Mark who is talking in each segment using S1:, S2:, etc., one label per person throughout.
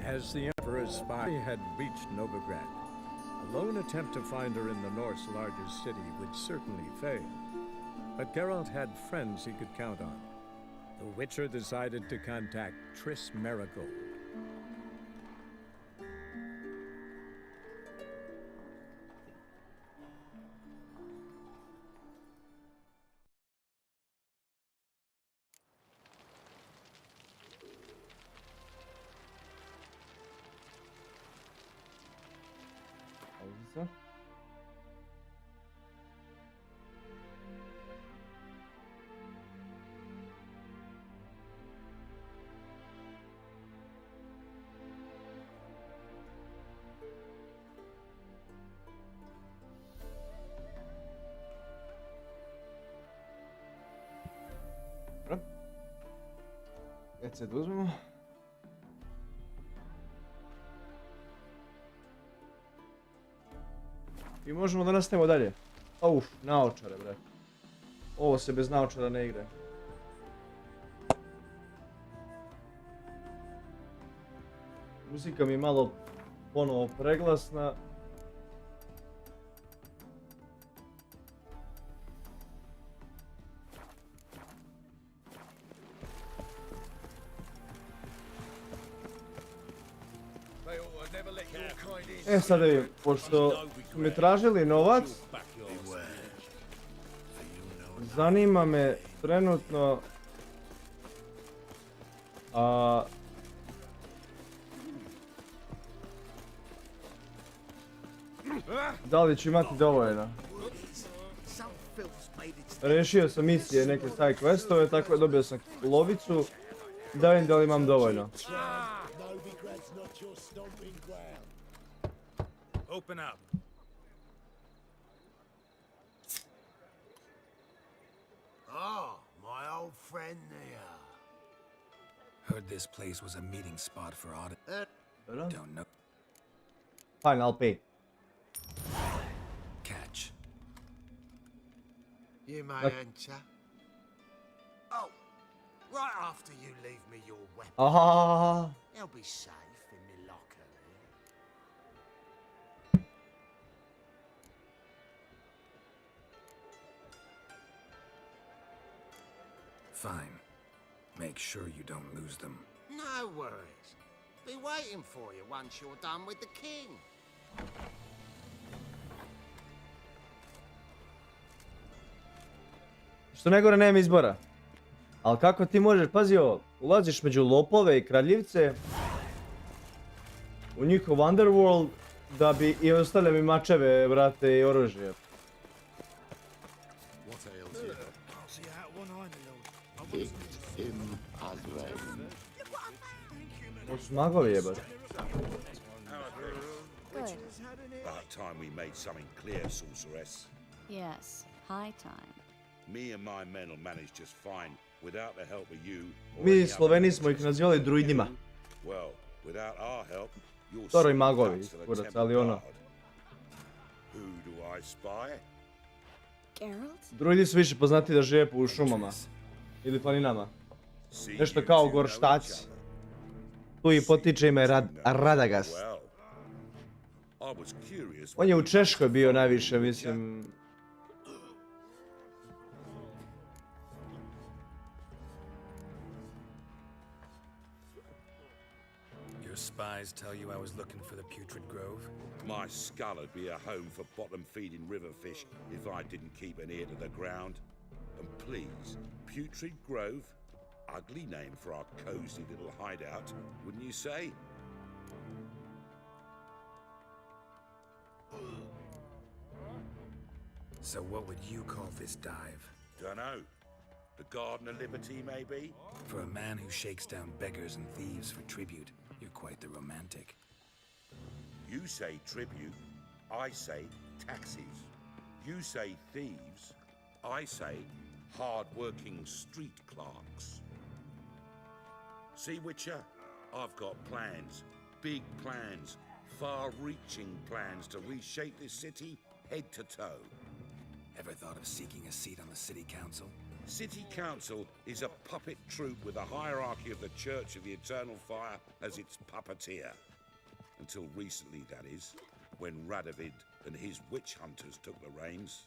S1: As the Emperor's spy had reached Novigrad, a lone attempt to find her in the North's largest city would certainly fail. But Geralt had friends he could count on. The Witcher decided to contact Triss Merigold.
S2: Pauzica. Dobro. Headset uzmemo. I možemo da nastavimo dalje. Uf, naočare, bre. Ovo se bez naočara ne igra. Muzika mi je malo ponovo preglasna. E sad da vidim, pošto su mi tražili novac, zanima me trenutno da li ću imati dovoljno. Rešio sam misije, neke side questove, tako da dobio sam lovicu, da vidim da li imam dovoljno.
S3: Open up.
S4: Oh, my old friend there.
S3: Heard this place was a meeting spot for audit. Don't know.
S2: Fine, I'll pay.
S3: Catch.
S4: You may
S2: Look.
S4: enter. Oh, right after you leave me your weapon.
S2: Aha.
S4: They'll be safe in my locker here.
S3: Fine. Make sure you don't lose them.
S4: No worries. Be waiting for you once you're done with the king.
S2: Što najgore nema izbora. Ali kako ti možeš, pazi ovo, ulaziš među lopove i kradljivce u njihov underworld da bi i ostavlja mi mačeve, brate, i oružje. Ovo su magovi jebati.
S5: About time we made something clear, sorceress.
S6: Yes, high time.
S5: Me and my men will manage just fine without the help of you. or
S2: Mi
S5: any
S2: Sloveni
S5: other
S2: smo ih nazivali druidima.
S5: Well, without our help, you'll
S2: Dobro i
S5: sink
S2: magovi,
S5: back to the
S2: kurac,
S5: temple
S2: ali ono.
S5: guard. Who do I spy?
S6: Geralt?
S2: Druidi su više poznati da žive u šumama ili planinama.
S5: See
S2: Nešto
S5: you
S2: kao
S5: two know
S2: gorštaci.
S5: each other.
S2: Tu i potiče ime Radagast.
S5: Well, I was curious.
S2: On je u Češkoj bio najviše, mislim.
S3: Your spies tell you I was looking for the Putrid Grove?
S5: My skull would be a home for bottom-feeding river fish if I didn't keep an ear to the ground. And please, Putrid Grove, ugly name for our cozy little hideout, wouldn't you say?
S3: So what would you call this dive?
S5: Dunno. The Garden of Liberty, maybe?
S3: For a man who shakes down beggars and thieves for tribute, you're quite the romantic.
S5: You say tribute, I say taxes. You say thieves, I say hard-working street clerks. See, Witcher, I've got plans, big plans, far-reaching plans to reshape this city head to toe.
S3: Ever thought of seeking a seat on the city council?
S5: City Council is a puppet troupe with a hierarchy of the Church of the Eternal Fire as its puppeteer. Until recently, that is, when Radovid and his witch hunters took the reins.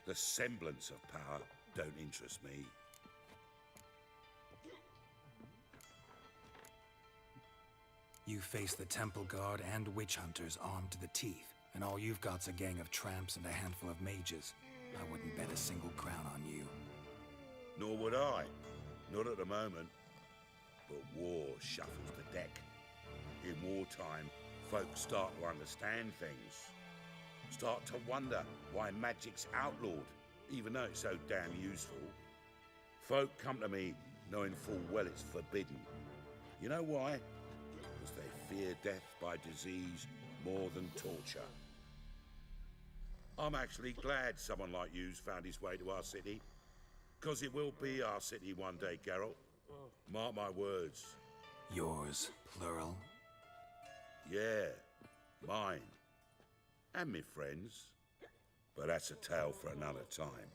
S5: The semblance of power don't interest me.
S3: You face the Temple Guard and witch hunters armed to the teeth, and all you've got's a gang of tramps and a handful of mages. I wouldn't bet a single crown on you.
S5: Nor would I. Not at the moment. But war shuffles the deck. In wartime, folks start to understand things. Start to wonder why magic's outlawed, even though it's so damn useful. Folk come to me knowing full well it's forbidden. You know why? Because they fear death by disease more than torture. I'm actually glad someone like you's found his way to our city. Because it will be our city one day, Geralt. Mark my words.
S3: Yours, plural.
S5: Yeah, mine. And me friends. But that's a tale for another time.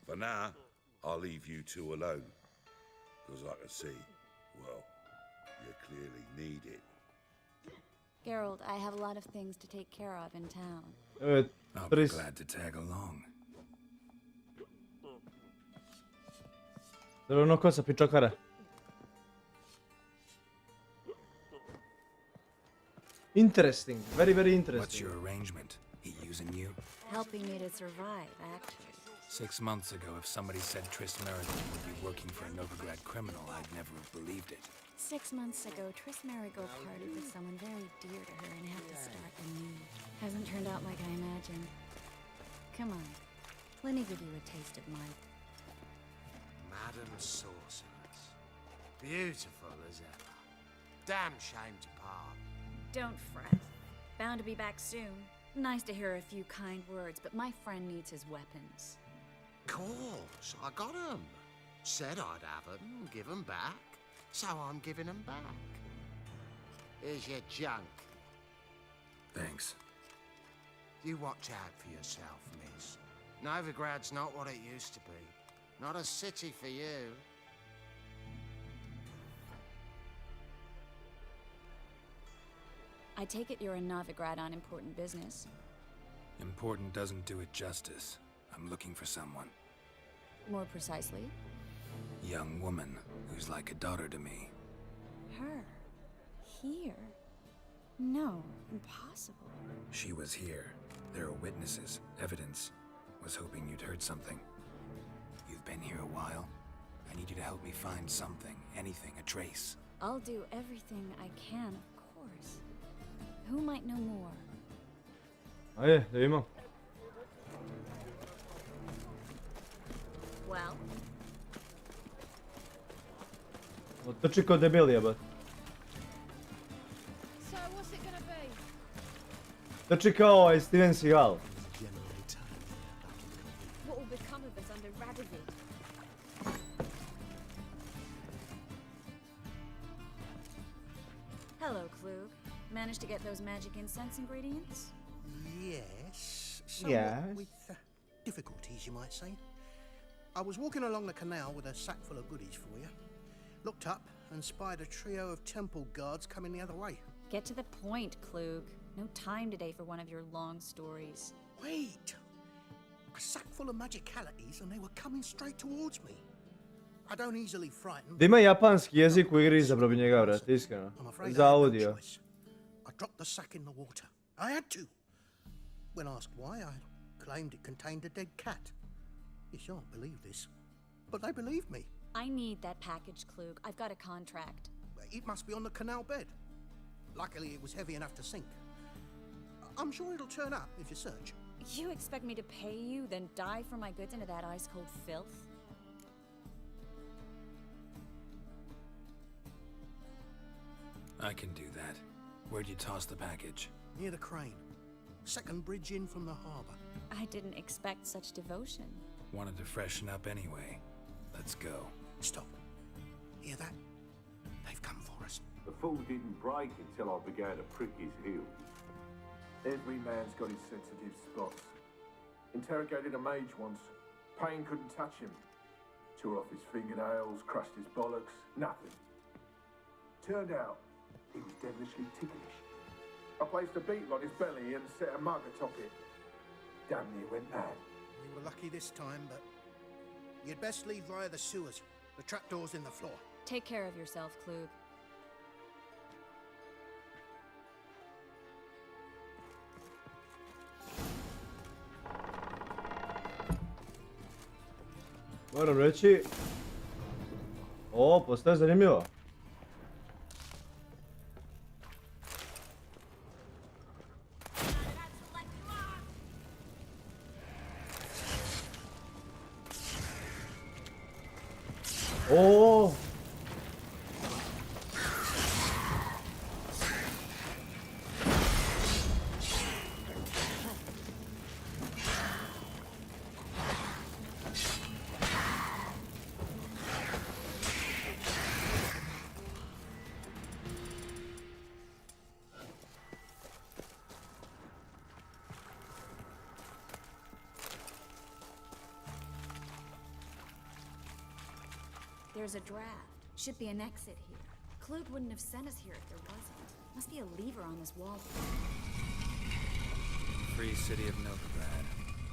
S5: For now, I'll leave you two alone. Because I can see, well, you clearly need it.
S6: Geralt, I have a lot of things to take care of in town.
S2: Evet.
S3: I'll be glad to tag along.
S2: Ono kosa pičokara. Interesting. Very, very interesting.
S3: What's your arrangement? He using you?
S6: Helping me to survive, actually.
S3: 6 months ago, if somebody said Triss Merigold would be working for a Novigrad criminal, I'd never have believed it.
S6: 6 months ago, Triss Merigold partied with someone very dear to her and had to start anew. Hasn't turned out like I imagined. Come on, let me give you a taste of my...
S4: Madam Sorceress. Beautiful as ever. Damn shame to part.
S6: Don't fret. Bound to be back soon. Nice to hear a few kind words, but my friend needs his weapons.
S4: Course, I got 'em. Said I'd have 'em, give 'em back. So I'm giving 'em back. Here's your junk.
S3: Thanks.
S4: You watch out for yourself, miss. Novigrad's not what it used to be. Not a city for you.
S6: I take it you're in Novigrad on important business.
S3: Important doesn't do it justice. I'm looking for someone.
S6: More precisely?
S3: Young woman who's like a daughter to me.
S6: Her? Here? No, impossible.
S3: She was here. There are witnesses, evidence. Was hoping you'd heard something. You've been here a while. I need you to help me find something, anything, a trace.
S6: I'll do everything I can, of course. Who might know more?
S2: Ajde, da imam.
S6: Well?
S2: Otrči ko debeli jebate.
S7: So what's it gonna be?
S2: Trči kao Steven Seagal.
S6: What will become of us under Radovid? Hello, Klug. Managed to get those magic incense ingredients?
S8: Yes, somewhat
S2: Yes.
S8: with difficulties, you might say. I was walking along the canal with a sack full of goodies for you. Looked up and spied a trio of temple guards coming the other way.
S6: Get to the point, Klug. No time today for one of your long stories.
S8: Wait! A sack full of magicalities and they were coming straight towards me. I don't easily frighten.
S2: Da ima japanski jezik u igri, izabrao bi njega, brate, iskreno.
S8: I'm afraid I
S2: Za
S8: had no
S2: audio.
S8: choice. I dropped the sack in the water. I had to. When asked why, I claimed it contained a dead cat. You shan't believe this, but they believed me.
S6: I need that package, Klug. I've got a contract.
S8: It must be on the canal bed. Luckily, it was heavy enough to sink. I'm sure it'll turn up if you search.
S6: You expect me to pay you, then dive for my goods into that ice-cold filth?
S3: I can do that. Where'd you toss the package?
S8: Near the crane. Second bridge in from the harbour.
S6: I didn't expect such devotion.
S3: Wanted to freshen up anyway. Let's go.
S8: Stop. Hear that? They've come for us.
S9: The fool didn't break until I began to prick his heels. Every man's got his sensitive spots. Interrogated a mage once. Pain couldn't touch him. Tore off his fingernails, crushed his bollocks, nothing. Turned out he was devilishly ticklish. I placed a beetle on his belly and set a mug atop it. Damn near went mad.
S8: We were lucky this time, but you'd best leave via the sewers. The trapdoor's in the floor.
S6: Take care of yourself, Klug.
S2: Moram reći... O, postaje zanimljivo. O!
S6: There's a draft. Should be an exit here. Klug wouldn't have sent us here if there wasn't. Must be a lever on this wall.
S3: Free city of Novigrad.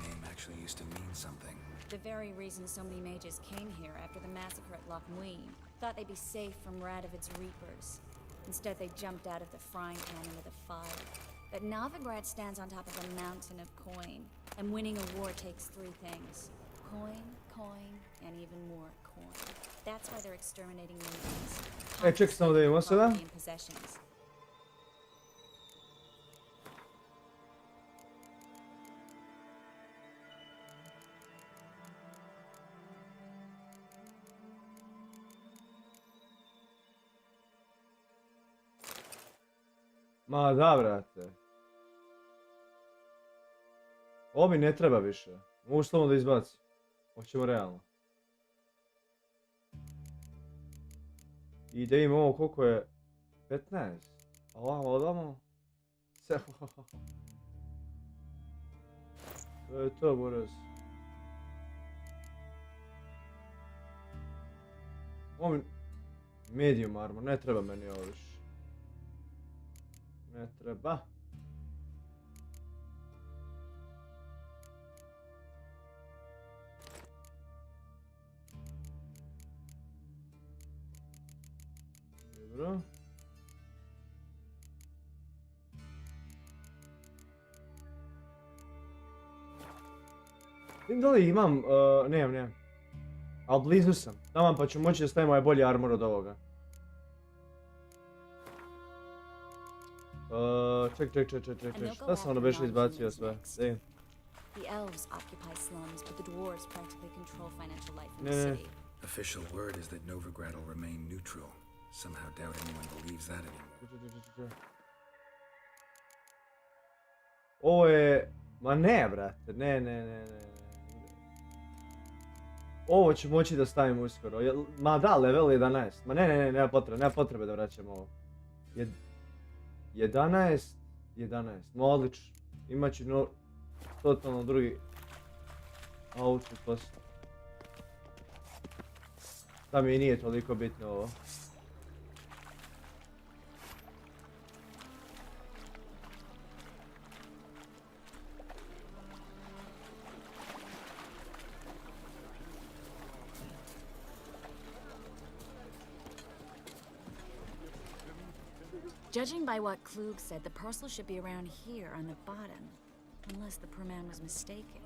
S3: Name actually used to mean something.
S6: The very reason so many mages came here after the massacre at Loch Muin. Thought they'd be safe from Radovid's reapers. Instead, they jumped out of the frying pan into the fire. But Novigrad stands on top of a mountain of coin. And winning a war takes three things. Coin, and even more coin. That's why they're exterminating mages.
S2: Ček samo da vidimo sada.
S6: Property and possessions.
S2: Ma da, brate. Ovo mi ne treba više. Mogu slobodno da izbacim. Hoćemo realno. I da imamo ovo koliko je... 15. A ovamo... To je to, buraz. Ovo mi... Medium armor, ne treba meni ovo više. Ne treba. Dobro. Vidim da li imam, nemam. Ali blizu sam. Tamo pa ću moći da stavim ovaj bolji armor od ovoga. Ček. Šta sam ono beše izbacio sve? Damn.
S6: The elves occupy slums, but the dwarves practically control financial life in the city.
S3: Official word is that Novigrad will remain neutral. Somehow doubt anyone believes that anymore.
S2: Ovo je... Ma ne, brate, ne. Ovo ću moći da stavim uskoro. Ma da, level 11. Ma ne, nema potrebe da vraćam ovo. 11. Ma odlično. Imaću totalno drugi outfit poslije. Da mi nije toliko bitno ovo.
S6: Judging by what Klug said, the parcel should be around here on the bottom. Unless the poor man was mistaken.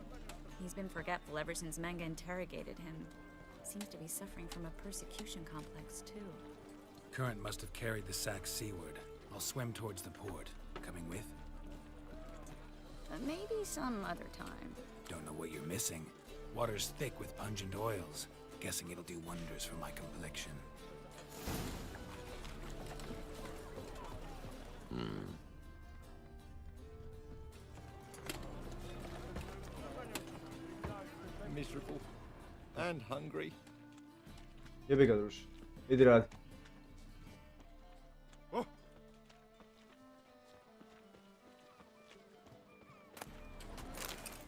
S6: He's been forgetful ever since Manga interrogated him. Seems to be suffering from a persecution complex, too.
S3: Current must have carried the sack seaward. I'll swim towards the port. Coming with?
S6: Maybe some other time.
S3: Don't know what you're missing. Water's thick with pungent oils. Guessing it'll do wonders for my complexion.
S7: Miserable and hungry.
S2: Jebi ga, druže. Idi radi.
S7: Oh.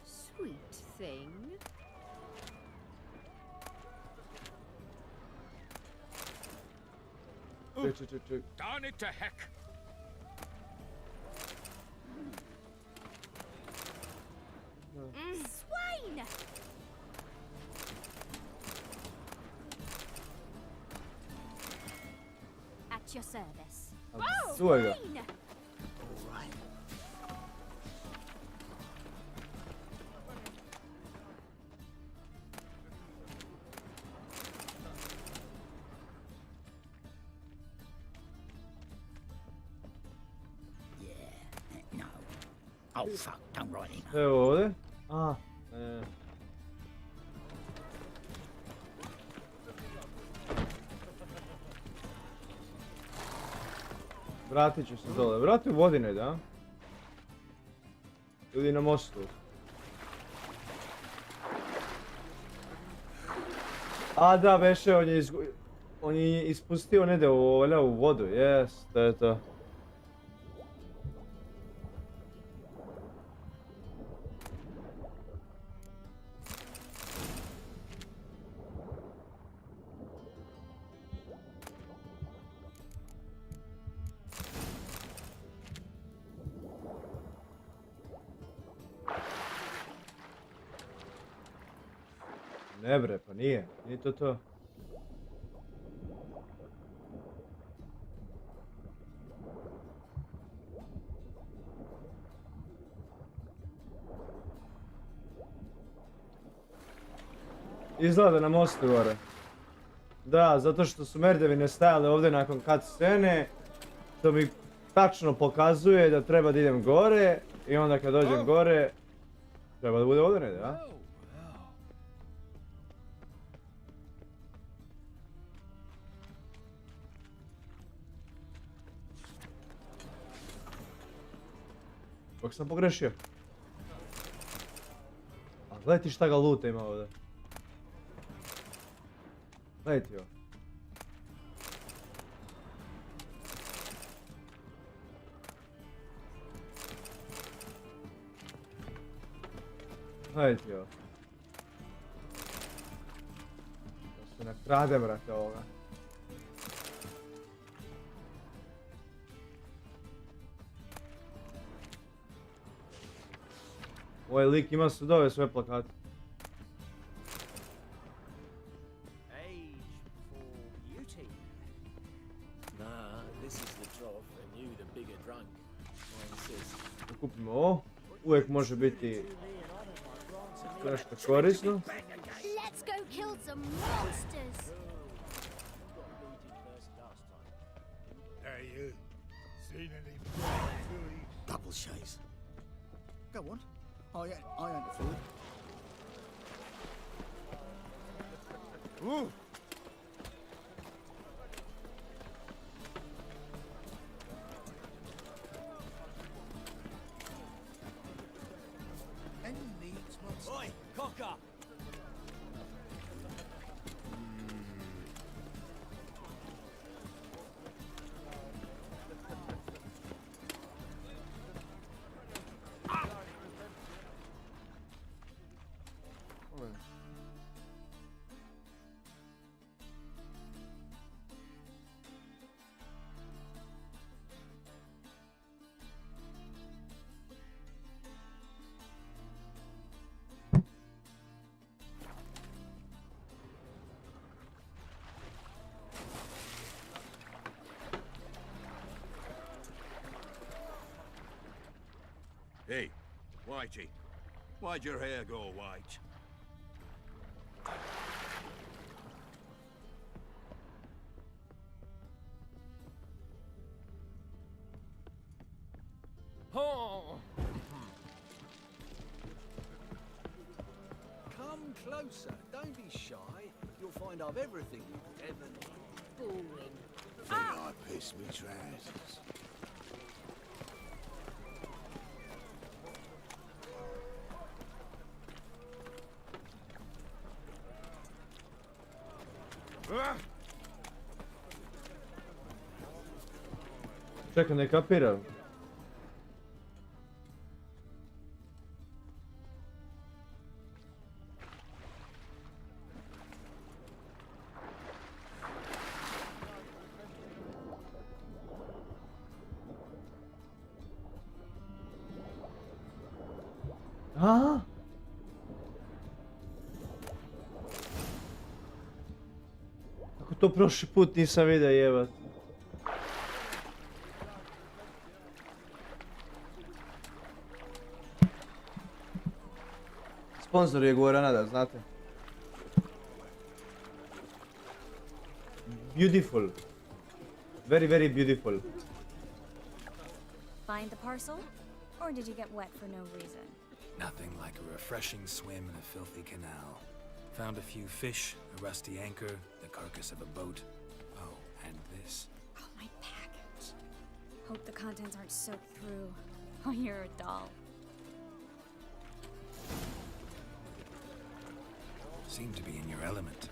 S10: Sweet thing.
S2: Ček.
S5: Darn it to heck!
S6: Swain! At your service.
S2: Čuvaj ga.
S6: Swain!
S8: All right.
S10: No. Oh, fuck. Don't write him.
S2: Evo ovdje. A, ne. Vratit ću se dole. Vrati u vodine, da? Ljudi na mostu. A da, beše, on je ispustio nede u vodu. Jes, to je to. Ne bre, pa nije to to. Izgleda na mostu gore. Da, zato što su merdevine stajale ovdje nakon cut scene, to mi tačno pokazuje da treba da idem gore i onda kad dođem gore, treba da bude ovdje ne, da? Kako sam pogrešio? A gledaj ti šta ga luta ima ovdje. Gledaj ti ovo. Gledaj ti ovo. Da se ne krade, brate, ovoga. Ovaj lik ima sudove sve plakate.
S11: Age for beauty. Nah, this is the trough and you the bigger drunk. I insist.
S2: Kupimo ovo. Uvijek može biti nešto korisno.
S6: Let's go kill some monsters!
S5: Hey, you. Seen any
S4: Double chase.
S10: Go on. I ain't a fool.
S5: Ooh.
S10: And needs monster.
S11: Oi, cocker!
S5: Hey, Whitey. Why'd your hair go white?
S11: Oh. Come closer. Don't be shy. You'll find I've everything you could ever need.
S6: Boring.
S5: I piss me trousers.
S2: Čekaj, ne kapiram. A? Kako to prošli put nisam vidio, jebat. Sponzor je Goranada, znate. Beautiful. Very, very beautiful.
S6: Find the parcel? Or did you get wet for no reason?
S3: Nothing like a refreshing swim in a filthy canal. Found a few fish, a rusty anchor, the carcass of a boat. Oh, and this.
S6: Oh, my package. Hope the contents aren't soaked through. Oh, you're a doll.
S3: Seem to be in your element.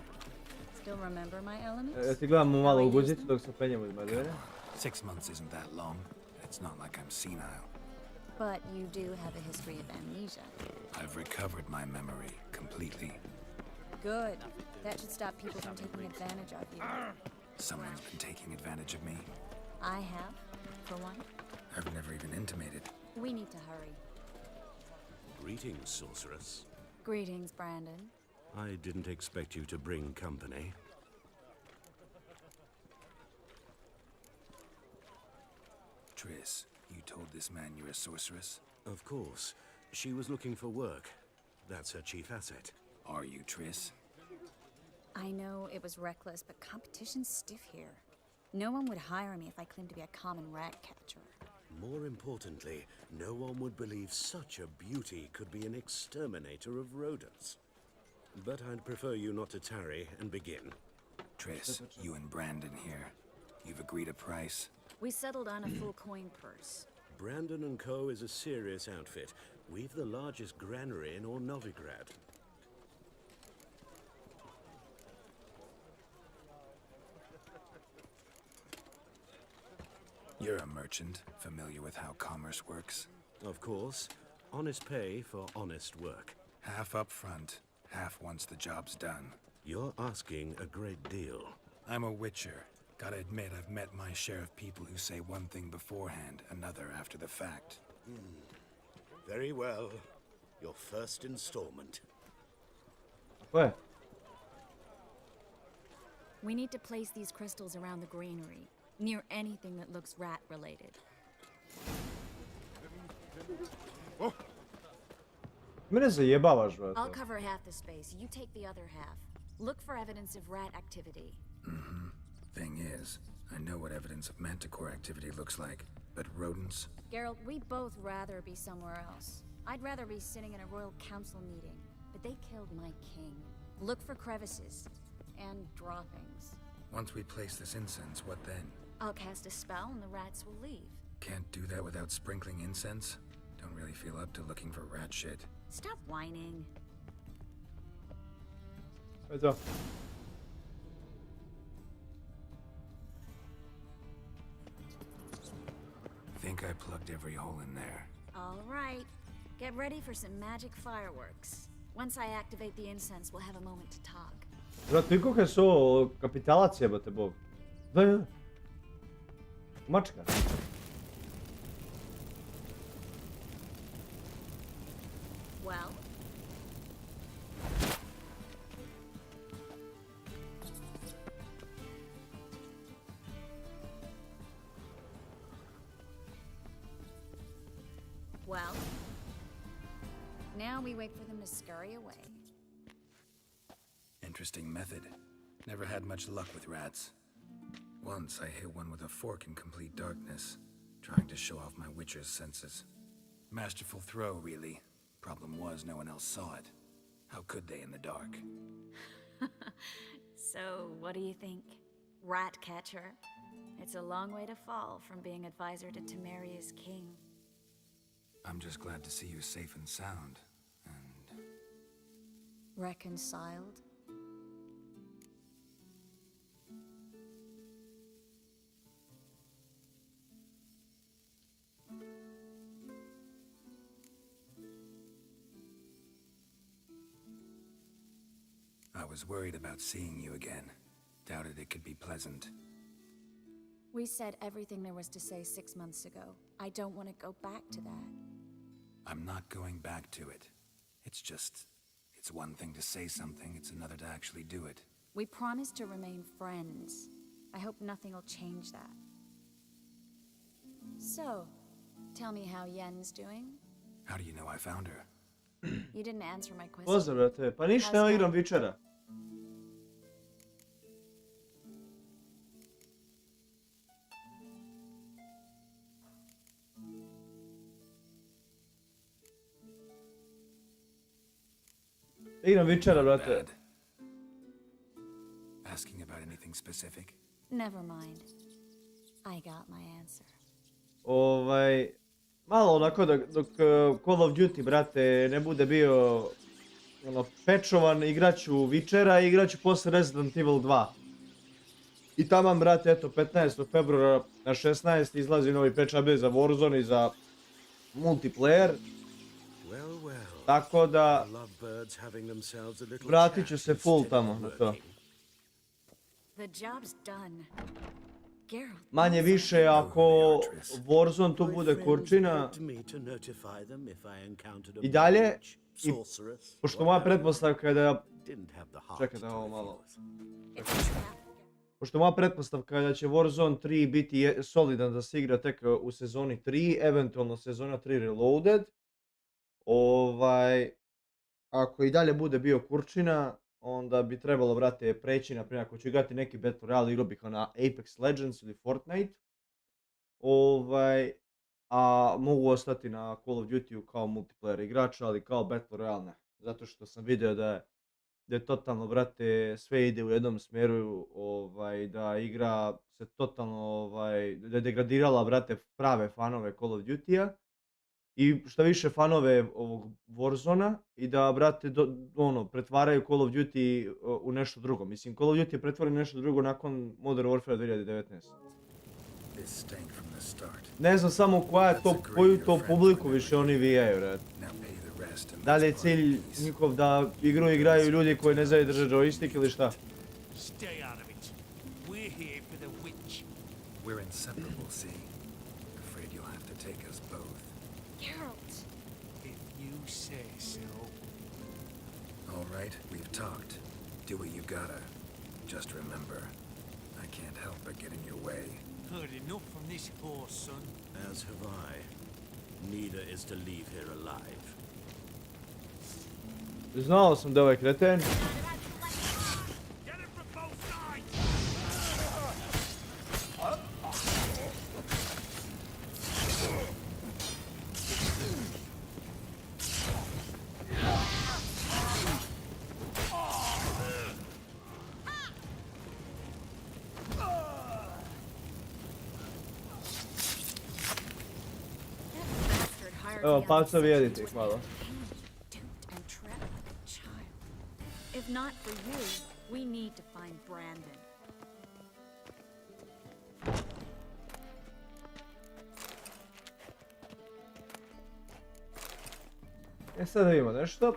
S6: Still remember my elements?
S2: Ja ti gledam malo u guzicu dok se penjem od Madvere.
S3: 6 months isn't that long. It's not like I'm senile.
S6: But you do have a history of amnesia.
S3: I've recovered my memory completely.
S6: Good. That should stop people from taking advantage of you.
S3: Someone's been taking advantage of me.
S6: I have, for one.
S3: I've never even intimated.
S6: We need to hurry.
S12: Greetings, sorceress.
S6: Greetings, Brandon.
S12: I didn't expect you to bring company.
S3: Triss, you told this man you're a sorceress?
S12: Of course. She was looking for work. That's her chief asset.
S3: Are you, Triss?
S6: I know it was reckless, but competition's stiff here. No one would hire me if I claimed to be a common rat catcher.
S12: More importantly, no one would believe such a beauty could be an exterminator of rodents. But I'd prefer you not to tarry and begin.
S3: Triss, you and Brandon here. You've agreed a price?
S6: We settled on a full coin purse.
S12: Brandon & Co. is a serious outfit. We've the largest granary in all Novigrad.
S3: You're a merchant, familiar with how commerce works?
S12: Of course. Honest pay for honest work.
S3: Half up front, half once the job's done.
S12: You're asking a great deal.
S3: I'm a witcher. Gotta admit, I've met my share of people who say one thing beforehand, another after the fact.
S12: Very well. Your first installment.
S2: What?
S6: We need to place these crystals around the granary, near anything that looks rat-related.
S2: Mene zajebavaš, brate.
S6: I'll cover half the space, you take the other half. Look for evidence of rat activity.
S3: Thing is, I know what evidence of manticore activity looks like, but rodents?
S6: Geralt, we'd both rather be somewhere else. I'd rather be sitting in a royal council meeting, but they killed my king. Look for crevices and droppings.
S3: Once we place this incense, what then?
S6: I'll cast a spell and the rats will leave.
S3: Can't do that without sprinkling incense? Don't really feel up to looking for rat shit.
S6: Stop whining.
S2: To je to.
S3: Think I plugged every hole in there.
S6: All right. Get ready for some magic fireworks. Once I activate the incense, we'll have a moment to talk.
S2: Brate, i koliko je su kapitalac jebate bog. Da. Mačka.
S6: Well? Well? Now we wait for them to scurry away.
S3: Interesting method. Never had much luck with rats. Once I hit one with a fork in complete darkness, trying to show off my witcher's senses. Masterful throw, really. Problem was, no one else saw it. How could they in the dark?
S6: So, what do you think? Rat catcher? It's a long way to fall from being advisor to Temeria's king.
S3: I'm just glad to see you safe and sound, and...
S6: Reconciled?
S3: I was worried about seeing you again. Doubted it could be pleasant.
S6: We said everything there was to say 6 months ago. I don't want to go back to that.
S3: I'm not going back to it. It's one thing to say something, it's another to actually do it.
S6: We promised to remain friends. I hope nothing will change that. So, tell me how Yen's doing?
S3: How do you know I found her?
S6: You didn't answer my question.
S2: Pozdrav, brate. Pa ništa, evo igram Witchera. Igram Witchera, brate.
S3: Asking about anything specific?
S6: Never mind. I got my answer.
S2: Malo onako dok Call of Duty, brate, ne bude bio pečovan, igraću Witchera i igraću posle Resident Evil 2. I taman, brate, eto, 15. februara na 16. izlazi novi patch update za Warzone i za multiplayer. Tako da vratit ću se full tamo na to. Manje više, ako Warzone tu bude kurčina i dalje, pošto moja pretpostavka je da... Čekajte ovo malo. Pošto moja pretpostavka je da će Warzone 3 biti solidan da se igra tek u sezoni 3, eventualno sezona 3 Reloaded. Ako i dalje bude bio kurčina, onda bi trebalo, brate, preći, naprimjer, ako ću igrati neki Battle Royale, igrao bih na Apex Legends ili Fortnite. A mogu ostati na Call of Duty kao multiplayer igrač, ali kao Battle Royale ne. Zato što sam vidio da je totalno, brate, sve ide u jednom smjeru, da igra se totalno, da je degradirala, brate, prave fanove Call of Duty-a. I šta više fanove ovog Warzona i da, brate, pretvaraju Call of Duty u nešto drugo. Mislim, Call of Duty je pretvoren nešto drugo nakon Modern Warfare 2019. Ne znam samo koju to publiku više oni vijaju, brate. Da li je cilj njihov da igru igraju ljudi koji ne znaju drže joystick ili šta?
S3: All right, we've talked. Do what you gotta. Just remember, I can't help but get in your way.
S13: Heard enough from this horse, son.
S12: As have I. Neither is to leave here alive.
S2: Znao sam da ovaj kreten. Evo, pacovi jedite ih malo.
S6: If not for you, we need to find Brandon.
S2: Sad da vidimo nešto.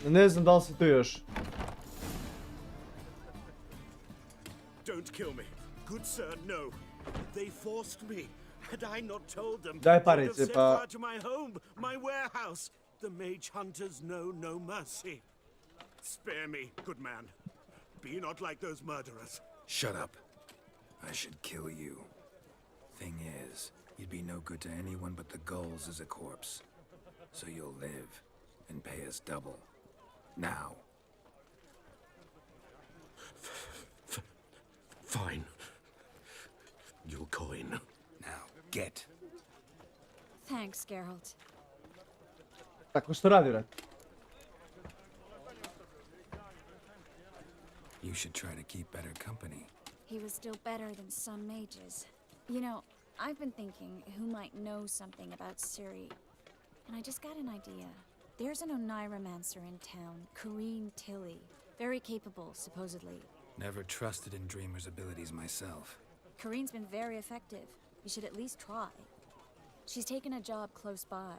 S2: Ne znam da li si tu još.
S12: Don't kill me. Good sir, no. They forced me. Had I not told them,
S2: Daj parice, pa...
S12: to my home, my warehouse. The mage hunters know no mercy. Spare me, good man. Be not like those murderers.
S3: Shut up. I should kill you. Thing is, you'd be no good to anyone but the gulls as a corpse. So you'll live and pay us double. Now.
S12: Fine. Your coin.
S3: Now, get.
S6: Thanks, Geralt.
S2: Tako što radi, vrat.
S3: You should try to keep better company.
S6: He was still better than some mages. You know, I've been thinking who might know something about Ciri. And I just got an idea. There's an Oneiromancer in town, Kareen Tilly. Very capable, supposedly.
S3: Never trusted in Dreamer's abilities myself.
S6: Kareen's been very effective. You should at least try. She's taken a job close by.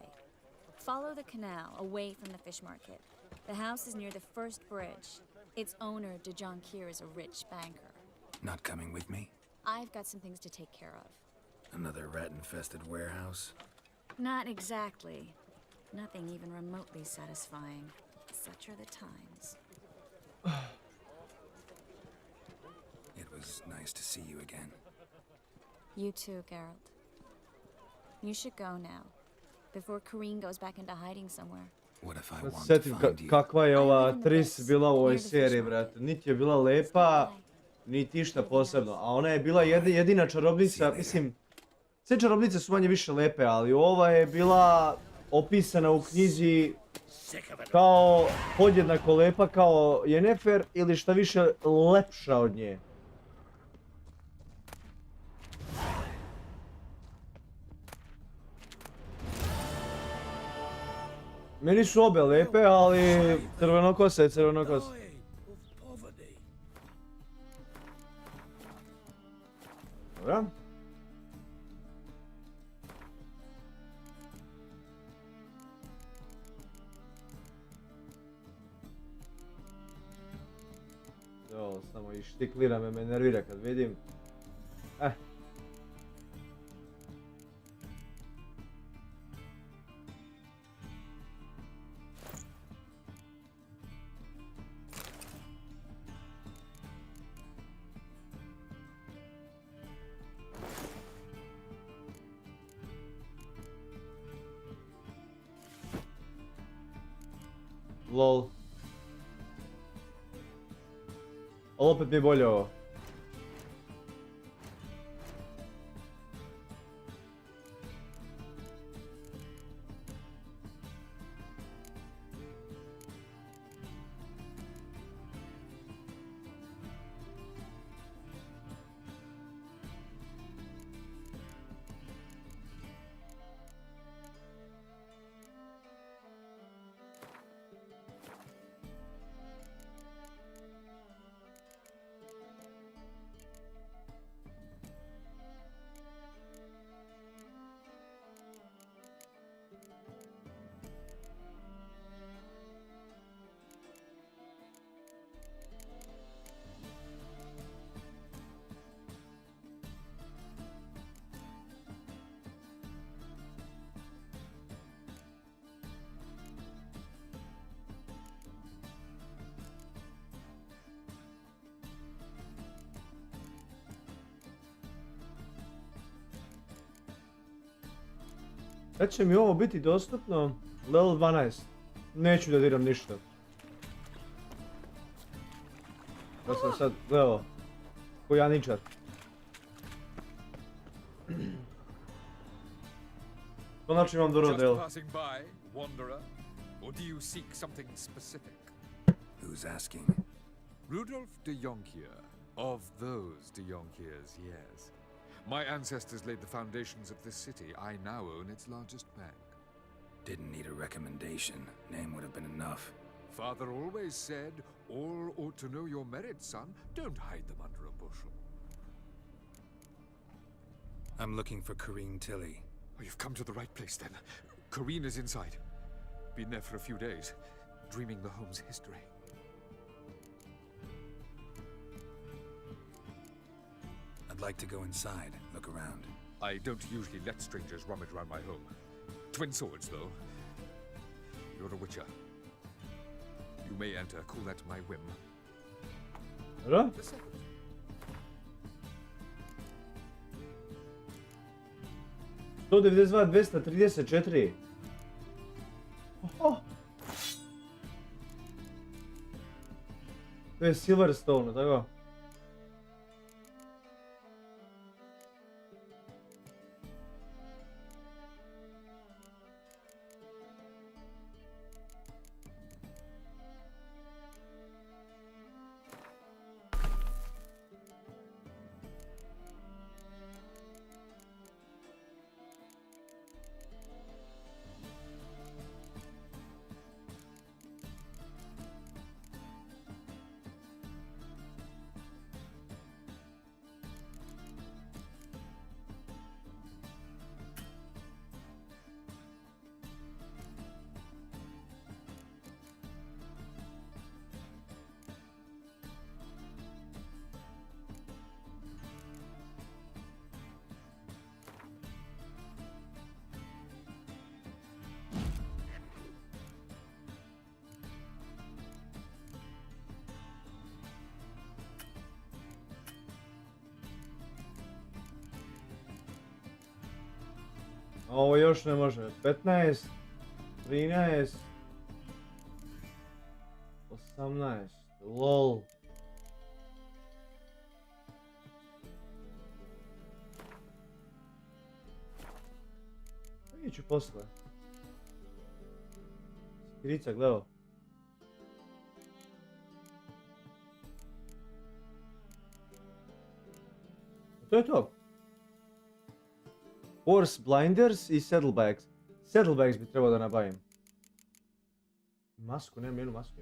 S6: Follow the canal, away from the fish market. The house is near the first bridge. Its owner, Dejon Kier, is a rich banker.
S3: Not coming with me?
S6: I've got some things to take care of.
S3: Another rat-infested warehouse?
S6: Not exactly. Nothing even remotely satisfying. Such are the times.
S3: It was nice to see you again.
S6: You too, Geralt. You should go now, before Kareen goes back into hiding somewhere.
S3: What if I
S2: Sad se
S3: want to
S2: sjetim
S3: find you?
S2: kakva je ova Tris bila u ovoj seriji, brate. Niti je bila lepa, niti išta posebno. A ona je bila jedina čarobnica, mislim... Sve čarobnice su manje više lepe, ali ova je bila opisana u knjizi kao podjednako lepa kao Yennefer ili šta više lepša od nje. Meni su obe lepe, ali crvenokosa je crvenokosa. Dobra. Evo, samo i štiklira me nervira kad vidim. Lol. Ali opet mi je bolje ovo. Kad će mi ovo biti dostupno? Level 12. Neću da diram ništa. Ja sam sad, evo, ko Janičar. Konačno imam dobro delo.
S14: Just passing by, wanderer, or do you seek something specific?
S3: Who's asking?
S14: Rudolf de Jonkier, of those de Jonkiers, yes. My ancestors laid the foundations of this city. I now own its largest bank.
S3: Didn't need a recommendation. Name would have been enough.
S14: Father always said, all ought to know your merits, son. Don't hide them under a bushel.
S3: I'm looking for Kareen Tilly.
S14: Oh, you've come to the right place then. Kareen is inside. Been there for a few days, dreaming the home's history.
S3: I'd like to go inside, look around.
S14: I don't usually let strangers rummage around my home. Twin swords, though. You're a witcher. You may enter, call that my whim.
S2: Dobro. To 92, 234. Oho. To je Silverstone, tako? A ovo još ne može. 15, 13, 18, lol. Iću posle. Skrica, gledao. To je to. Horse blinders i saddlebags. Saddlebags bi trebao da nabavim. Masku, nemam jednu masku.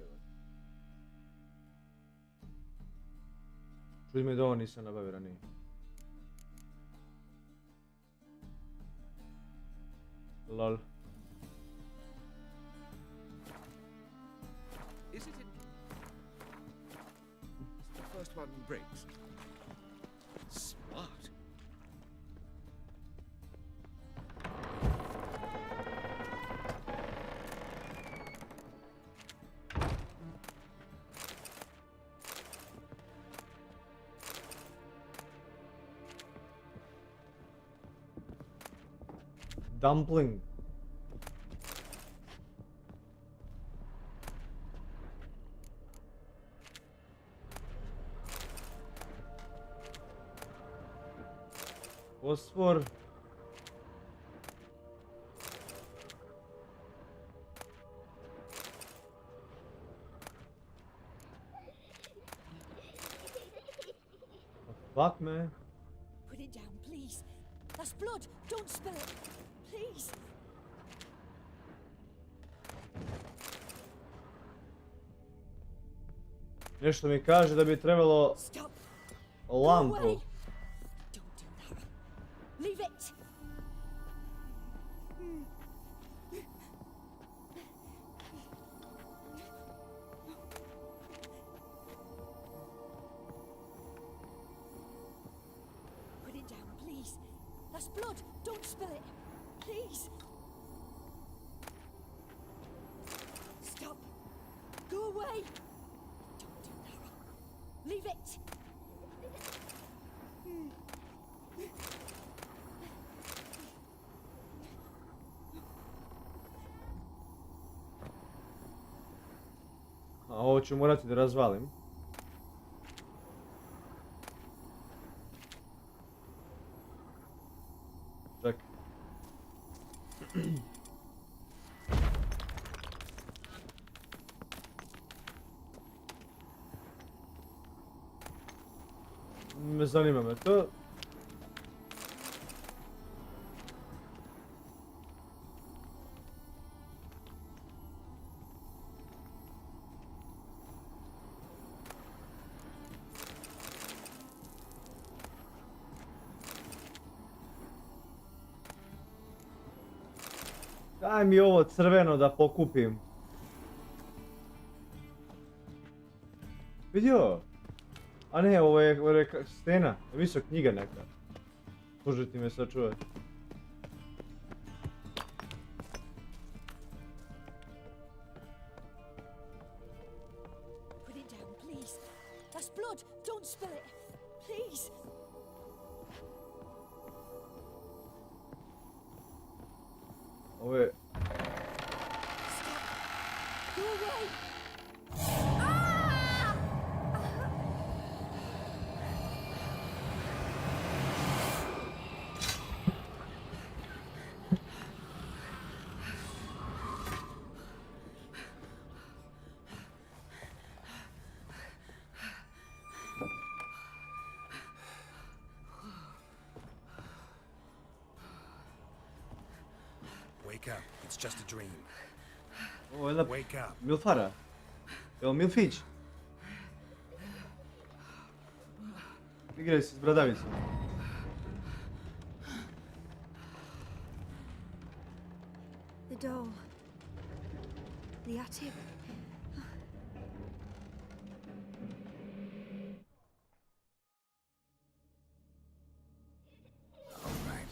S2: Čudi me da ovo nisam nabavio ranije. Lol.
S7: Is it the first one breaks? Smart.
S2: Dumpling. Fosfor. Fuck, man.
S15: Put it down, please. That's blood. Don't spill it. Please.
S2: Nešto mi kaže da bi trebalo lampu.
S15: Leave it. Put it down, please. That's blood. Don't spill it. Please. Stop. Go away. Don't do that. Leave it.
S2: A ovo ću morati da razvalim. Čekaj. Ne zanima me to. Daj mi ovo crveno da pokupim. Vidio? A ne, ovo je stena, visok knjiga neka. Može ti me sačuvati.
S15: Put it down, please. That's blood. Don't spill it. Please.
S2: Ovo je...
S15: Go away.
S3: Wake up. It's just a dream.
S2: Ovo je jedna
S3: Wake up.
S2: milfara. Evo milfić. Igraj se s bradavicom.
S15: The doll. The attic.
S3: All right.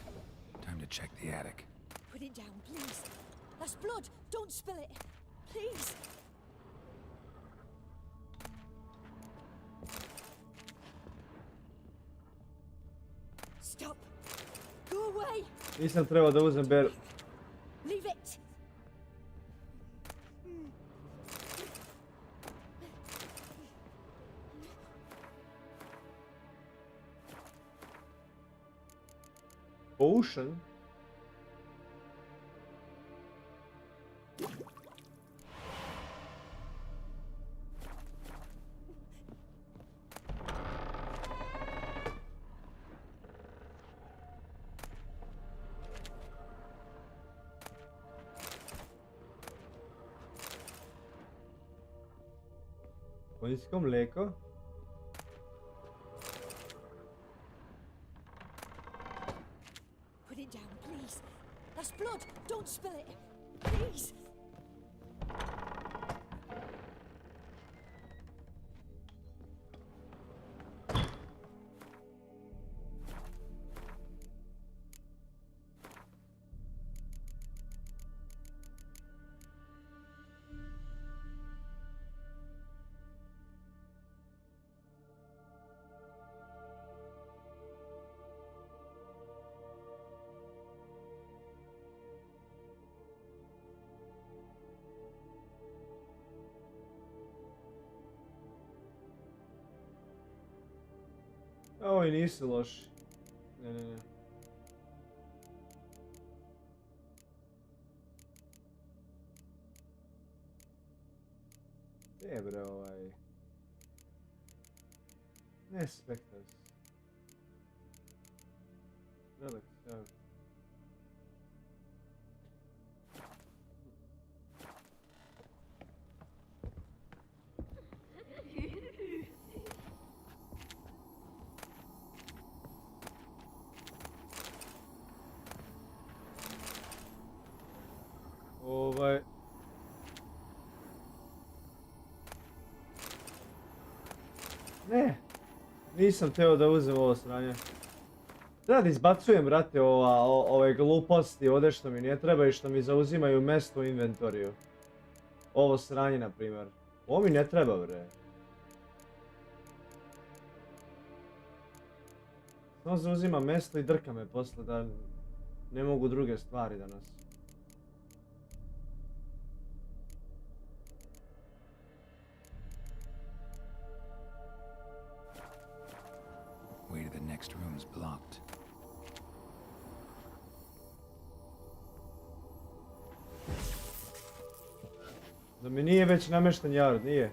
S3: Time to check the attic.
S15: Put it down, please. That's blood. Don't spill it. Please. Stop. Go away!
S2: Nisam trebao da uzem beru.
S15: Leave it!
S2: Potion? Konjsko mlijeko?
S15: Put it down, please. That's blood. Don't spill it. Please.
S2: Ovi nisu loši. Ne. Gdje bre ovaj... Ne Spectres. Relic, evo. Ne, nisam teo da uzem ovo sranje. Da izbacujem, brate, ove gluposti ovdje što mi ne treba i što mi zauzimaju mjesto u inventoriju. Ovo sranje, na primjer. Ovo mi ne treba, bre. Samo zauzima mjesto i drka me posle da ne mogu druge stvari danas.
S3: Way to the next room's blocked.
S2: Da mi nije već namješten yard, nije.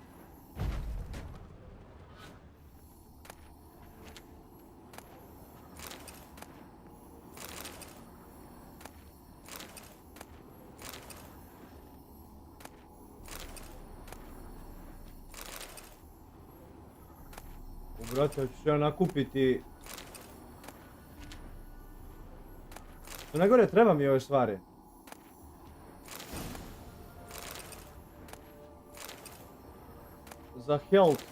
S2: Brate, ću ja nakupiti... Najgore treba mi ove stvari. Za health.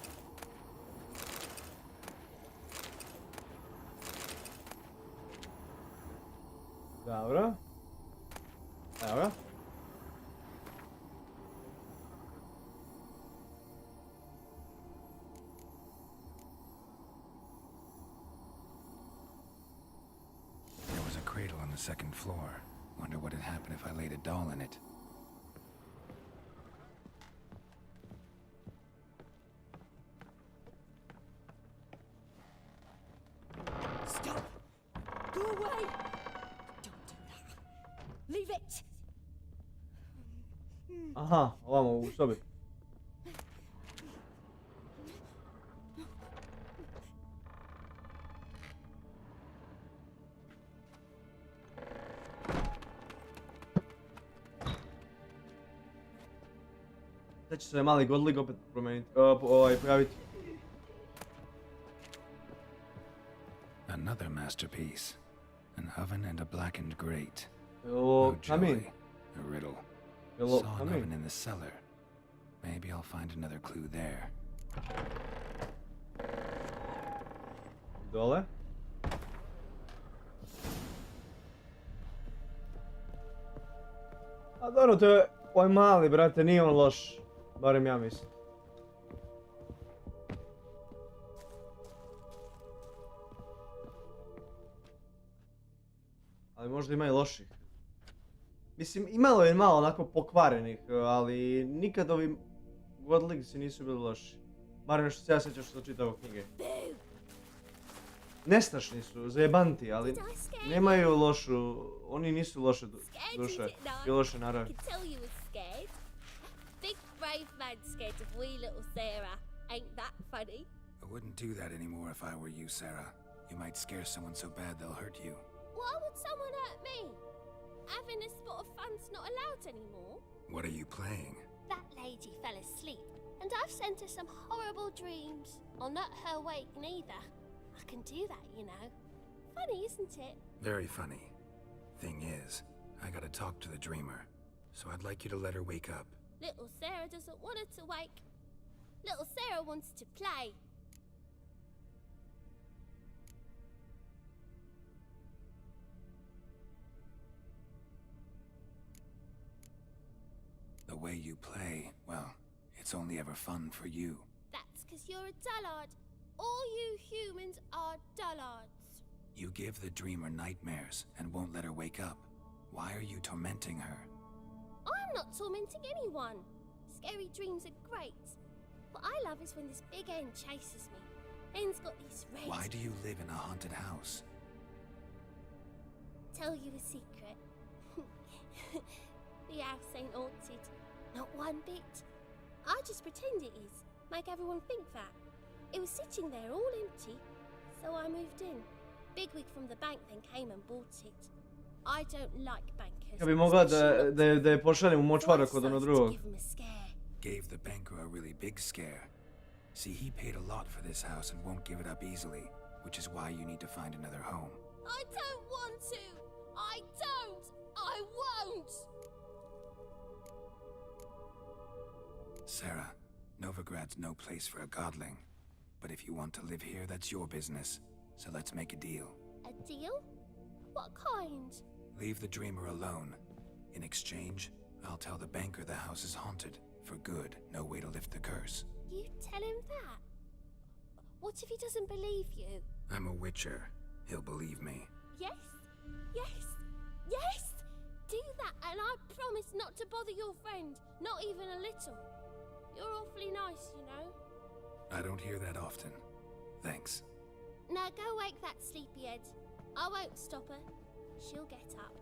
S2: Dobro. Evo ga.
S3: The second floor. Wonder what would happen if I laid a doll in it.
S15: Stop! Go away! Don't do that. Leave it!
S2: Aha, ovamo u sobi. Sad će se mali godlik opet promijeniti, pojaviti.
S3: Another masterpiece. An oven and a blackened grate.
S2: No
S3: joy. A riddle.
S2: Hello,
S3: Saw an oven in the cellar. Maybe I'll find another clue there.
S2: Dole. A dobro, to je ovaj mali, brate, nije on loš. Barem ja mislim. Ali možda ima i loših. Mislim, imalo je malo onako pokvarenih, ali nikad ovi godlingsi nisu bili loši. Barem što se ja sjećam što sam čitao knjige. Nestašni su, zajebanti, ali nemaju lošu, oni nisu loše duše i loše naravi.
S16: Big brave man scared of wee little Sarah. Ain't that funny?
S3: I wouldn't do that anymore if I were you, Sarah. You might scare someone so bad they'll hurt you.
S16: Why would someone hurt me? Having a spot of fun's not allowed anymore.
S3: What are you playing?
S16: That lady fell asleep, and I've sent her some horrible dreams. I'll not her wake neither. I can do that, you know. Funny, isn't it?
S3: Very funny. Thing is, I gotta talk to the dreamer, so I'd like you to let her wake up.
S16: Little Sarah doesn't want her to wake. Little Sarah wants to play.
S3: The way you play, well, it's only ever fun for you.
S16: That's 'cause you're a dullard. All you humans are dullards.
S3: You give the dreamer nightmares and won't let her wake up. Why are you tormenting her?
S16: I'm not tormenting anyone. Scary dreams are great. What I love is when this big hen chases me. Hen's got these red...
S3: Why do you live in a haunted house?
S16: Tell you a secret. The house ain't haunted. Not one bit. I just pretend it is. Make everyone think that. It was sitting there all empty, so I moved in. Bigwig from the bank then came and bought it. I don't like bankers.
S2: Ja bi mogla da je pošaljem u močvara kod ono drugog.
S3: Gave the banker a really big scare. See, he paid a lot for this house and won't give it up easily, which is why you need to find another home.
S16: I don't want to. I don't. I won't.
S3: Sarah, Novigrad's no place for a godling. But if you want to live here, that's your business. So let's make a deal.
S16: A deal? What kind?
S3: Leave the dreamer alone. In exchange, I'll tell the banker the house is haunted. For good, no way to lift the curse.
S16: You tell him that? What if he doesn't believe you?
S3: I'm a witcher. He'll believe me.
S16: Yes? Yes? Yes! Do that and I promise not to bother your friend. Not even a little. You're awfully nice, you know.
S3: I don't hear that often. Thanks.
S16: Now go wake that sleepyhead. I won't stop her. She'll get up.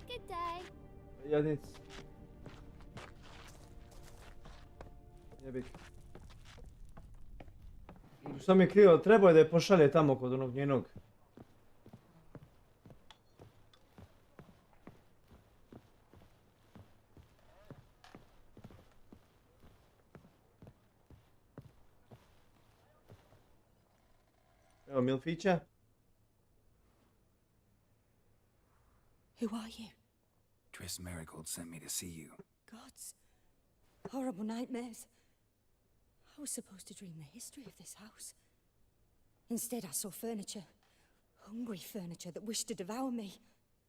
S16: Good day.
S2: Jadnic. Jebik. Što mi je krivo, trebao je da je pošalje tamo kod onog njenog. Evo Milfića.
S15: Who are you?
S3: Triss Marigold sent me to see you.
S15: Gods. Horrible nightmares. I was supposed to dream the history of this house. Instead, I saw furniture. Hungry furniture that wished to devour me.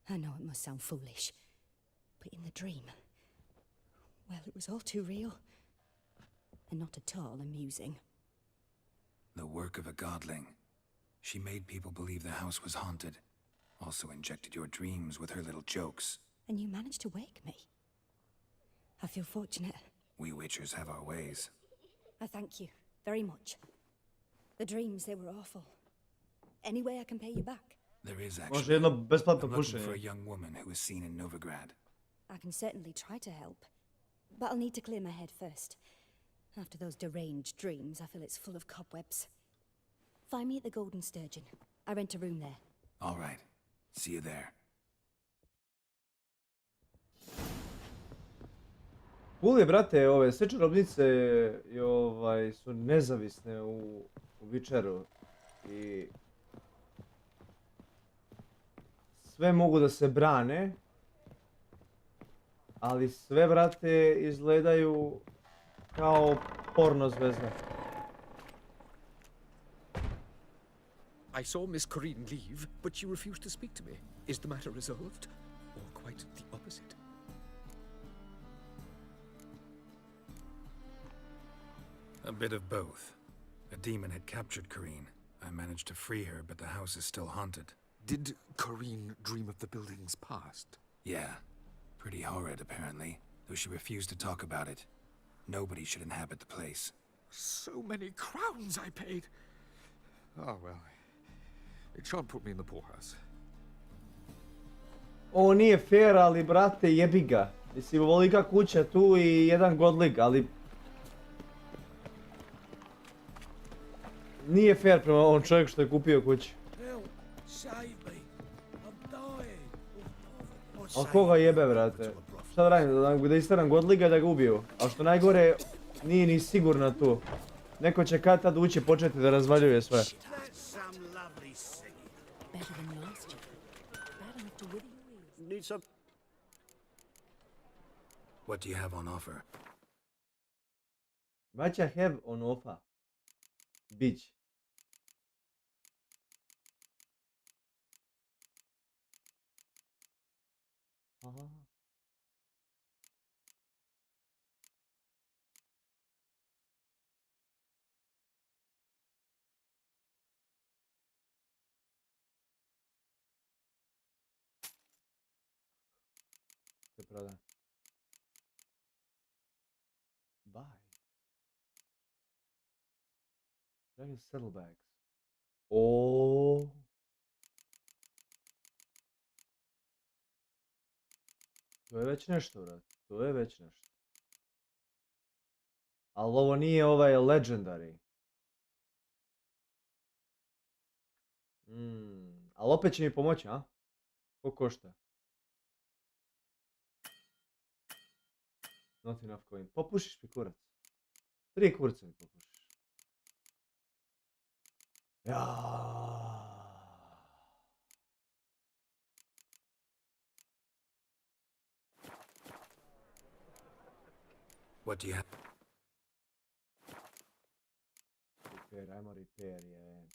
S15: I know it must sound foolish. But in the dream, well, it was all too real. And not at all amusing.
S3: The work of a godling. She made people believe the house was haunted. Also injected your dreams with her little jokes.
S15: And you managed to wake me. I feel fortunate.
S3: We witchers have our ways.
S15: I thank you very much. The dreams, they were awful. Any way I can pay you back?
S3: There is
S2: Može
S3: actually.
S2: jedno
S3: I'm
S2: besplatno
S3: looking for a
S2: pušenje.
S3: young woman who was seen in Novigrad.
S15: I can certainly try to help. But I'll need to clear my head first. After those deranged dreams, I feel it's full of cobwebs. Find me at the Golden Sturgeon. I rent a room there.
S3: All right. See you there.
S2: Cool je, brate, ove sve čarobnice su nezavisne u Witcheru i sve mogu da se brane, ali sve, brate, izgledaju kao porno zvezde.
S7: I saw Miss Corinne leave, but she refused to speak to me. Is the matter resolved? Or quite the opposite?
S3: A bit of both. A demon had captured Corinne, I managed to free her, but the house is still haunted.
S14: Did Corrine dream of the building's past?
S3: Yeah. Pretty horrid, apparently, though she refused to talk about it. Nobody should inhabit the place.
S14: So many crowns I paid. Oh well. It shan't put me in the poorhouse.
S2: Ovo nije fair, ali brate, jebi ga. Mislim, ovolika kuća tu i jedan godlik, ali... Nije fair prema ovom čovjeku što je kupio kuću. A koga jebe, brate? Šta da radim, da istaram godliga da ga ubiju? A što najgore, nije ni sigurno tu. Neko će kad tad ući početi da razvaljuje sve.
S3: What do you have on offer?
S2: What I have on offer? Bitch. Aha. Se proda. Buy. Dragon saddlebags. Oh. To je već nešto, vrat. To je već nešto. Ali ovo nije ovaj legendary. Ali opet će mi pomoći, a? Koliko košta? Not enough coin. Popušiš mi kurac. 3 kurca mi popušiš. Jaaaa.
S3: What do you have?
S2: Repair, ajmo repair, je.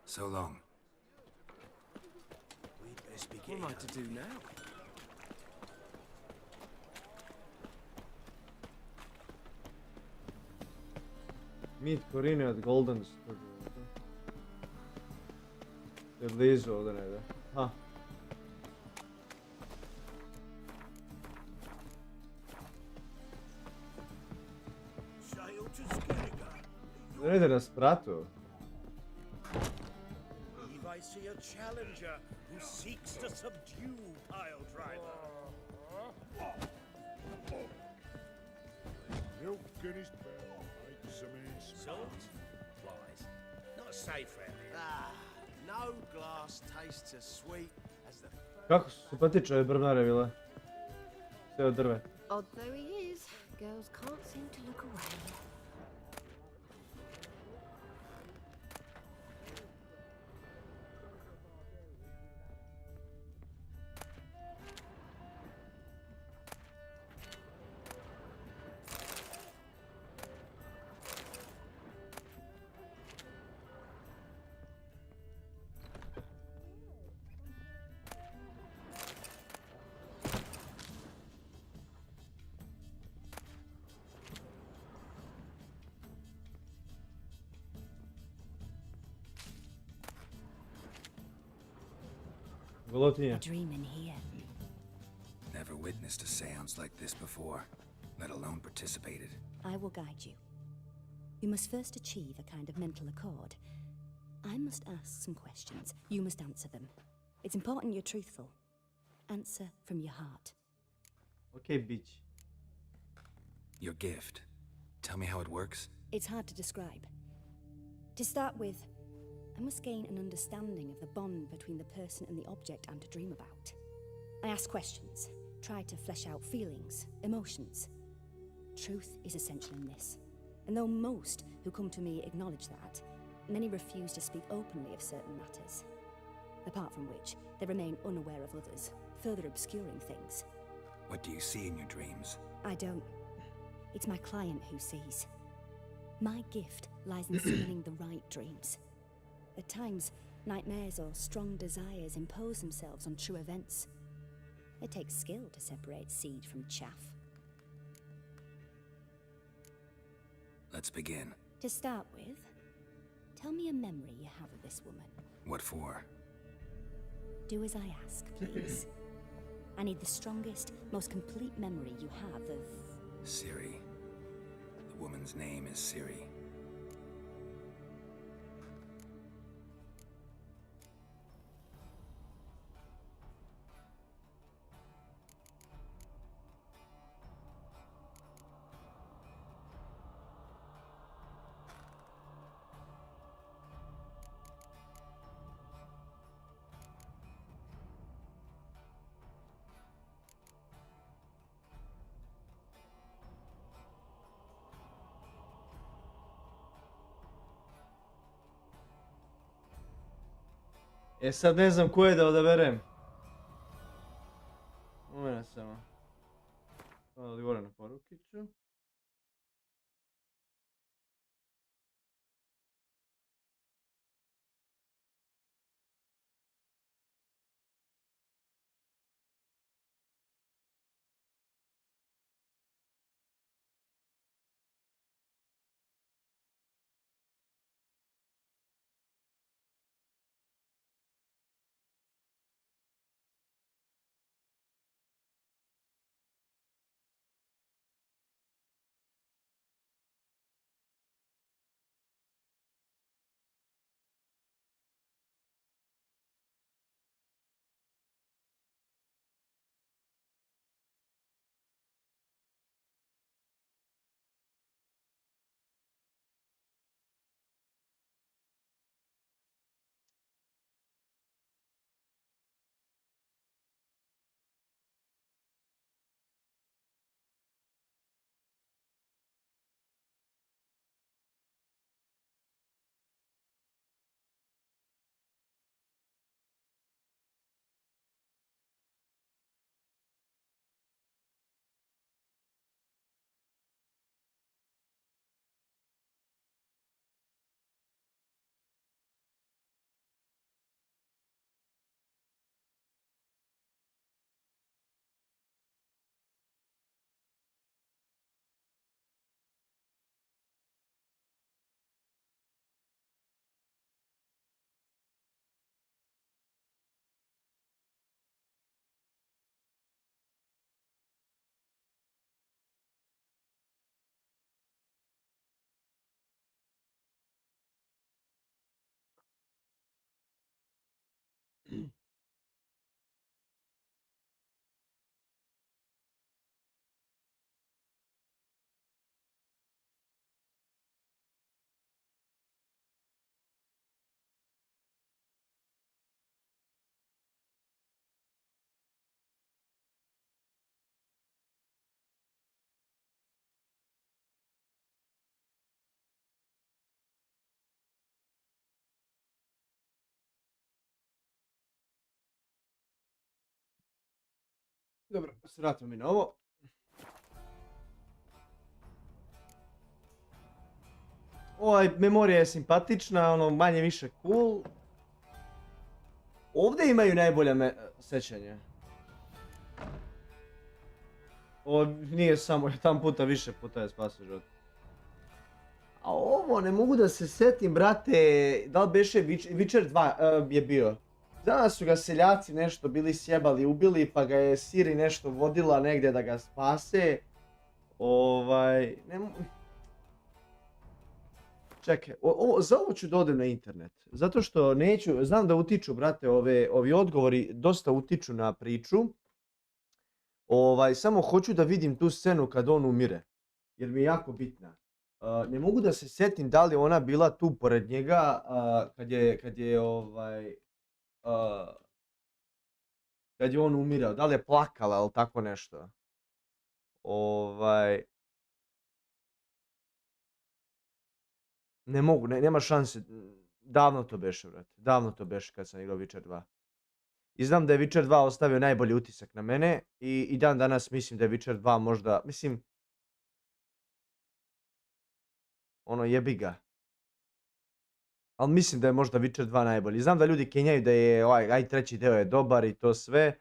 S3: So long.
S11: What am I to do now?
S2: Meet Corine at Golden Studio. Je blizu ovdje negdje. Ha. Ne ide na spratu.
S12: I see a challenger who seeks to subdue Pile Driver.
S5: Milk in his bell, like some ace.
S4: Salt? Flies. Not safe round here. Ah, no glass tastes as sweet as the...
S2: Kako su simpatične ove brvnare bile. Sve od drve.
S17: Odd though he is, girls can't seem to look away.
S2: A
S6: dream in here.
S3: Never witnessed a seance like this before, let alone participated.
S6: I will guide you. You must first achieve a kind of mental accord. I must ask some questions. You must answer them. It's important you're truthful. Answer from your heart.
S2: Okay, bitch.
S3: Your gift. Tell me how it works.
S6: It's hard to describe. To start with, I must gain an understanding of the bond between the person and the object I'm to dream about. I ask questions, try to flesh out feelings, emotions. Truth is essential in this, and though most who come to me acknowledge that, many refuse to speak openly of certain matters. Apart from which, they remain unaware of others, further obscuring things.
S3: What do you see in your dreams?
S6: I don't. It's my client who sees. My gift lies in summoning the right dreams. At times,
S15: Nightmares or strong desires impose themselves on true events. It takes skill to separate seed from chaff.
S3: Let's begin.
S15: To start with, tell me a memory you have of this woman.
S3: What for?
S15: Do as I ask, please. I need the strongest, most complete memory you have of...
S3: Ciri. The woman's name is Ciri.
S2: E sad ne znam koje da odaberem. Moment samo. Odgovore na porukiću. Dobro, svratimo mi na ovo. Memorija je simpatična, ono manje više cool. Ovdje imaju najbolja sećanja. Ovo nije samo, tam puta više puta je spasio život. A ovo ne mogu da se setim, brate, da li beše Witcher 2 je bio. Danas su ga seljaci nešto bili sjebali, ubili, pa ga je Ciri nešto vodila negdje da ga spase. Čekaj, za ovo ću da odem na internet. Zato što neću, znam da utiču, brate, ovi odgovori dosta utiču na priču. Samo hoću da vidim tu scenu kad on umire. Jer mi je jako bitna. Ne mogu da se setim da li ona bila tu pored njega kad je on umirao, da li je plakala ili tako nešto. Ne mogu, nema šanse. Davno to beše, brate. Davno to beše kad sam igrao Witcher 2. I znam da je Witcher 2 ostavio najbolji utisak na mene i dan danas mislim da je Witcher 2 možda, mislim, ono jebi ga. Ali mislim da je možda Witcher 2 najbolji. Znam da ljudi kenjaju da je aj treći deo je dobar i to sve,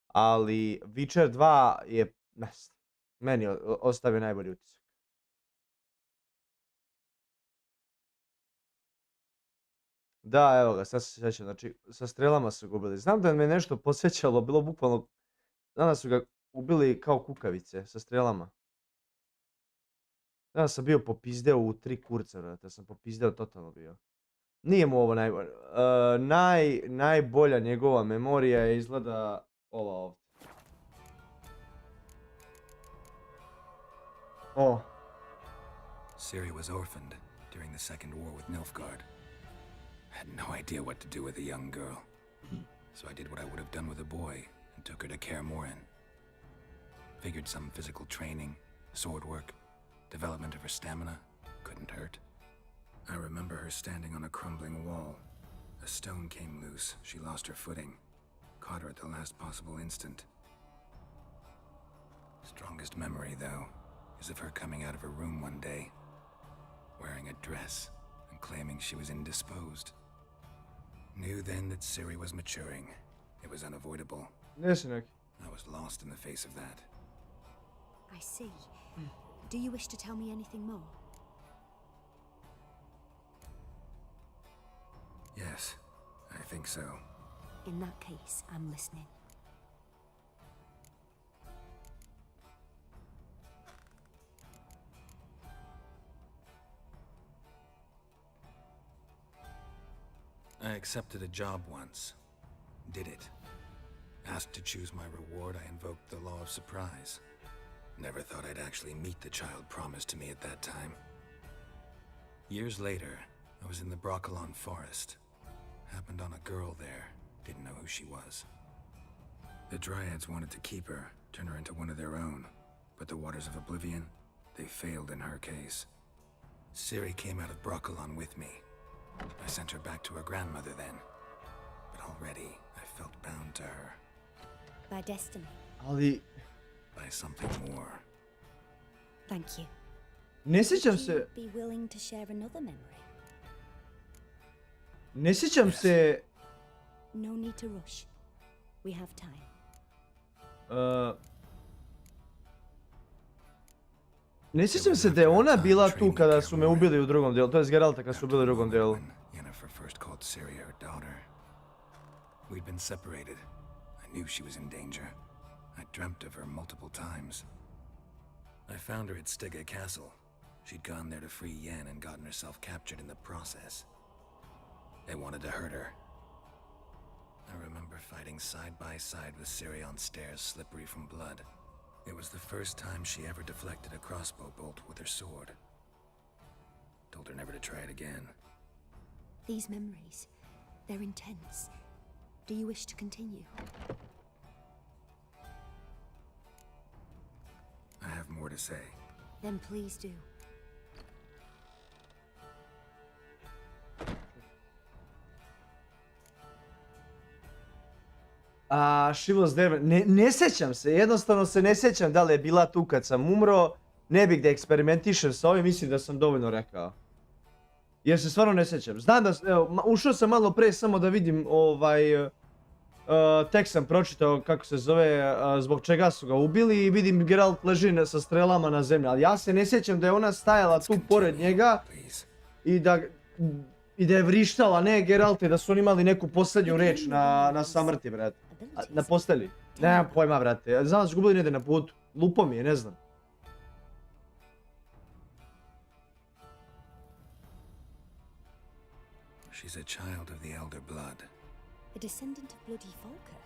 S2: ali Witcher 2 je meni ostavio najbolji utisak. Da, evo ga, sad se sjećam, znači sa strelama su ga ubili. Znam da me nešto posjećalo, bilo bukvalno, danas su ga ubili kao kukavice sa strelama. Danas sam bio popizdeo u 3 kurca, vrata, sam popizdeo totalno bio. Nije mu ovo najbolje. Najbolja njegova memorija je izgleda ova ovdje. Oh.
S3: Ciri was orphaned during the Second War with Nilfgaard. I had no idea what to do with a young girl. So I did what I would have done with a boy and took her to Kaer Morhen. Figured some physical training, sword work, development of her stamina couldn't hurt. I remember her standing on a crumbling wall. A stone came loose. She lost her footing. Caught her at the last possible instant. Strongest memory, though, is of her coming out of her room one day, wearing a dress and claiming she was indisposed. Knew then that Ciri was maturing. It was unavoidable. I was lost in the face of that.
S15: I see. Do you wish to tell me anything more?
S3: Yes, I think so.
S15: In that case, I'm listening.
S3: I accepted a job once. Did it. Asked to choose my reward, I invoked the law of surprise. Never thought I'd actually meet the child promised to me at that time. Years later, I was in the Broccolon forest. Happened on a girl there. Didn't know who she was. The Dryads wanted to keep her, turn her into one of their own. But the Waters of Oblivion, they failed in her case. Ciri came out of Broccolon with me. I sent her back to her grandmother then. But already, I felt bound to her.
S15: By destiny.
S2: Ali...
S3: By something more.
S15: Thank you.
S2: Ne sjećam se...
S15: Would you be willing to share another memory?
S2: Ne sjećam se...
S15: No need to rush. We have time.
S2: Ne sjećam se da je ona bila tu kada su me ubili u drugom dijelu. To je Geralta kada su ubili u drugom dijelu.
S3: Yennefer first called Ciri her daughter. We'd been separated. I knew she was in danger. I dreamt of her multiple times. I found her at Stege Castle. She'd gone there to free Yen and gotten herself captured in the process. They wanted to hurt her. I remember fighting side by side with Ciri on stairs slippery from blood. It was the first time she ever deflected a crossbow bolt with her sword. Told her never to try it again.
S15: These memories, they're intense. Do you wish to continue?
S3: I have more to say.
S15: Then please do.
S2: She was there. Ne sjećam se, jednostavno se ne sjećam da li je bila tu kad sam umro. Ne bih da eksperimentišem sa ovim, mislim da sam dovoljno rekao. Jer se stvarno ne sjećam. Znam da, evo, ušao sam malo pre samo da vidim tek sam pročitao kako se zove, zbog čega su ga ubili i vidim Geralt leži sa strelama na zemlji. Ali ja se ne sjećam da je ona stajala tu pored njega i da je vrištala, ne Geralt, da su oni imali neku posljednju reč na samrti, brate. Na postelji. Nemam pojma, brate. Znam da su gubili negdje na putu. Lupo mi je, ne znam.
S3: She's a child of the elder blood.
S15: A descendant of bloody Volker.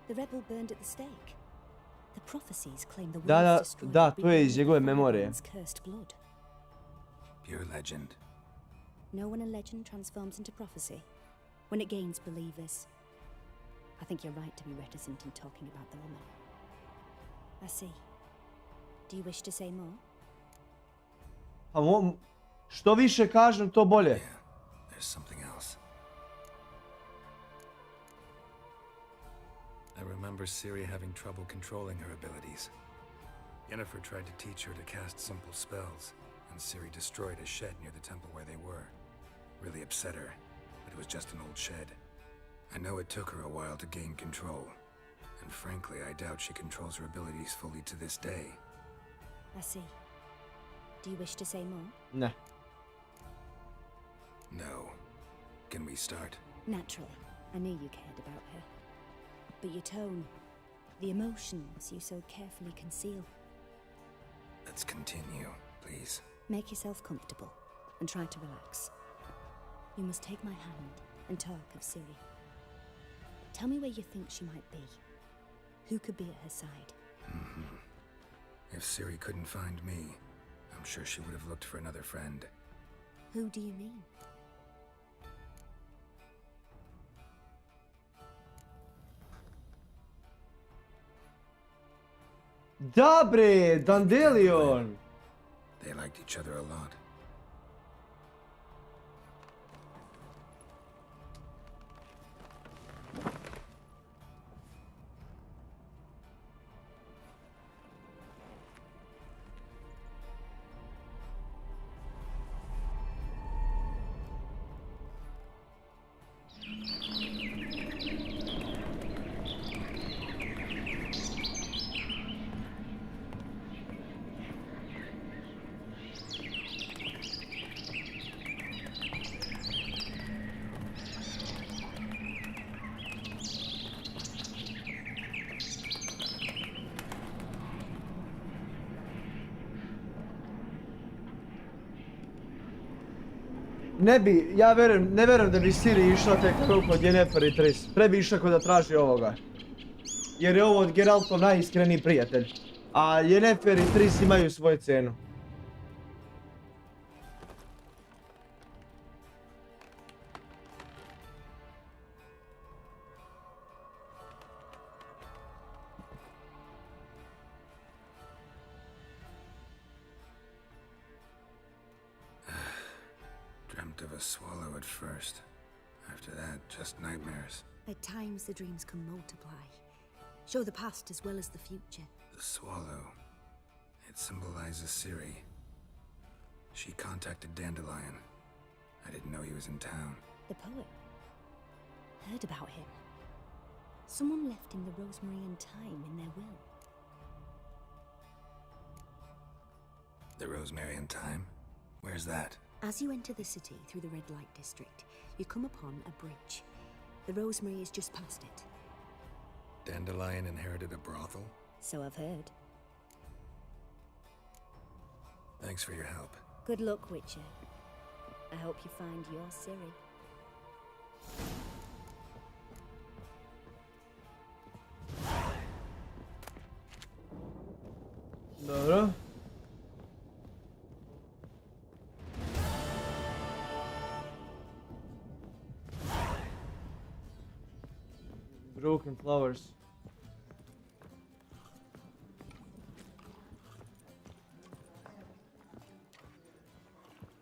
S15: The rebel burned at the stake. The prophecies claim the wolves destroyed
S2: Da, to je iz njegove memorije.
S15: cursed blood.
S3: Pure legend.
S15: No when a legend transforms into prophecy. When it gains believers. I think you're right to be reticent in talking about the woman. I see. Do you wish to say more?
S2: Što više kažem, to bolje.
S3: Yeah, there's something else. I remember Ciri having trouble controlling her abilities. Yennefer tried to teach her to cast simple spells, and Ciri destroyed a shed near the temple where they were. Really upset her, but it was just an old shed. I know it took her a while to gain control, and frankly, I doubt she controls her abilities fully to this day.
S6: I see. Do you wish to say more?
S2: Ne.
S3: No. Can we start?
S6: Naturally. I knew you cared about her. But your tone, the emotions you so carefully conceal.
S3: Let's continue, please.
S6: Make yourself comfortable and try to relax. You must take my hand and talk of Ciri. Tell me where you think she might be. Who could be at her side?
S3: If Ciri couldn't find me, I'm sure she would have looked for another friend.
S6: Who do you mean?
S2: Da bre, Dandelion!
S3: They liked each other a lot.
S2: Ne verujem da bi Ciri išla tek tako kod Yennefer i Triss. Pre bi išla kod da traži ovoga. Jer je ovo od Geraltov najiskreniji prijatelj. A Yennefer i Triss imaju svoju cenu.
S3: Dreamt of a swallow at first. After that, just nightmares.
S6: At times the dreams can multiply. Show the past as well as the future.
S3: The swallow. It symbolizes Ciri. She contacted Dandelion. I didn't know he was in town.
S6: The poet. Heard about him. Someone left him the rosemary and thyme in their will.
S3: The rosemary and thyme? Where's that?
S6: As you enter the city through the red light district, you come upon a bridge. The rosemary is just past it.
S3: Dandelion inherited a brothel?
S6: So I've heard.
S3: Thanks for your help.
S6: Good luck, Witcher. I hope you find your Ciri.
S2: Dobro. Broken flowers.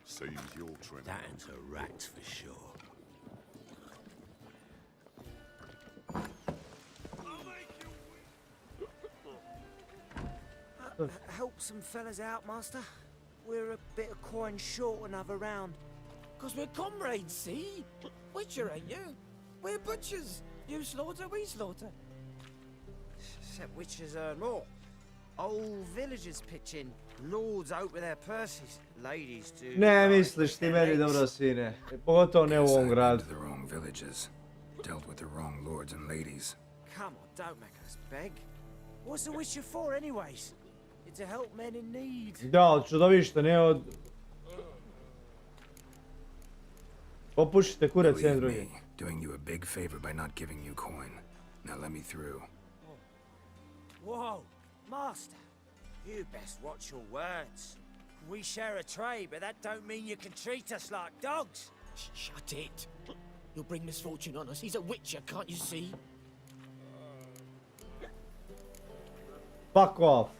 S5: Seems you're trim.
S12: That ain't a rat for sure.
S11: Help some fellas out, Master. We're a bit of coin short another round. 'Cause we're comrades, see? Witcher, ain't you? We're butchers. You slaughter, we slaughter. Except witchers earn more. Old villagers pitch in. Lords open their purses. Ladies do.
S2: Ne misliš ti meni dobro, sine. Pogotovo ne u ovom gradu.
S3: The wrong villages. Dealt with the wrong lords and ladies.
S11: Come on, don't make us beg. What's a witcher for, anyways? It's to help men in need.
S2: Da, od čudovišta, ne od... Popušite kurac jedan drugi.
S3: Believe me, doing you a big favor by not giving you coin. Now let me through.
S11: Whoa, Master. You best watch your words. We share a trade, but that don't mean you can treat us like dogs.
S13: Shut it. You'll bring misfortune on us. He's a witcher, can't you see?
S2: Fuck off.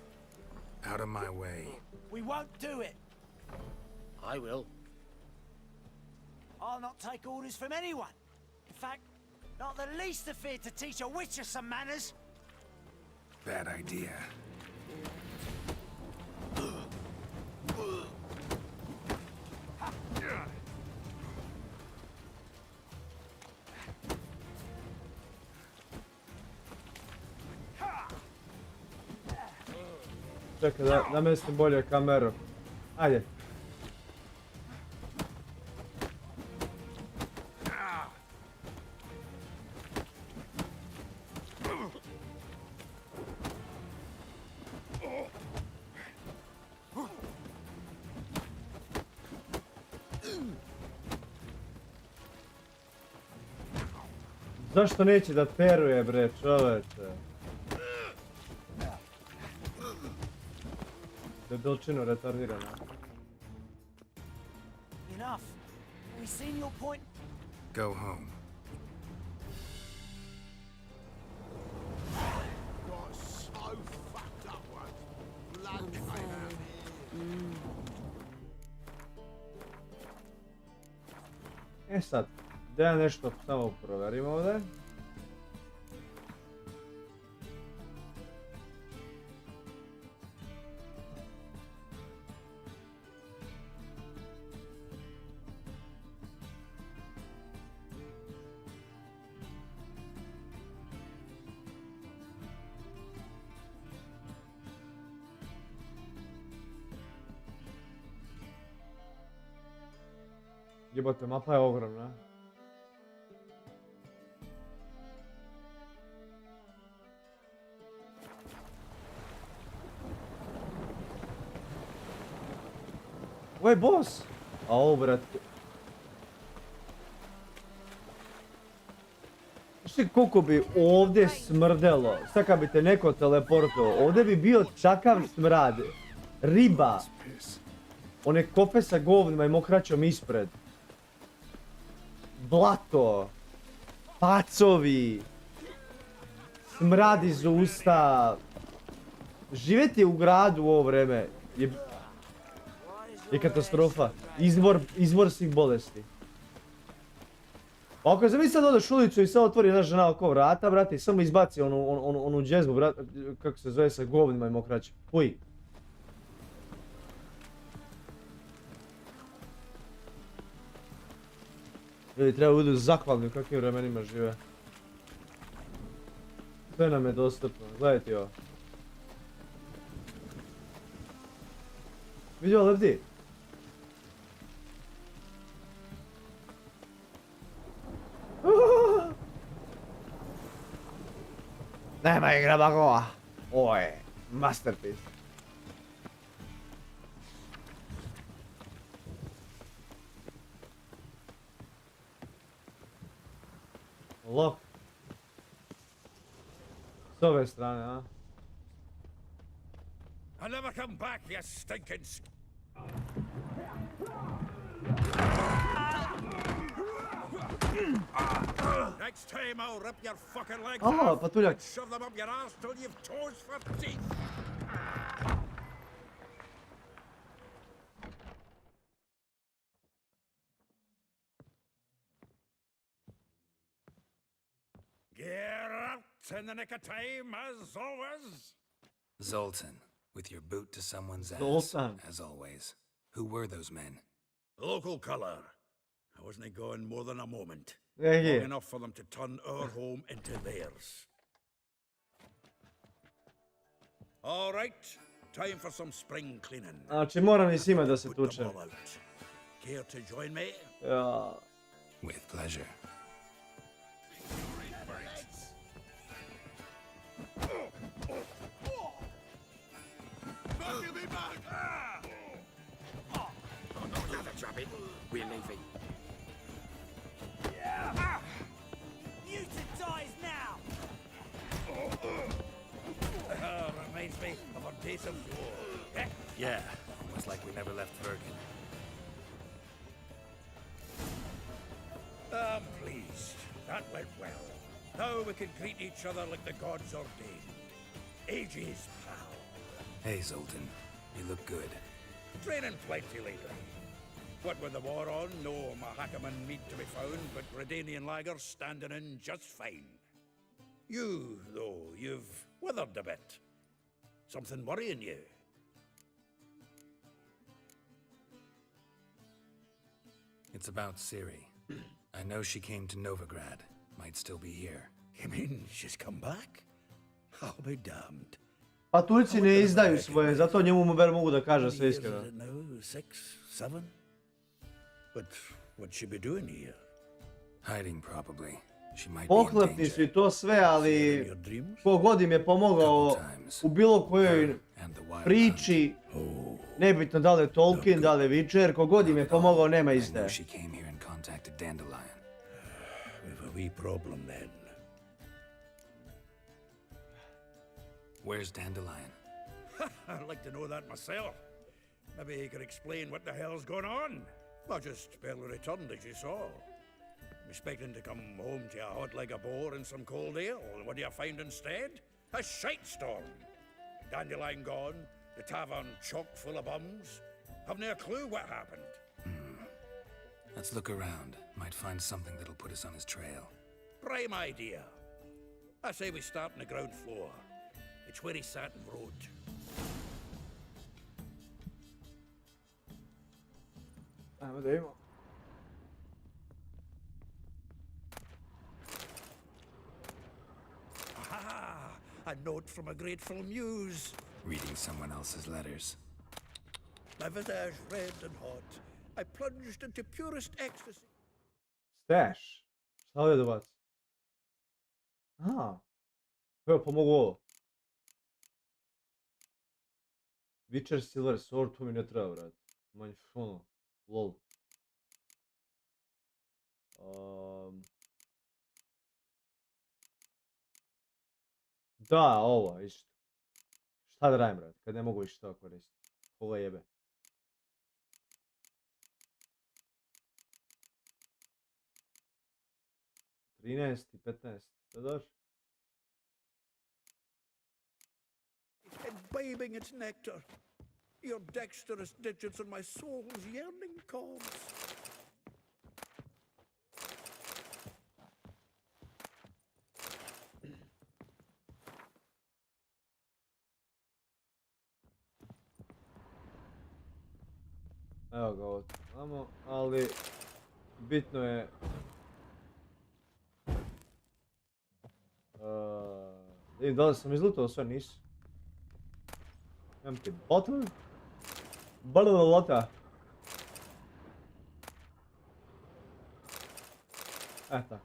S3: Out of my way.
S11: We won't do it.
S13: I will.
S11: I'll not take orders from anyone. In fact, not the least afraid to teach a witcher some manners.
S3: Bad idea.
S2: Čekaj da namestim bolje kameru. Ajde. Zašto neće da teruje bre čoveče? Debilčino retardirana.
S11: Enough. We seen your point.
S3: Go home.
S4: Got so fucked up once. Blood came out.
S2: E sad, da ja nešto samo proverim ovdje. Jebote, mapa je ogromna. Ovo je boss! A ovo, brate. Znaš koliko bi ovdje smrdelo? Sad kad bi te neko teleportao, ovdje bi bio čakav smrad. Riba. One kofe sa govnima i mokraćom ispred. Blato. Pacovi. Smrad iz usta. Živjeti u gradu u ovo vreme je katastrofa. Izvor svih bolesti. Pa ako mi sad odeš ulicu i sad otvori jedna žena oko vrata, brate, i samo izbaci onu džezbu, brate, kako se zove, sa govnima i mokraćem. Puj. Ljudi treba budu zahvalni u kakvim vremenima žive. Sve nam je dostupno, gledajte ovo. Vidio lebdi? Nema igra bagova. Ovo je masterpiece. Lock. S ove strane, a?
S5: I'll never come back, you stinking Next time I'll rip your fucking legs off
S2: patuljak.
S5: and shove them up your arse till you've toes for teeth. Get out in the nick of time, as always.
S3: Zoltan, with your boot to someone's ass,
S2: Zoltan.
S3: as always. Who were those men?
S5: Local colour. I wasn't going more than a moment.
S2: Yeah.
S5: Long enough for them to turn our home into theirs. All right, time for some spring cleaning.
S2: Znači moram i s njima da se
S5: Put the
S2: tučem.
S5: ball out. Care to join me?
S2: Ja.
S3: With pleasure.
S7: We're leaving.
S11: Mutant dies now!
S5: Reminds me of our days of war.
S3: Yeah, almost like we never left Bergen.
S5: I'm pleased. That went well. Now we can greet each other like the gods ordained. Ages, pal.
S3: Hey, Zoltan. You look good.
S5: Training plenty lately. What with the war on, no Mahakaman meat to be found, but Redanian lagers standing in just fine. You, though, you've withered a bit. Something worrying you?
S3: It's about Ciri. I know she came to Novigrad. Might still be here.
S5: You mean she's come back? I'll be damned.
S2: Pa Turci ne izdaju svoje, zato njemu ver mogu da kažem sve iskreno.
S12: 6, 7? But what'd she be doing here?
S3: Hiding, probably. She might be in
S2: Pohlepni
S3: danger.
S2: su i to sve, ali kogod im je pomogao u bilo kojoj priči, nebitno da li je Tolkien, da li je Witcher, kogod im je pomogao nema izdaje.
S3: She came here and contacted Dandelion.
S12: We've a wee problem then.
S3: Where's Dandelion?
S5: I'd like to know that myself. Maybe he could explain what the hell's going on. I just barely returned, as you saw. I'm expecting to come home to a hot like a boar and some cold ale, and what do you find instead? A shitestorm. Dandelion gone, the tavern chock full of bums. Haven't a clue what happened.
S3: Let's look around. Might find something that'll put us on his trail.
S5: Prime idea. I say we start on the ground floor. It's where he sat and wrote.
S2: Ajmo da imamo.
S5: Aha! A note from a grateful muse.
S3: Reading someone else's letters.
S5: My visage red and hot. I plunged into purest ecstasy.
S2: Stash. Šta ovdje da baci? Aha. Evo, pomogu ovo. Witcher Silver Sword, to mi ne treba, vrat. Manj, ono, lol. Da, ovo, isto. Šta da radim, vrat, kad ne mogu išto koristiti. Ovo jebe. Trinaest i 15. Da daš?
S5: Imbibing its nectar. Your dexterous digits on my soul's yearning chords.
S2: Evo ga ovo tamo, ali bitno je vidim da li sam izlutao sve, nisu. Empty bottle. Blablabla. Tako.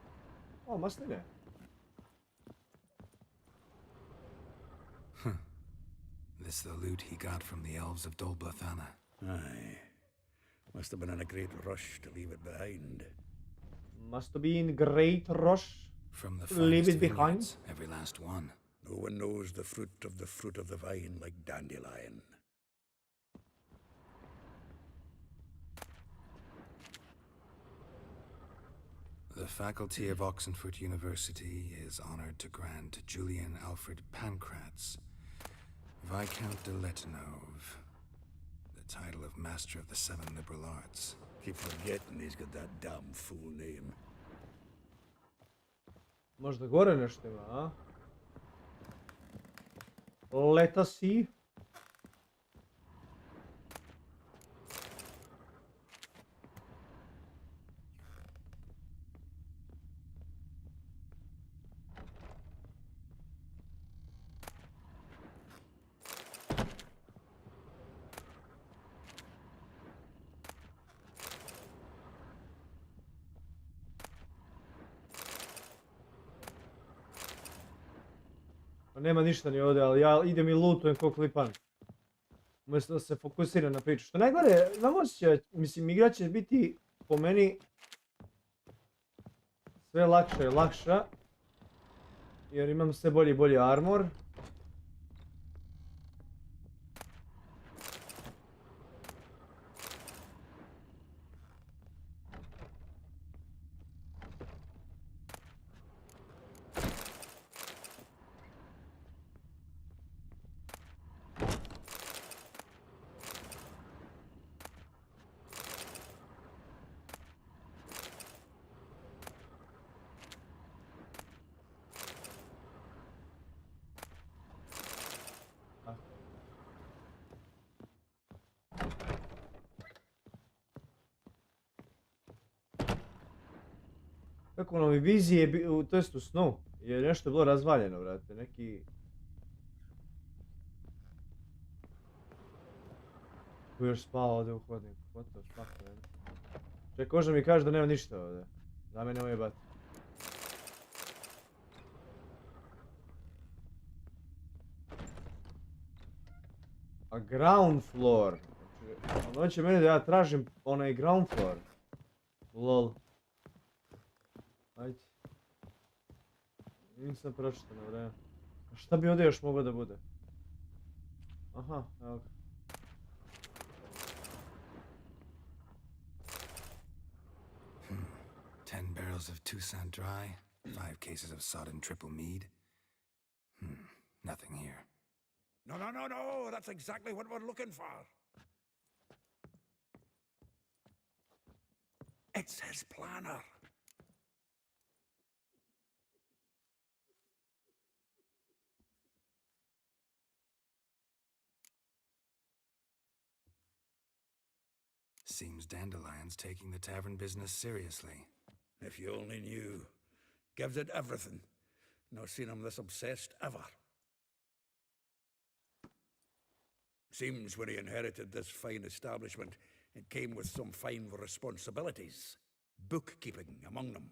S2: O, masline.
S3: This the loot he got from the elves of Dol Blathana.
S5: Aye. Must have been in a great rush to leave it behind.
S2: Must have been great rush.
S3: From the
S2: Leave
S3: finest
S2: it behind.
S3: vineyards, every last one.
S5: No one knows the fruit of the vine like Dandelion.
S3: The faculty of Oxenford University is honored to grant Julian Alfred Pancratz, Viscount de Letonov, the title of Master of the Seven Liberal Arts.
S5: Keep forgetting he's got that damn fool name.
S2: Možda gore nešto ima, a? Let us see. Nema ništa ni ovdje, ali ja idem i lootujem ko klipan. Umjesto da se fokusiram na priču. Što najgore, imam osjećaj, mislim, igra će biti po meni sve lakša i lakša. Jer imam sve bolji i bolji armor. Kako ono, vizije, to jest u snu, je nešto bilo razvaljeno, vrate, neki... Tu još spava ovdje u hodniku. What the fuck, man? Čekaj, koža mi kaže da nema ništa ovdje. Da me nemoj jebati. A ground floor. Ono će meni da ja tražim onaj ground floor. Lol. Ajde. Nisam pročitao na vreme. A šta bi ovdje još moglo da bude? Aha, evo ga.
S3: Ten barrels of Toussaint Dry, 5 cases of sodden triple mead. Nothing here.
S5: No, no, no, no! That's exactly what we're looking for! It's his planner!
S3: Seems Dandelion's taking the tavern business seriously.
S5: If you only knew. Gives it everything. Not seen him this obsessed ever. Seems when he inherited this fine establishment, it came with some fine responsibilities. Bookkeeping among them.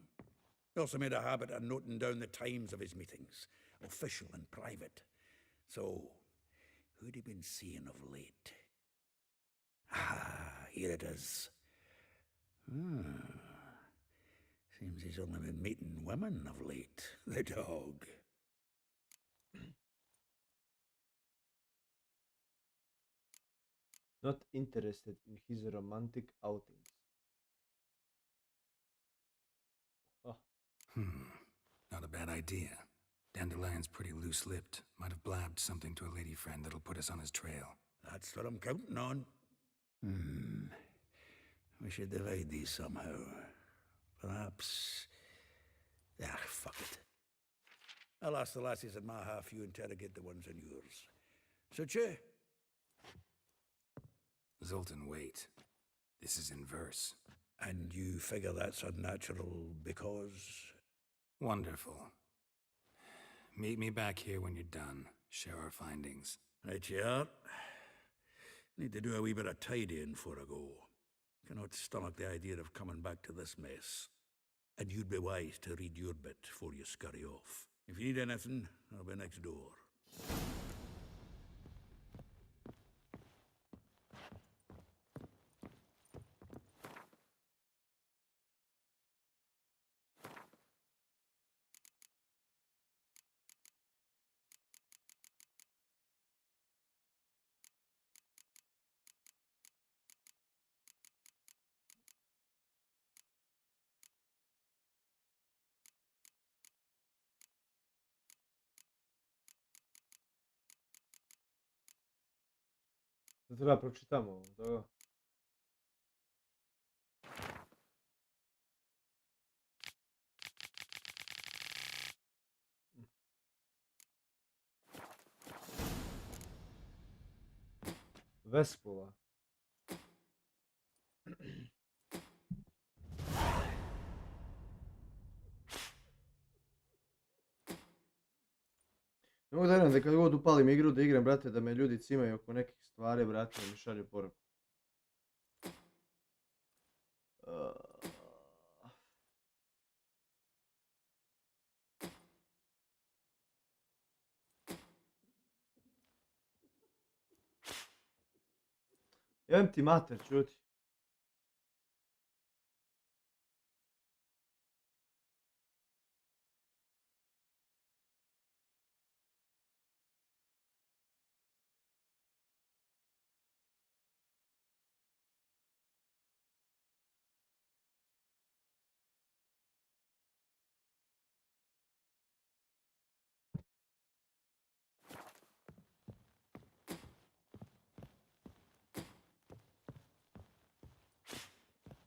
S5: He also made a habit of noting down the times of his meetings, official and private. So, who'd he been seeing of late? Ah, here it is. Seems he's only been meeting women of late, the dog.
S2: Not interested in his romantic outings. Oh.
S3: Not a bad idea. Dandelion's pretty loose-lipped. Might have blabbed something to a lady friend that'll put us on his trail.
S5: That's what I'm counting on. We should divide these somehow. Perhaps... fuck it. I'll ask the lassies in my half, you interrogate the ones in yours. Suit you?
S3: Zoltan, wait. This is in verse.
S5: And you figure that's unnatural because...
S3: Wonderful. Meet me back here when you're done. Share our findings.
S5: Right you are. Need to do a wee bit of tidying before I go. Cannot stomach the idea of coming back to this mess. And you'd be wise to read your bit before you scurry off. If you need anything, I'll be next door.
S2: Da treba pročitamo ovo. Vespula. Ne mogu da vjerujem da kad god upalim igru da igram, brate, da me ljudi cimaju oko nekih stvari, brate, da mi šalju poruku. Jebem ti mater, čuti.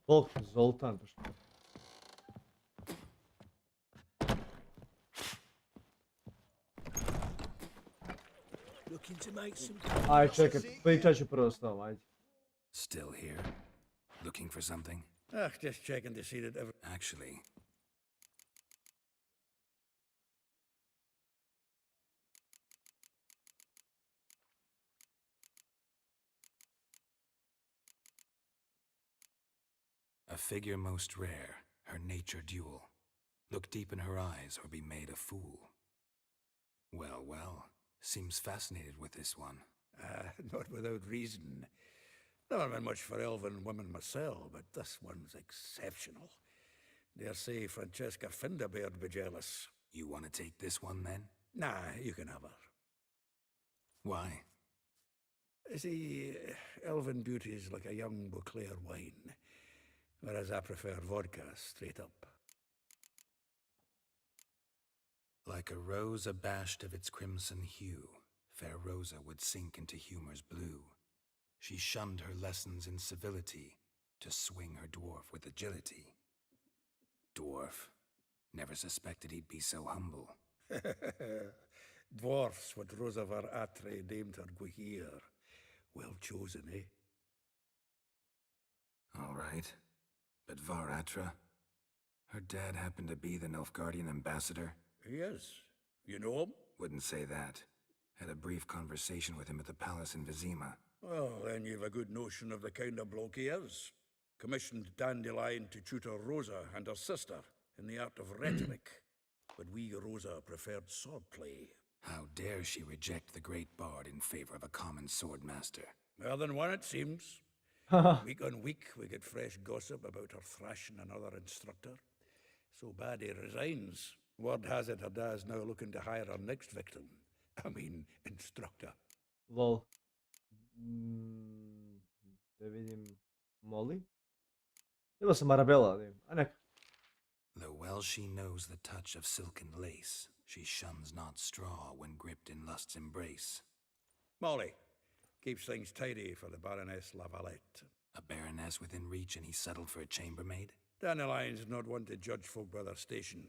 S2: Bog, Zoltan, pa što? Aj, čekaj, pričat ću prvo s tom, ajde.
S3: Still here? Looking for something?
S5: Just checking to see that every...
S3: Actually... A figure most rare, her nature dual. Look deep in her eyes or be made a fool. Well, well, seems fascinated with this one.
S5: Not without reason. Never been much for elven women myself, but this one's exceptional. Dare say Francesca Finderbeard be jealous.
S3: You want to take this one, then?
S5: Nah, you can have her.
S3: Why?
S5: See, elven beauty's like a young Beauclair wine, whereas I prefer vodka straight up.
S3: Like a rose abashed of its crimson hue, fair Rosa would sink into humor's blue. She shunned her lessons in civility to swing her dwarf with agility. Dwarf. Never suspected he'd be so humble.
S5: Dwarfs what Rosa var Atre named her Guihir. Well chosen, eh?
S3: All right. But Var Atra? Her dad happened to be the Nilfgaardian ambassador?
S5: He is. You know him?
S3: Wouldn't say that. Had a brief conversation with him at the palace in Vizima.
S5: Well, then you've a good notion of the kind of bloke he is. Commissioned Dandelion to tutor Rosa and her sister in the art of rhetoric. But we Rosa preferred swordplay.
S3: How dare she reject the great bard in favor of a common swordmaster?
S5: More than one, it seems. Week on week, we get fresh gossip about her thrashing another instructor. So bad he resigns. Word has it her dad's now looking to hire her next victim. I mean, instructor.
S2: Lol. Da vidim Molly. Ima sam Arabella, a neka.
S3: Though well she knows the touch of silken lace, she shuns not straw when gripped in lust's embrace.
S5: Molly keeps things tidy for the Baroness Lavalette.
S3: A baroness within reach, and he settled for a chambermaid?
S5: Dandelion's not one to judge folk by their station.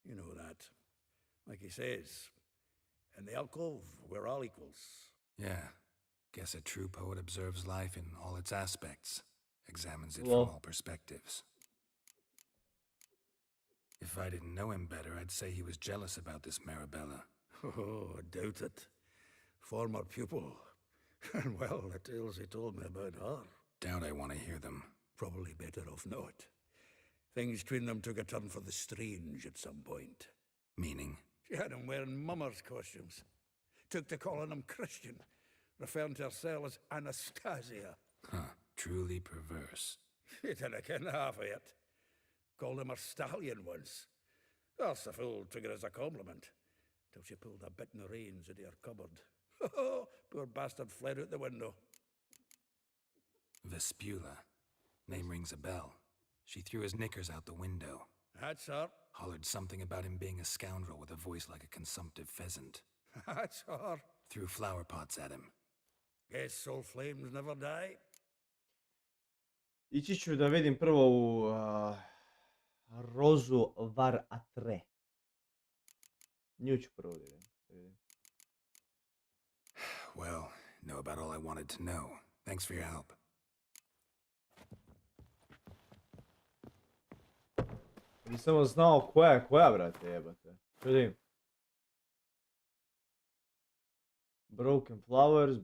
S5: You know that. Like he says, in the alcove, we're all equals.
S3: Yeah. Guess a true poet observes life in all its aspects, examines it
S2: Well.
S3: from all perspectives. If I didn't know him better, I'd say he was jealous about this Marabella.
S5: Oh, I doubt it. Former pupil. And well, the tales he told me about her.
S3: Doubt I want to hear them.
S5: Probably better off not. Things between them took a turn for the strange at some point.
S3: Meaning?
S5: She had him wearing mummers' costumes. Took to calling him Christian, referring to herself as Anastasia.
S3: Huh, truly perverse.
S5: He didn't ken half of it. Called him a stallion once. That's the fool took it as a compliment, till she pulled a bit in the reins into her cupboard. Poor bastard fled out the window.
S3: Vespula. Name rings a bell. She threw his knickers out the window.
S5: That's her.
S3: Hollered something about him being a scoundrel with a voice like a consumptive pheasant.
S5: That's her.
S3: Threw flower pots at him.
S5: Guess soul flames never die.
S2: Ići ću da vidim prvo u Rozu var Atre. Nju ću prvo da vidim.
S3: Well, know about all I wanted to know. Thanks for your help.
S2: Bi samo znao koja brate, jebate. Vidim. Broken flowers.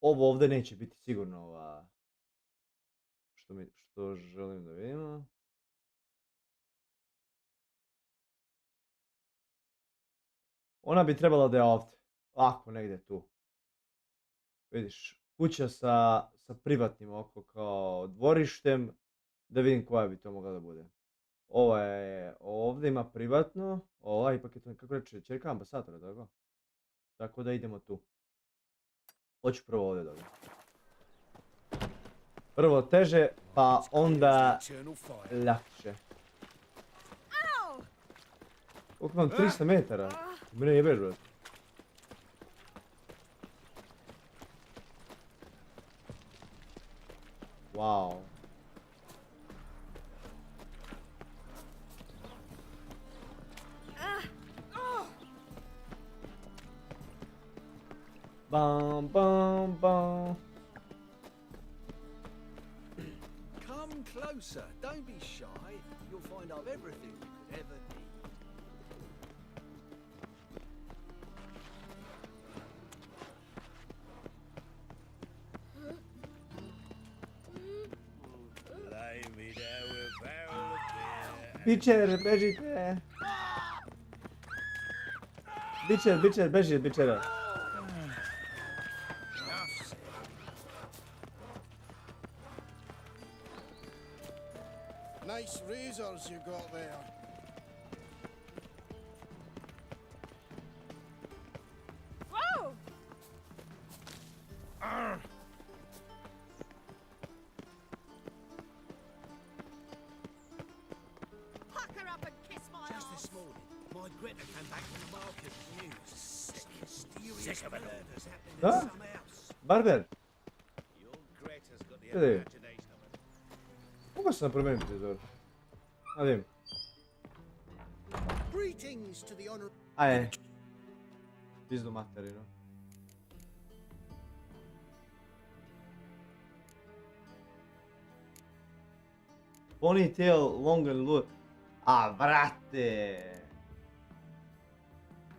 S2: Ovo ovdje neće biti sigurno ova... Što želim da vidimo. Ona bi trebala da je ovdje. Ovako, negdje tu. Vidiš, kuća sa privatnim oko kao dvorištem. Da vidim koja bi to mogla da bude. Ova je ovdje, ima privatno. Ova ipak je to, kako reći, čerka ambasadora, tako? Tako da idemo tu. Hoću prvo ovdje da vidim. Prvo teže, pa onda lakše. Koliko imam 300 metara? Mene jebeš, bro. Wow. Bum, bum, bum.
S11: Come closer, don't be shy. You'll find I've everything you could ever need.
S2: Pičer, bežite. Bičer, beži, bičere.
S8: Nice razors you got there.
S16: Whoa!
S11: Puck her up and kiss my ass. Just this morning, my Greta came back from the market with news. Sick, mysterious murders happening in
S2: Da?
S11: some house.
S2: Barber.
S11: Your Greta's got the
S2: Vidi.
S11: imagination of it.
S2: Mogu sam promijeniti prizor. Adim.
S8: Greetings to the honor.
S2: Ajde. Pizdu materinu. Ponytail, long and loose. A, brate.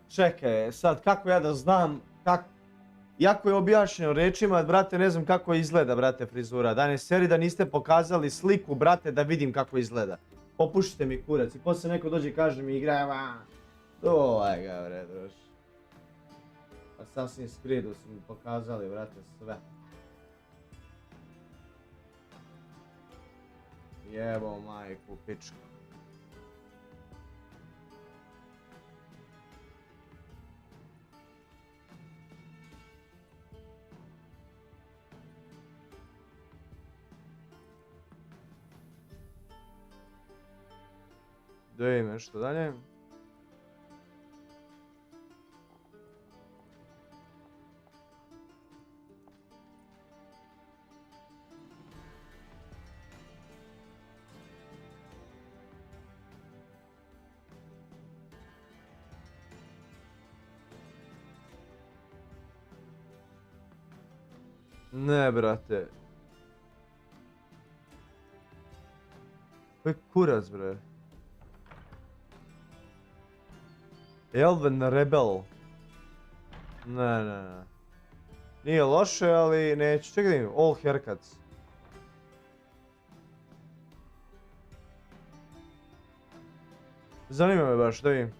S2: Čekaj, sad kako ja da znam, jako je objašnjeno rečima, brate, ne znam kako izgleda, brate, frizura. Da ne seri da niste pokazali sliku, brate, da vidim kako izgleda. Popušite mi kurac i poslije neko dođe i kaže mi igraj van. Doj ga, bre, druž. Pa sasvim skridu su mi pokazali, brate, sve. Jebo majku, pičku. Da vidim nešto dalje. Ne, brate. Koji kurac, bre? Elven Rebel. Ne. Nije loše, ali neću. Čekaj da vidim. All haircuts. Zanima me baš, da vidim.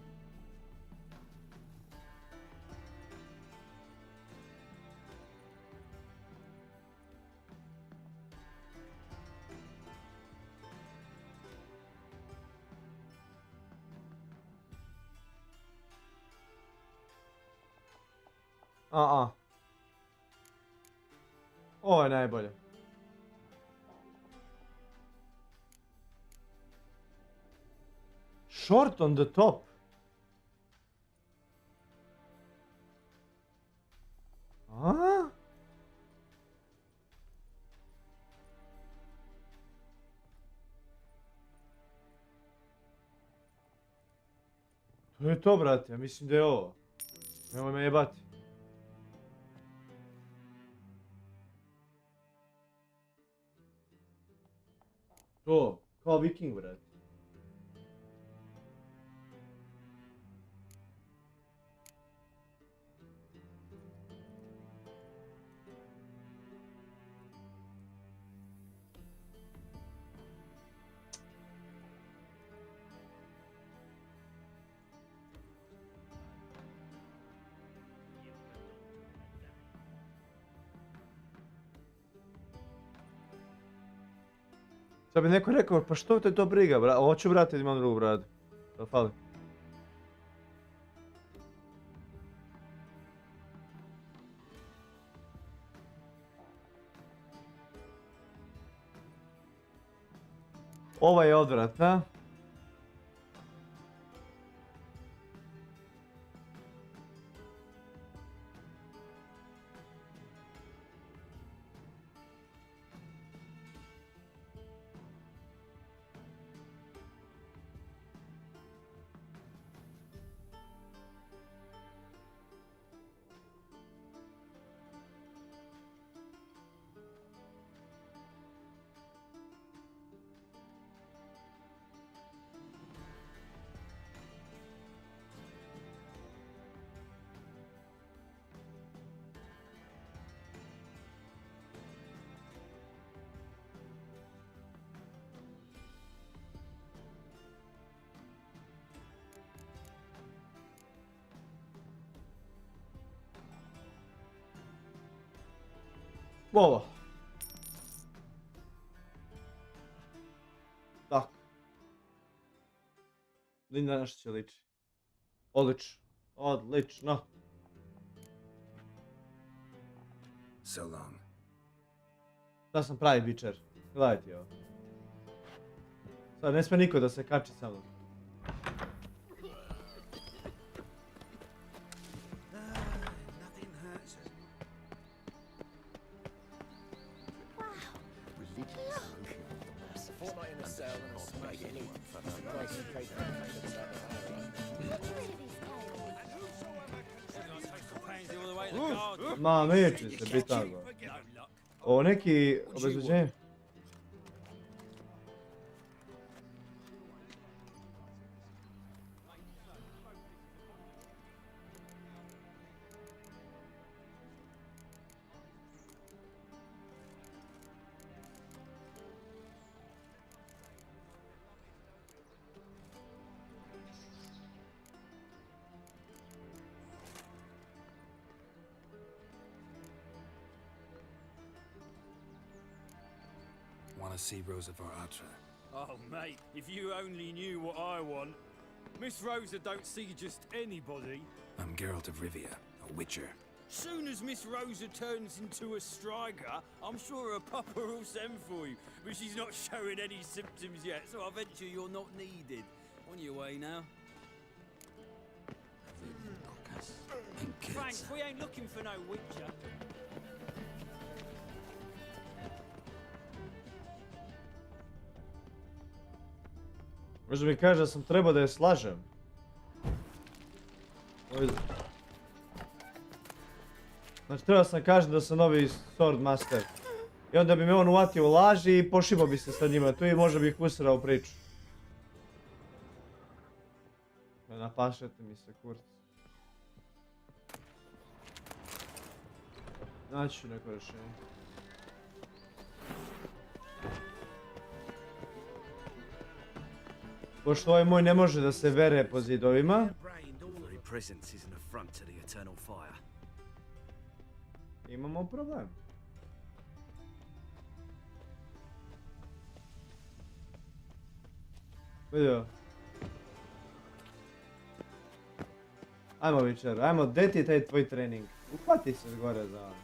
S2: Ovo je najbolje. Short on the top. A? To je to, brate, ja mislim da je ovo. Nemoj me jebati. To, kao viking, brate. Sad bi neko rekao, pa što te to briga, bra? Hoću, brate, imam drugu bradu. To fali. Ova je odvratna. Ovo. Tako. Linda nešto će liči. Odlično.
S3: So long.
S2: Da sam pravi bičer. Gledajte ovo. Sad ne sme niko da se kači sa mnom. Ma, neće se biti tako. Ovo neki obezbeđenje.
S3: Want to see Rosa Varatra?
S18: Oh, mate, if you only knew what I want. Miss Rosa don't see just anybody.
S3: I'm Geralt of Rivia, a witcher.
S18: Soon as Miss Rosa turns into a striker, I'm sure her papa will send for you. But she's not showing any symptoms yet, so I venture you're not needed. On your way now. Frank, we ain't looking for no witcher.
S2: Možda mi kaže da sam trebao da je slažem. Znači trebao sam kažem da sam novi Sword Master. I onda bi me on uvatio u laži i pošibao bi se sa njima tu i možda bih usrao priču. Napašete mi se kurac. Naći ću neko rješenje. Pošto ovaj moj ne može da se vere po zidovima. Imamo problem. Vidio. Ajmo Witcher, ajmo, gdje ti je taj tvoj trening? Upati se gore za ono.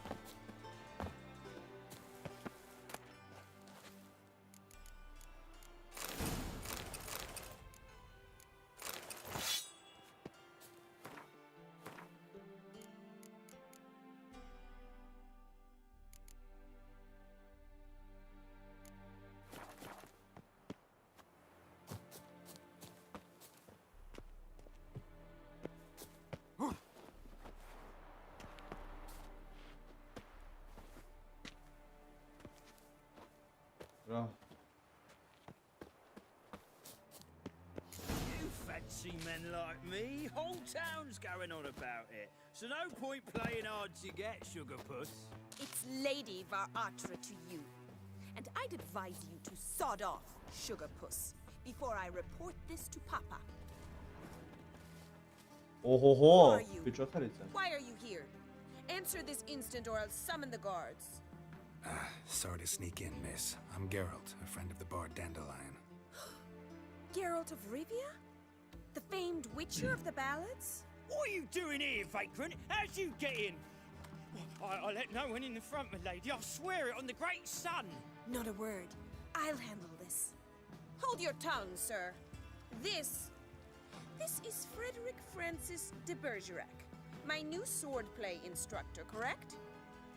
S18: You fancy men like me? Whole town's going on about it. So no point playing hard to get, sugar puss.
S19: It's Lady Varatra to you. And I'd advise you to sod off, sugar puss, before I report this to Papa.
S2: Ohoho,
S19: Why are you here? Answer this instant or I'll summon the guards.
S3: Sorry to sneak in, miss. I'm Geralt, a friend of the bard Dandelion.
S19: Geralt of Rivia? The famed witcher of the ballads?
S18: What are you doing here, vagrant? How'd you get in? I let no one in the front, my lady. I swear it on the great sun.
S19: Not a word. I'll handle this. Hold your tongue, sir. This is Frederick Francis de Bergerac, my new swordplay instructor, correct?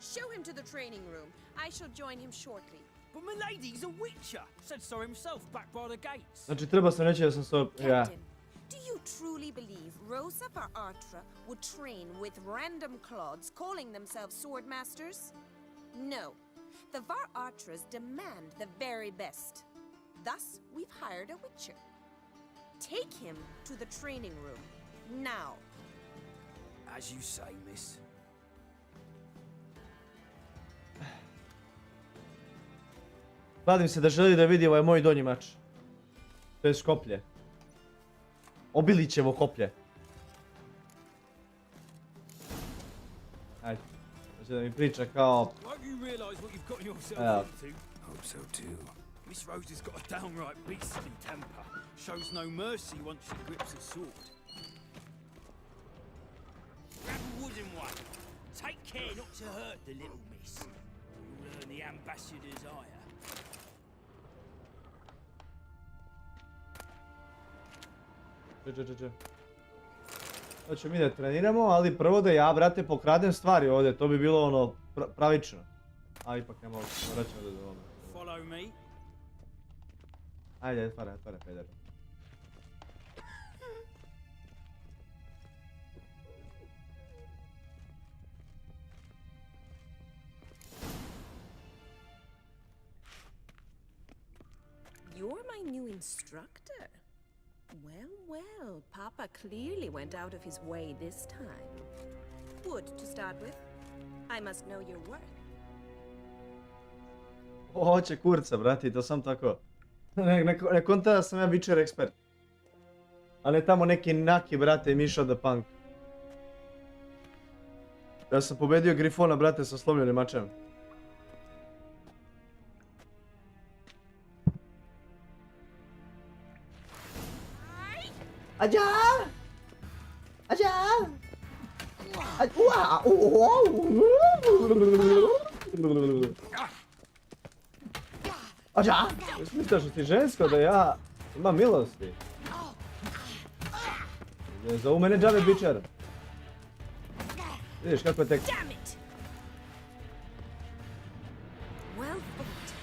S19: Show him to the training room. I shall join him shortly.
S18: But my lady's a witcher. Said so himself back by the gates.
S2: Znači treba sam reći da sam so... Ja.
S19: Do you truly believe Rosa Varatra would train with random clods calling themselves sword masters? No. The Varatras demand the very best. Thus, we've hired a witcher. Take him to the training room. Now.
S18: As you say, miss.
S2: Kladim se da želi da vidi ovaj moj donji mač. To je koplje. Obilićevo koplje. Ajde. Hoće da mi priča kao...
S18: Won't you realise what you've gotten yourself
S2: Yeah.
S18: into?
S3: Hope so too.
S18: Miss Rose has got a downright beastly temper. Shows no mercy once she grips a sword. Grab a wooden one. Take care not to hurt the little miss. You'll earn the ambassador's ire.
S2: Če. Hoće mi da treniramo, ali prvo da ja, brate, pokradem stvari ovdje. To bi bilo ono pravično. A ipak ne mogu, vraćamo da ovome.
S18: Follow me.
S2: Ajde, otvara, peder.
S19: You're my new instructor. Well, Papa clearly went out of his way this time. Wood, to start with. I must know your worth.
S2: Hoće kurca, brati, to sam tako. Ne konta da sam ja Witcher ekspert. A ne tamo neki naki, brate, Miša the Punk. Ja sam pobedio Grifona, brate, sa slomljenim mačem. Ađa! Ađa! Misliš da ti žensko da ja imam milosti? Ne zovu mene džabe bičar. Vidiš kako je tek...
S19: Well fought.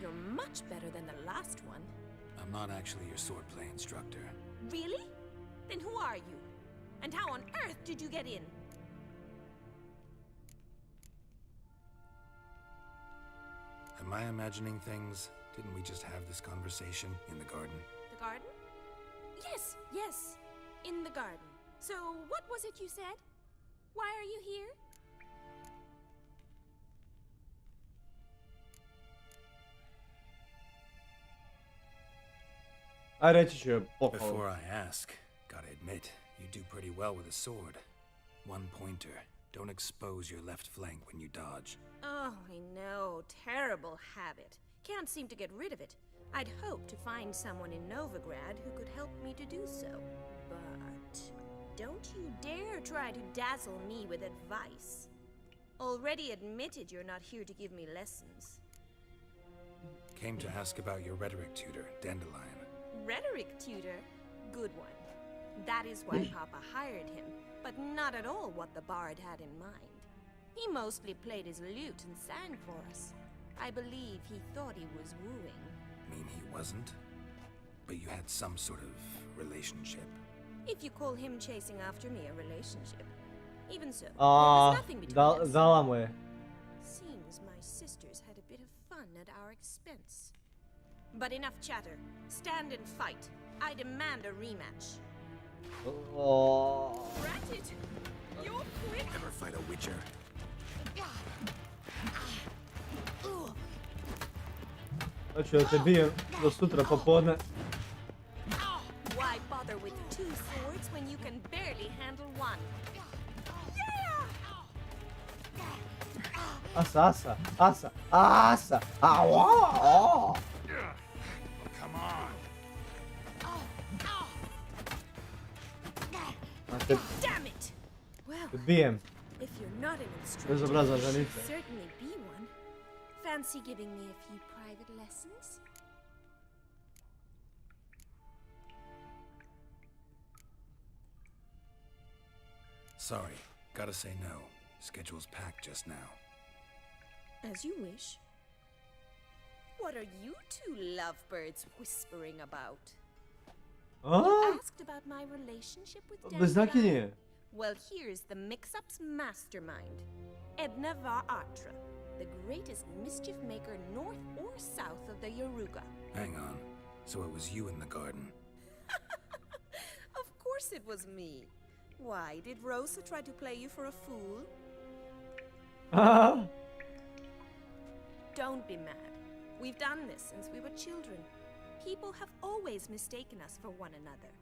S19: You're much better than the last one.
S3: I'm not actually your swordplay instructor.
S19: Really? Then who are you? And how on earth did you get in?
S3: Am I imagining things? Didn't we just have this conversation in the garden?
S19: The garden? Yes. In the garden. So, what was it you said? Why are you here?
S2: A reći ću joj pohvalu.
S3: Before I ask, gotta admit, you do pretty well with a sword. One pointer. Don't expose your left flank when you dodge.
S19: Oh, I know. Terrible habit. Can't seem to get rid of it. I'd hoped to find someone in Novigrad who could help me to do so. But don't you dare try to dazzle me with advice. Already admitted you're not here to give me lessons.
S3: Came to ask about your rhetoric tutor, Dandelion.
S19: Rhetoric tutor? Good one. That is why Papa hired him, but not at all what the bard had in mind. He mostly played his lute and sang for us. I believe he thought he was wooing.
S3: Mean he wasn't? But you had some sort of relationship?
S19: If you call him chasing after me a relationship. Even so, there was nothing between us.
S2: Dala mu je.
S19: Seems my sisters had a bit of fun at our expense. But enough chatter. Stand and fight. I demand a rematch. Rat it! You're quick!
S3: Never fight a witcher.
S2: Hoću da te bijem do sutra popodne.
S19: Why bother with two swords when you can barely handle one?
S2: Asa. Aua!
S5: Come on.
S19: Damn it! Well,
S2: Te bijem.
S19: if you're not an instructor,
S2: Bezobrazna
S19: you should
S2: ženica.
S19: certainly be one. Fancy giving me a few private lessons?
S3: Sorry, gotta say no. Schedule's packed just now.
S19: As you wish. What are you two lovebirds whispering about? You asked about my relationship with
S2: Bez
S19: Dandelion?
S2: nakinje.
S19: Well, here's the mix-up's mastermind. Edna var Atra, the greatest mischief maker north or south of the Yaruga.
S3: Hang on. So it was you in the garden.
S19: Of course it was me. Why, did Rosa try to play you for a fool? Don't be mad. We've done this since we were children. People have always mistaken us for one another.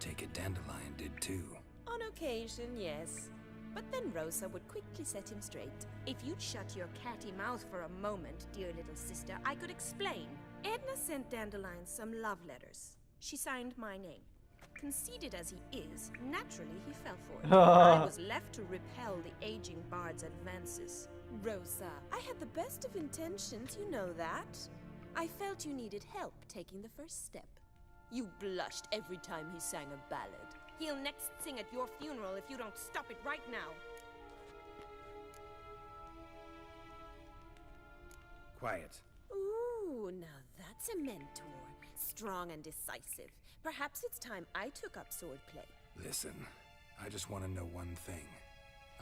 S3: take it Dandelion did too.
S19: On occasion, yes. But then Rosa would quickly set him straight. If you'd shut your catty mouth for a moment, dear little sister, I could explain. Edna sent Dandelion some love letters. She signed my name. Conceited as he is, naturally he fell for it. I was left to repel the aging bard's advances. Rosa, I had the best of intentions, you know that. I felt you needed help taking the first step. You blushed every time he sang a ballad. He'll next sing at your funeral if you don't stop it right now.
S3: Quiet.
S19: Ooh, now that's a mentor. Strong and decisive. Perhaps it's time I took up swordplay.
S3: Listen, I just want to know one thing.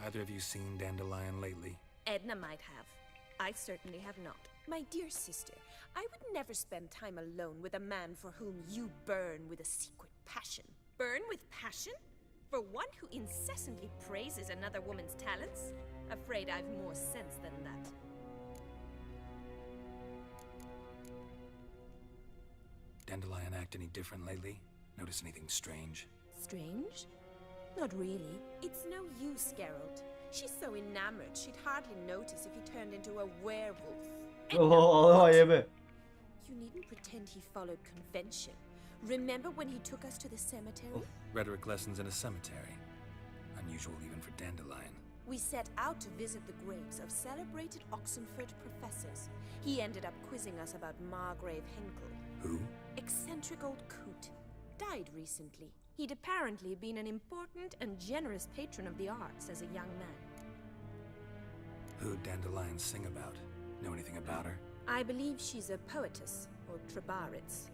S3: Either of you seen Dandelion lately?
S19: Edna might have. I certainly have not. My dear sister, I would never spend time alone with a man for whom you burn with a secret passion. Burn with passion? For one who incessantly praises another woman's talents? Afraid I've more sense than that.
S3: Dandelion act any different lately? Notice anything strange?
S19: Strange? Not really. It's no use, Geralt. She's so enamored she'd hardly notice if he turned into a werewolf. You needn't pretend he followed convention. Remember when he took us to the cemetery?
S3: Rhetoric lessons in a cemetery. Unusual even for Dandelion.
S19: We set out to visit the graves of celebrated Oxenford professors. He ended up quizzing us about Margrave Henkel.
S3: Who?
S19: Eccentric old coot. Died recently. He'd apparently been an important and generous patron of the arts as a young man.
S3: Who'd Dandelion sing about? Know anything about her?
S19: I believe she's a poetess, or trabaritz.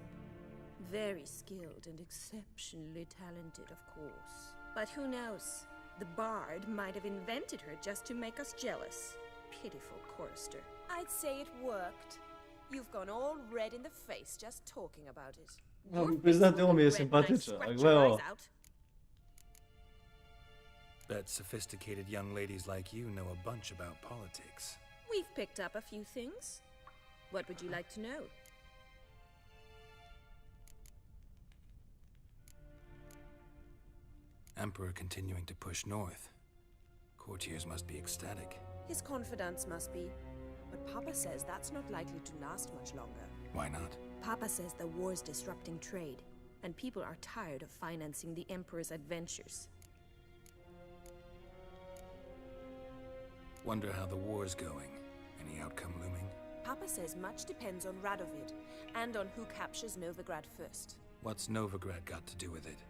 S19: Very skilled and exceptionally talented, of course. But who knows? The bard might have invented her just to make us jealous. Pitiful chorister. I'd say it worked. You've gone all red in the face just talking about it.
S2: Priznati, ovo mi je simpatično. Gledaj.
S3: Bet sophisticated young ladies like you know a bunch about politics.
S19: We've picked up a few things. What would you like to know?
S3: Emperor continuing to push north. Courtiers must be ecstatic.
S19: His confidants must be. But Papa says that's not likely to last much longer.
S3: Why not?
S19: Papa says the war's disrupting trade, and people are tired of financing the Emperor's adventures.
S3: Wonder how the war's going. Any outcome looming?
S19: Papa says much depends on Radovid, and on who captures Novigrad first.
S3: What's Novigrad got to do with it?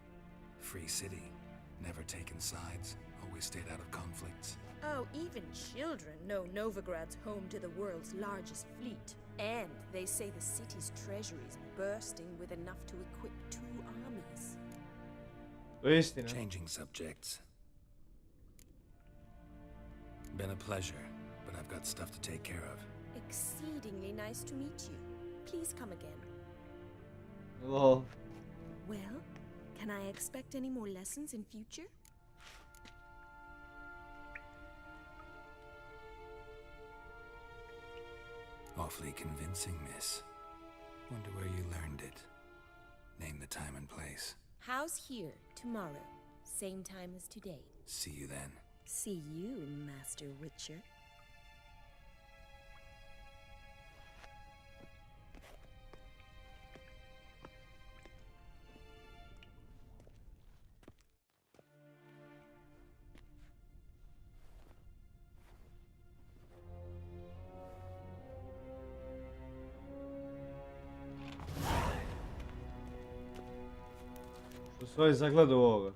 S3: Free city. Never taken sides. Always stayed out of conflicts.
S19: Oh, even children know Novigrad's home to the world's largest fleet. And they say the city's treasury is bursting with enough to equip 2 armies.
S3: Changing subjects. Been a pleasure, but I've got stuff to take care of.
S19: Exceedingly nice to meet you. Please come again.
S2: Well,
S19: can I expect any more lessons in future?
S3: Awfully convincing, miss. Wonder where you learned it. Name the time and place.
S19: House here, tomorrow. Same time as today.
S3: See you then.
S19: See you, Master Witcher.
S2: Što je zagledao ovoga?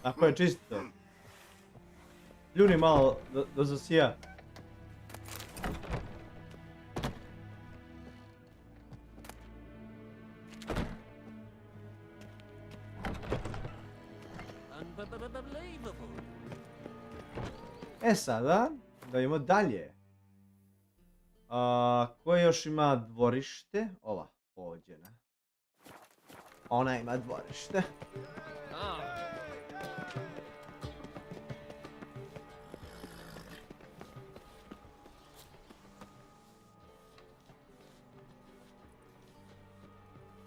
S2: Ako je čisto. Pljuni malo da zasija. E sada, da idemo dalje. Ko još ima dvorište? Ova, pođena. Ona ima dvorište.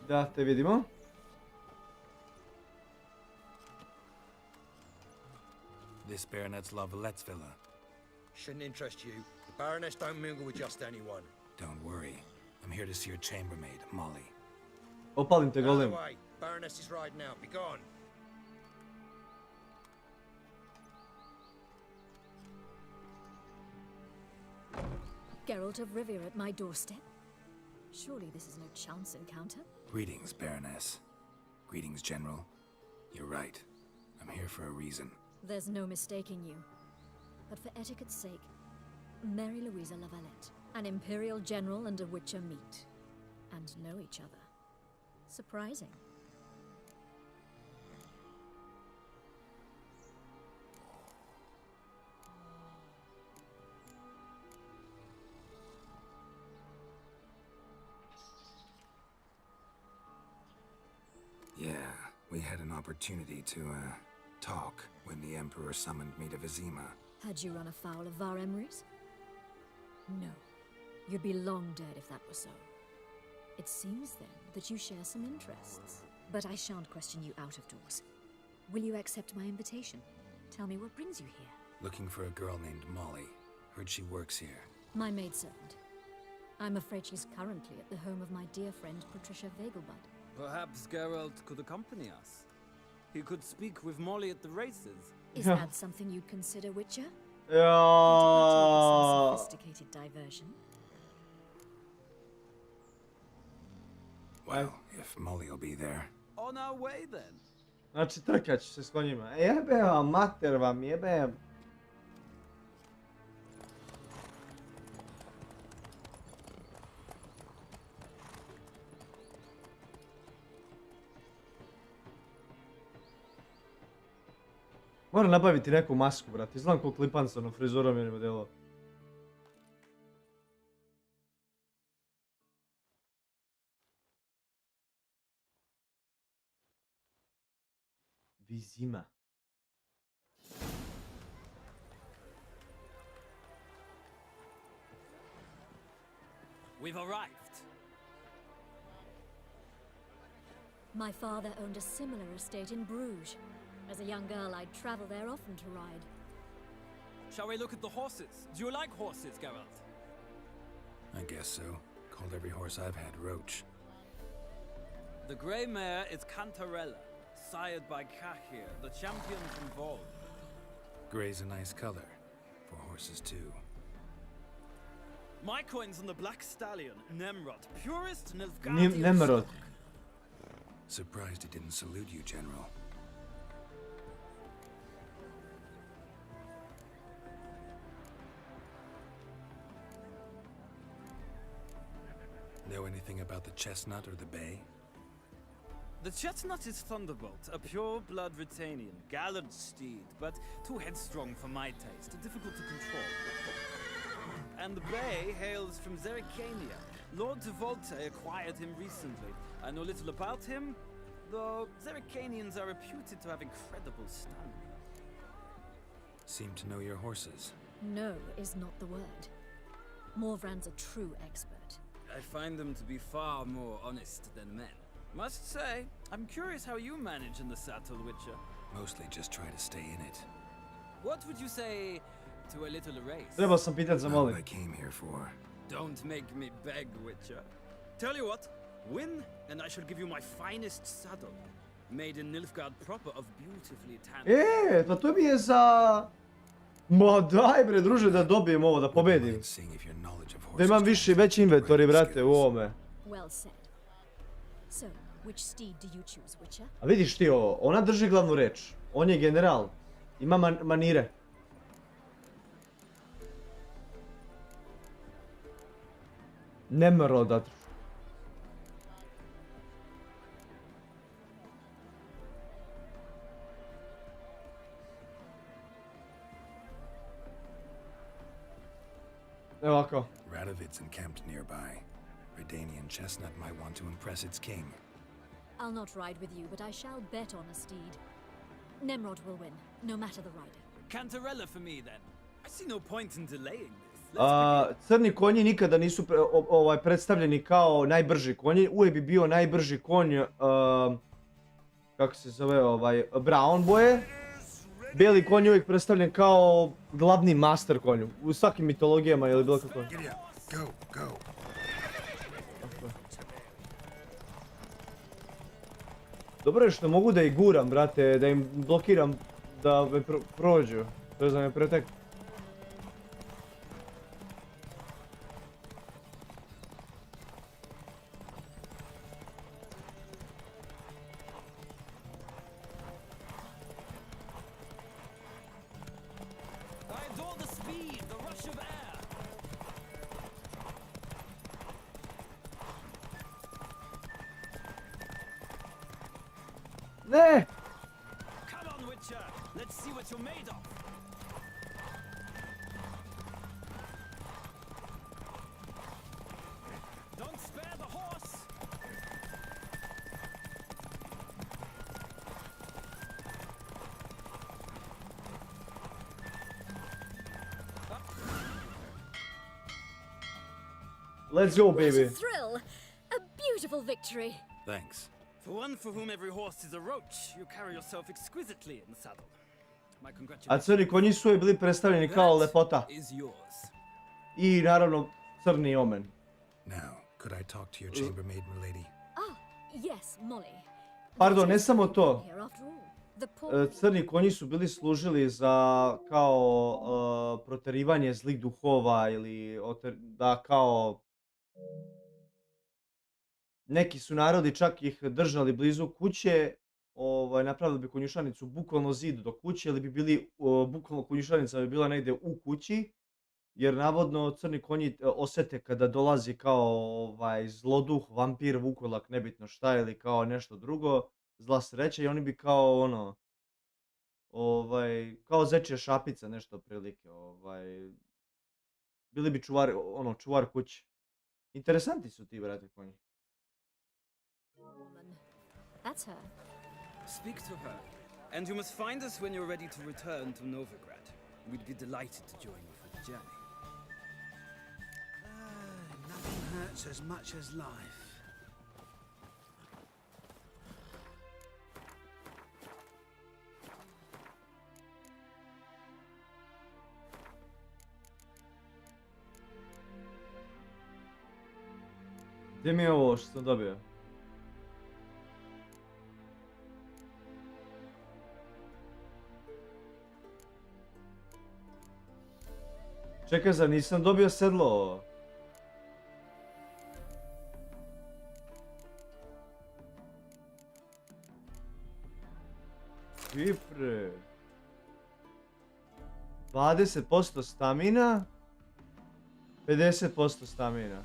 S2: Da te vidimo.
S3: This baronet's Lavallette's villa.
S20: Shouldn't interest you. The Baroness don't mingle with just anyone.
S3: Don't worry. I'm here to see your chambermaid, Molly.
S2: Opalim te
S20: Out of the
S2: golim.
S20: way. Baroness is riding out. Be gone.
S6: Geralt of Rivia at my doorstep? Surely this is no chance encounter?
S3: Greetings, Baroness. Greetings, General. You're right. I'm here for a reason.
S6: There's no mistaking you. But for etiquette's sake, Mary Louisa Lavalette, an Imperial General and a Witcher meet. And know each other. Surprising.
S3: Yeah, we had an opportunity to, talk when the Emperor summoned me to Vizima.
S6: Had you run afoul of Var Emrys? No. You'd be long dead if that were so. It seems then that you share some interests. But I shan't question you out of doors. Will you accept my invitation? Tell me what brings you here.
S3: Looking for a girl named Molly. Heard she works here.
S6: My maidservant. I'm afraid she's currently at the home of my dear friend Patricia Vegelbud.
S18: Perhaps Geralt could accompany us. He could speak with Molly at the races.
S6: Is that something you'd consider, Witcher?
S2: Ja.
S6: Some sophisticated diversion.
S3: Well, if Molly will be there.
S18: On our way then.
S2: Znači trkat ću se s konjima. Jebe vam, mater vam, jebe. Moram nabaviti neku masku, brate. Izgledam ko klipan sa onom frizurom ili modelo. Vizima.
S18: We've arrived.
S6: My father owned a similar estate in Bruges. As a young girl, I'd travel there often to ride.
S18: Shall we look at the horses? Do you like horses, Geralt?
S3: I guess so. Called every horse I've had Roach.
S18: The grey mare is Cantarella, sired by Cahir, the champion from Vol.
S3: Gray's a nice color. For horses, too.
S18: My coin's on the black stallion, Nemrod, purest Nilfgaardian
S2: Nemrod.
S18: stock.
S3: Surprised he didn't salute you, General. Know anything about the chestnut or the bay?
S18: The chestnut is Thunderbolt, a pure-blood Retanian, gallant steed, but too headstrong for my taste, difficult to control. And the bay hails from Zerrikania. Lord de Volte acquired him recently. I know little about him, though Zerrikanians are reputed to have incredible stamina.
S3: Seem to know your horses.
S6: No is not the word. Morvran's a true expert.
S18: I find them to be far more honest than men. Must say, I'm curious how you manage in the saddle, Witcher.
S3: Mostly just try to stay in it.
S18: What would you say to a little race?
S2: Trebao sam pitat za
S3: Not what
S2: Molly.
S3: I came here for.
S18: Don't make me beg, Witcher. Tell you what, win, and I shall give you my finest saddle. Made in Nilfgaard proper of beautifully tanned.
S2: Pa to mi je za... Ma daj bre druže da dobijem ovo, da pobedim. Da imam veći inventori, brate, u ovome.
S6: Well said. So, which steed do you choose, Witcher?
S2: A vidiš ti ovo, ona drži glavnu reč. On je general. Ima manire. Nemroda. Evo ovako.
S3: Radovid's encamped nearby. Redanian chestnut might want to impress its king.
S6: I'll not ride with you, but I shall bet on a steed. Nemrod will win, no matter the rider.
S18: Cantarella for me, then. I see no point in delaying this.
S2: Crni konji nikada nisu predstavljeni kao najbrži konji. Uvijek bi bio najbrži konj, kako se zove, brown boje. Bijeli konj je uvijek predstavljen kao glavni master konj. U svakim mitologijama ili bilo kako. Dobro je što mogu da ih guram, brate, da im blokiram da me prođu. To je da me preteknu. Ne!
S18: Come on, Witcher. Let's see what you're made of. Don't spare the horse.
S2: Let's go, baby.
S6: What a thrill! A beautiful victory.
S3: Thanks.
S18: For one for whom every horse is a roach, you carry yourself exquisitely in the saddle. My
S2: A
S18: congratulations.
S2: crni konji su uvijek bili predstavljeni kao lepota.
S18: Is yours.
S2: I naravno crni omen.
S3: Now, could I talk to your chambermaid, milady?
S6: Ah, yes, Molly.
S2: Pardon, ne samo to.
S6: Here after all. The poor
S2: Crni konji su bili služili za kao proterivanje zlih duhova ili da kao neki su narodi čak ih držali blizu kuće, napravili bi konjušanicu bukvalno zid do kuće ili bi bili, bukvalno konjušanica bi bila negdje u kući, jer navodno crni konji osjete kada dolazi kao zloduh, vampir, vukolak, nebitno šta ili kao nešto drugo, zla sreća i oni bi kao kao zečje šapice nešto prilike, bili bi čuvar kuće. Interesanti su ti, brate, konji.
S6: woman. That's her.
S18: Speak to her, and you must find us when you're ready to return to Novigrad. We'd be delighted to join you for the journey.
S5: Nothing hurts as much as life.
S2: Gdje mi je ovo što sam dobio? Čekaj, zar nisam dobio sedlo? Cifre. 20% stamina. 50% stamina.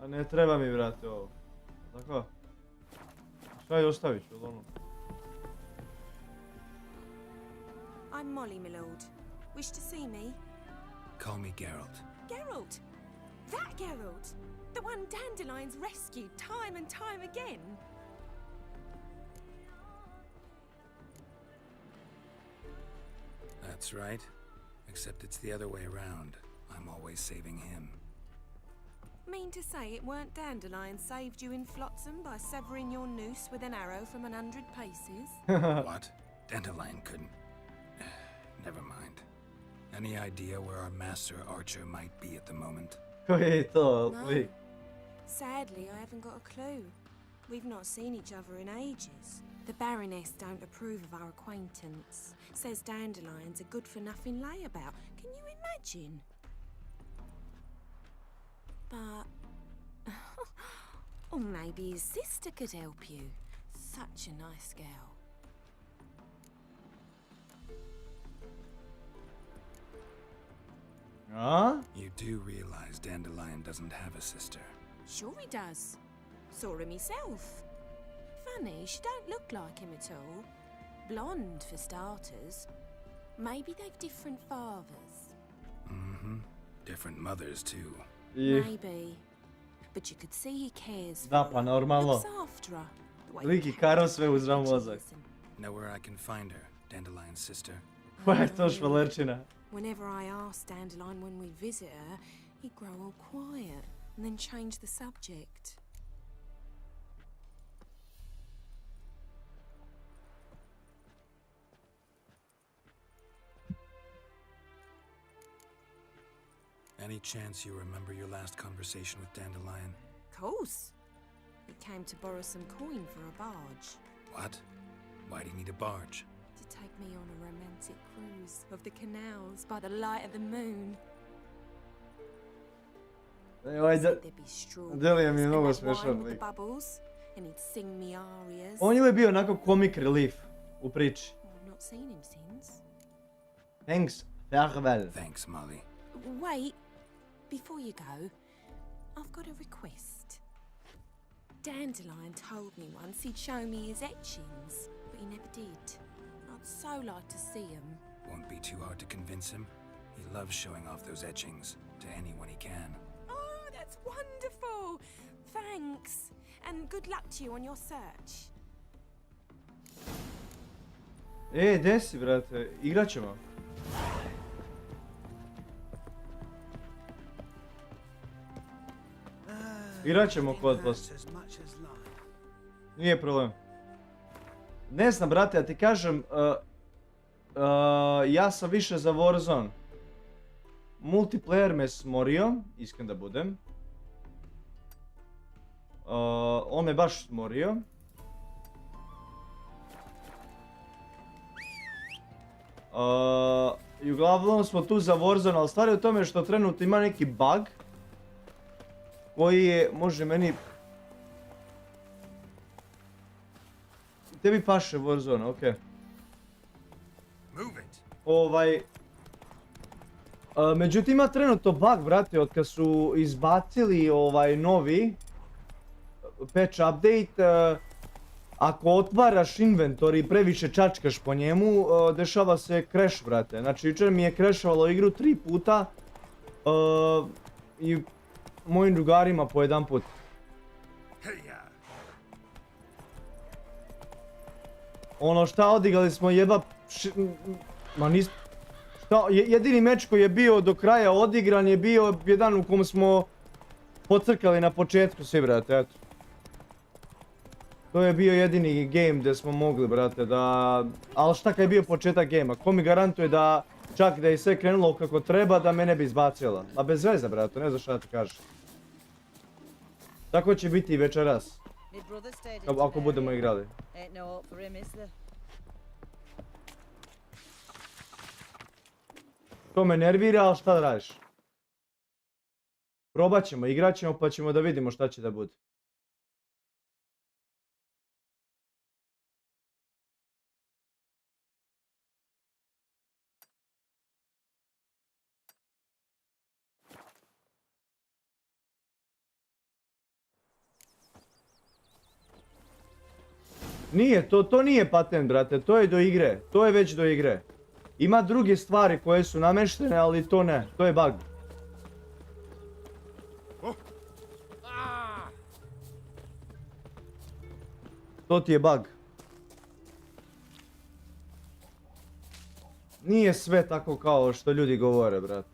S2: A ne treba mi, brate, ovo. Tako? Šta je ostavit ću, ono?
S19: I'm Molly, my lord. Wish to see me?
S3: Call me Geralt.
S19: Geralt! That Geralt! The one Dandelions rescued time and time again!
S3: That's right. Except it's the other way around. I'm always saving him.
S19: Mean to say it weren't Dandelion saved you in Flotsam by severing your noose with an arrow from 100 paces?
S3: What? Dandelion couldn't. Never mind. Any idea where our master archer might be at the moment?
S2: To,
S19: No. Sadly, I haven't got a clue. We've not seen each other in ages. The Baroness don't approve of our acquaintance. Says Dandelion's a good-for-nothing layabout. Can you imagine? But... or maybe his sister could help you. Such a nice girl.
S2: Huh?
S3: You do realize Dandelion doesn't have a sister.
S19: Sure he does. Saw him myself. Funny, she don't look like him at all. Blonde, for starters. Maybe they've different fathers.
S3: Mm-hmm. Different mothers, too.
S2: Yeah.
S19: Maybe. but you could see he cares for
S2: Da, pa
S19: her,
S2: normalno.
S19: looks after her. the way
S2: Lik i Karo sve uzra mozak.
S3: Know where I can find her, Dandelion's sister?
S2: Koja je to švalerčina?
S19: Whenever I asked Dandelion when we'd visit her, he'd grow all quiet and then change the subject.
S3: Any chance you remember your last conversation with Dandelion?
S19: Of course. He came to borrow some coin for a barge.
S3: What? Why do you need a barge?
S19: To take me on a romantic cruise of the canals by the light of the moon.
S2: Delija mi je mnogo smiješan
S19: Wine with
S2: lik.
S19: the bubbles, and he'd sing me arias.
S2: On je uvijek bio onako comic relief u priči.
S19: I've not seen him since.
S2: Thanks, farewell.
S3: Thanks, Molly.
S19: Wait, before you go, I've got a request. Dandelion told me once he'd show me his etchings, but he never did. I'd so like to see them.
S3: Won't be too hard to convince him. He loves showing off those etchings to anyone he can.
S19: Oh, that's wonderful! Thanks, and good luck to you on your search.
S2: Gdje si, brate? Igrat ćemo. Igrat ćemo kod vas. Nije problem. Ne znam, brate, ja ti kažem, ja sam više za Warzone. Multiplayer me smorio, iskren da budem. On me baš smorio. I uglavnom smo tu za Warzone, ali stvar je u tome što trenutno ima neki bug koji je, može meni... Tebi paše Warzone, okej. Međutim ima trenutno bug, brate, od kad su izbacili novi patch update, ako otvaraš inventor i previše čačkaš po njemu, dešava se crash, brate. Znači, jučer mi je crashovalo igru 3 puta i mojim drugarima po jedan put. Ono šta, odigrali smo jeba... Jedini meč koji je bio do kraja odigran je bio jedan u kom smo pocrkali na početku svi, brate, eto. To je bio jedini game gdje smo mogli, brate, da... Ali šta kad je bio početak gamea? Ko mi garantuje da čak da je sve krenulo kako treba da me ne bi izbacila? A bez veze, brate, ne znam šta ti kažeš. Tako će biti i večeras. Ako budemo igrali. To me nervira, ali šta da radiš? Probat ćemo, igrat ćemo pa ćemo da vidimo šta će da bude. Nije, to nije patent, brate, to je do igre, to je već do igre. Ima druge stvari koje su nameštene, ali to ne, to je bug. To ti je bug. Nije sve tako kao što ljudi govore, brate.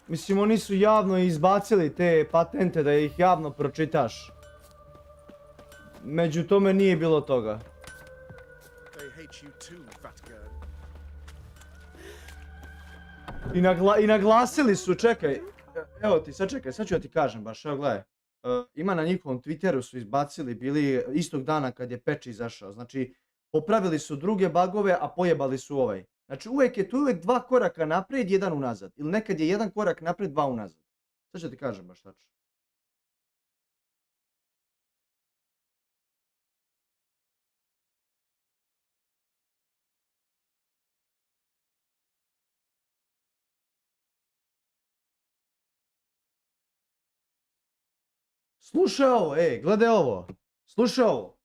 S2: Mislim, oni su javno izbacili te patente da ih javno pročitaš. Među tome nije bilo toga. I naglasili su, čekaj, evo ti, sad čekaj, sad ću da ti kažem baš, evo gledaj. Ima na njihovom Twitteru su izbacili, bili istog dana kad je patch izašao, znači popravili su druge bugove, a pojebali su ovaj. Znači uvijek je tu uvijek 2 koraka naprijed, 1 unazad, ili nekad je 1 korak naprijed, 2 unazad. Sad ću ti kažem baš tačno. Slušaj ovo, gledaj ovo. Slušaj ovo.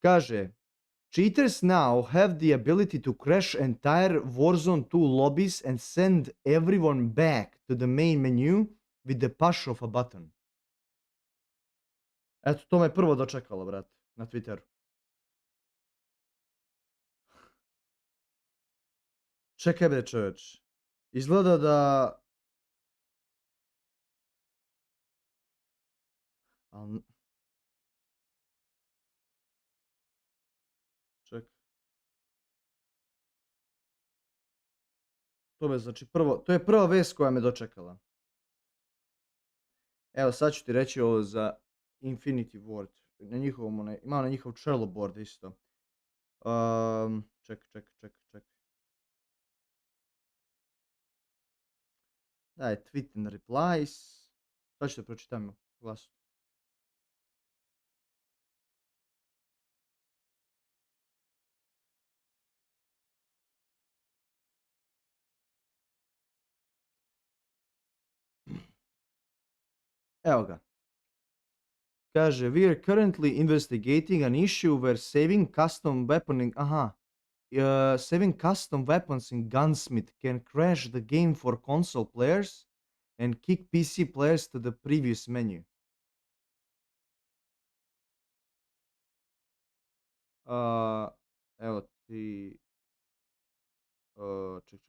S2: Kaže, Cheaters now have the ability to crash entire Warzone 2 lobbies and send everyone back to the main menu with the push of a button. Eto, to me prvo dočekalo, brate, na Twitteru. Čekaj bre čovječ. Izgleda da... Čekaj. To je prva vest koja me dočekala. Evo sad ću ti reći ovo za Infinity Ward. Ima na njihov Trello board isto. Čekaj. Daj, tweet and replies. Sad ću te pročitam glasno. Evo ga. Kaže, we are currently investigating an issue where saving custom weapons in Gunsmith can crash the game for console players and kick PC players to the previous menu. Evo ti... Ček.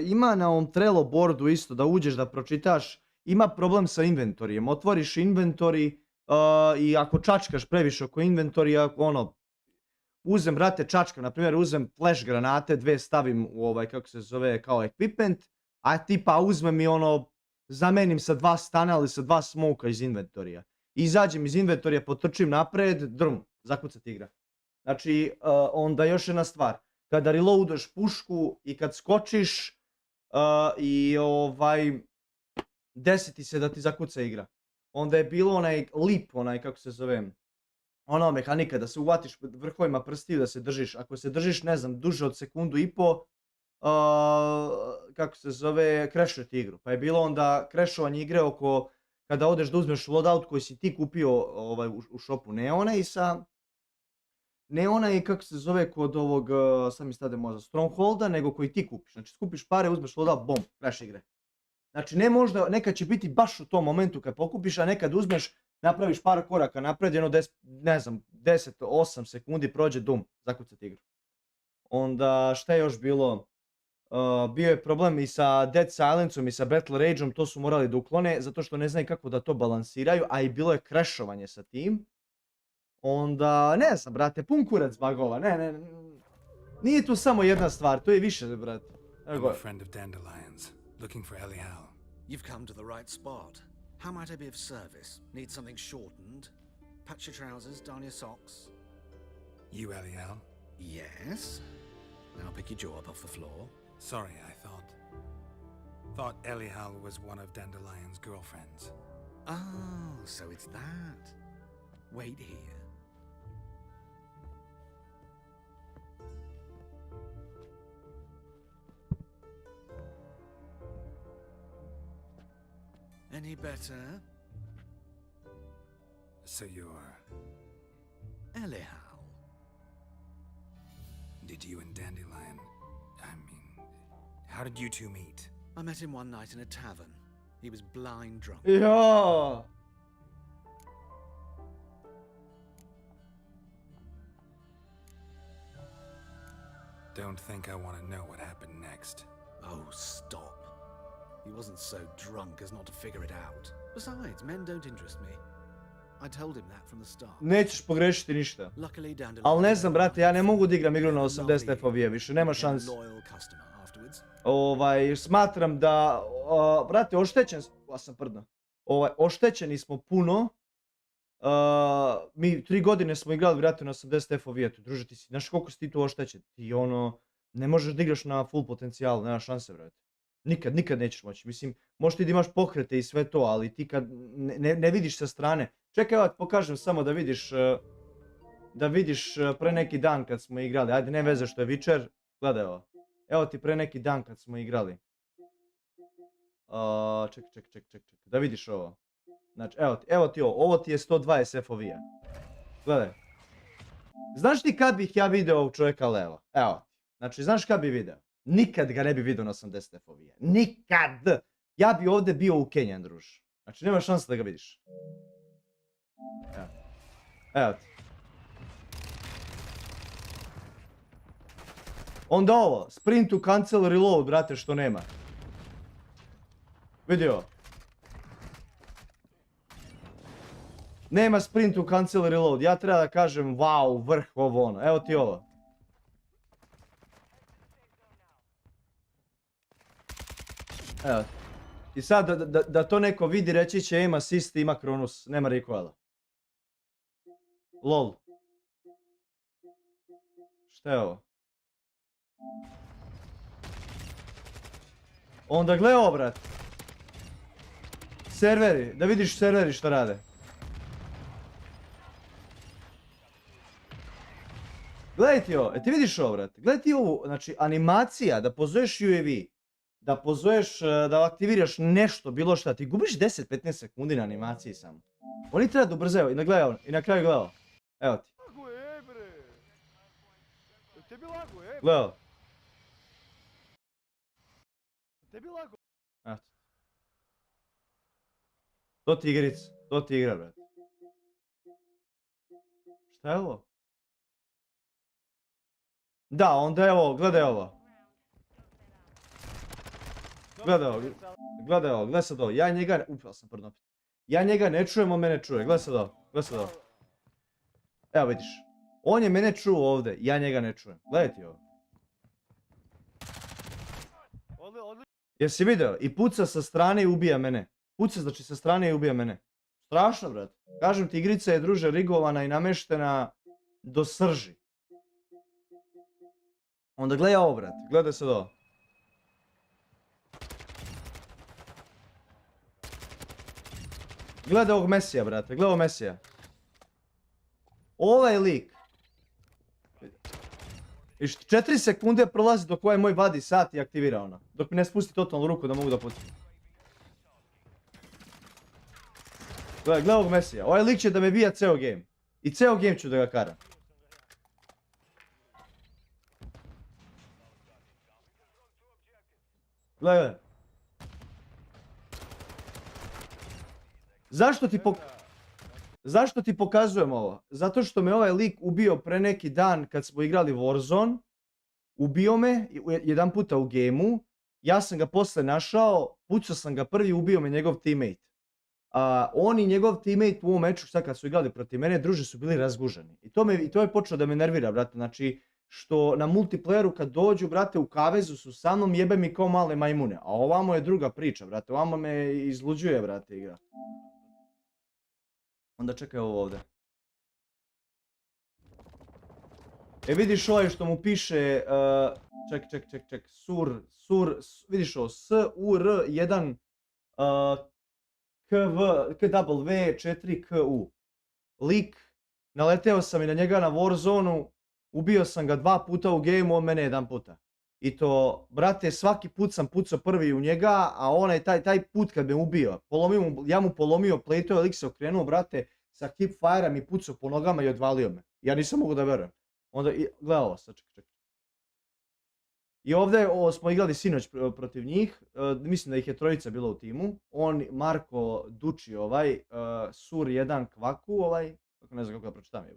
S2: Ima na ovom Trello boardu isto da uđeš da pročitaš, ima problem sa inventorijem, otvoriš inventori i ako čačkaš previše oko inventorija, uzem, brate, čačkam, na primjer uzem flash granate, 2 stavim u kako se zove, kao equipment, a tipa uzmem i zamenim sa 2 stana ali sa 2 smoka iz inventorija. Izađem iz inventorija, potrčim napred, zakucat igra. Znači, onda još jedna stvar. Kada reloadaš pušku i kad skočiš i desi ti se da ti zakuca igra. Onda je bilo onaj leap, kako se zove, ona mehanika da se uvatiš vrhovima prstiju da se držiš. Ako se držiš, ne znam, duže od sekundu i po, kako se zove, crashuje ti igru. Pa je bilo onda crashovanje igre oko kada odeš da uzmeš loadout koji si ti kupio u shopu. Ne onaj, kako se zove, kod ovog, sad mi stade možda, Strongholda, nego koji ti kupiš. Znači skupiš pare, uzmeš loadout, bom, crash igre. Znači ne možda, nekad će biti baš u tom momentu kad pokupiš, a nekad uzmeš, napraviš par koraka napred, ne znam, 10-8 sekundi prođe, zakucat igru. Onda šta je još bilo? Bio je problem i sa Dead Silenceom i sa Battle Rageom, to su morali da uklone, zato što ne znaju kako da to balansiraju, a i bilo je crashovanje sa tim. Onda, ne znam, brate, pun kurac bagova, ne. Nije tu samo jedna stvar, to je više, brate.
S3: I'm a friend of Dandelion's, looking for Elial.
S12: You've come to the right spot. How might I be of service? Need something shortened? Patch your trousers, darn your socks.
S3: You Elial?
S12: Yes. Now pick your jaw up off the floor.
S3: Sorry, I thought Elial was one of Dandelion's girlfriends.
S12: Oh, so it's that. Wait here. Any better?
S3: So you're...
S12: Elial.
S3: Did you and Dandelion... how did you two meet?
S12: I met him one night in a tavern. He was blind drunk.
S2: Yeah.
S3: Don't think I want to know what happened next.
S12: Oh, stop. He wasn't so drunk as not to figure it out. Besides, men don't interest me. I told him that from the start.
S2: Nećeš pogrešiti ništa. Ali ne znam, brate, ja ne mogu da igram igru na 80 FOV-a više, nema šanse. Smatram da, brate, oštećeni smo puno. Mi 3 godine smo igrali, brate, na 80 FOV-a, druže, ti si, znaš koliko si ti tu oštećen? Ti ne možeš da igraš na full potencijal, nema šanse, brate. Nikad nećeš moći, mislim, možeš ti da imaš pokrete i sve to, ali ti kad ne vidiš sa strane. Čekaj, evo pokažem samo da vidiš pre neki dan kad smo igrali, ajde ne veze što je Witcher, gledaj ovo. Evo ti pre neki dan kad smo igrali. Ček, da vidiš ovo. Znači, evo ti ovo ti je 120 FOV-a. Gledaj. Znaš ti kad bih ja video ovog čovjeka levo? Evo. Znači, znaš kad bi video? Nikad ga ne bi vidio na 80 FOV-a. Nikad! Ja bi ovdje bio ukenjan, druž. Znači, nema šanse da ga vidiš. Evo ti. Onda ovo, sprint to cancel reload, brate, što nema. Vidio. Nema sprint to cancel reload, ja treba da kažem wow, vrh, ovo ono, evo ti ovo. Evo. I sad da to neko vidi reći će ima assist, ima Kronus, nema recoila. LOL. Šta je ovo? Onda gle ovo, brat. Serveri, da vidiš serveri šta rade. Gledaj ti ovo, ti vidiš ovo, brat. Gledaj ti ovu, znači animacija da pozoveš UAV, da pozoveš, da aktiviraš nešto, bilo šta, ti gubiš 10-15 sekundi na animaciji samo. Oni treba da ubrzaju i na kraju gledaj ovo. Evo ti. Gledaj ovo. Evo ti. To ti igrica, to ti igra, brat. Šta je ovo? Da, onda je ovo, gledaj ovo. Gledaj ovo, gledaj sad ovo. Ja njega, ja njega ne čujem, on mene čuje. Gledaj sad ovo. Evo vidiš. On je mene čuo ovdje, ja njega ne čujem. Gledaj ti ovo. Jesi vidio? I puca sa strane i ubija mene. Puca znači sa strane i ubija mene. Strašno, brat. Kažem ti, igrica je, druže, rigovana i nameštena do srži. Onda gledaj ovo, brat. Gledaj sad ovo. Gledaj ovog Mesija, brate. Gledaj ovog Mesija. Ovaj lik. I 4 sekunde prolazi dok ovaj moj vadi sat i aktivira ono. Dok mi ne spusti totalnu ruku da mogu da pucam. Gledaj ovog Mesija. Ovaj lik će da me bija ceo game. I ceo game ću da ga karam. Gledaj. Zašto ti pokazujem ovo? Zato što me ovaj lik ubio pre neki dan kad smo igrali Warzone. Ubio me jedan puta u gejmu. Ja sam ga posle našao, pucao sam ga prvi, ubio me njegov teammate. On i njegov teammate u ovom meču, sad kad su igrali protiv mene, druže, su bili razguženi. I to je počelo da me nervira, brate. Znači, što na multiplayeru kad dođu, brate, u kavezu su sa mnom, jebe mi kao male majmune. A ovamo je druga priča, brate. Ovamo me izluđuje, brate, igra. Onda čekaj ovo ovdje. Vidiš ovaj što mu piše, ček, vidiš ovo, SUR1 KW4KU. Lik, naleteo sam i na njega na Warzone-u, ubio sam ga 2 puta u gameu, on mene 1 puta. I to, brate, svaki put sam pucao prvi u njega, a onaj taj put kad me ubio, ja mu polomio plate, lik se okrenuo, brate, sa hipfire-a mi pucao po nogama i odvalio me. Ja nisam mogu da verujem. Onda, gledaj ovo sad, čekaj. I ovdje smo igrali sinoć protiv njih, mislim da ih je 3 bilo u timu. On, Marko Duči ovaj, SUR1 Kvaku ovaj, kako ne znam kako da pročitam je.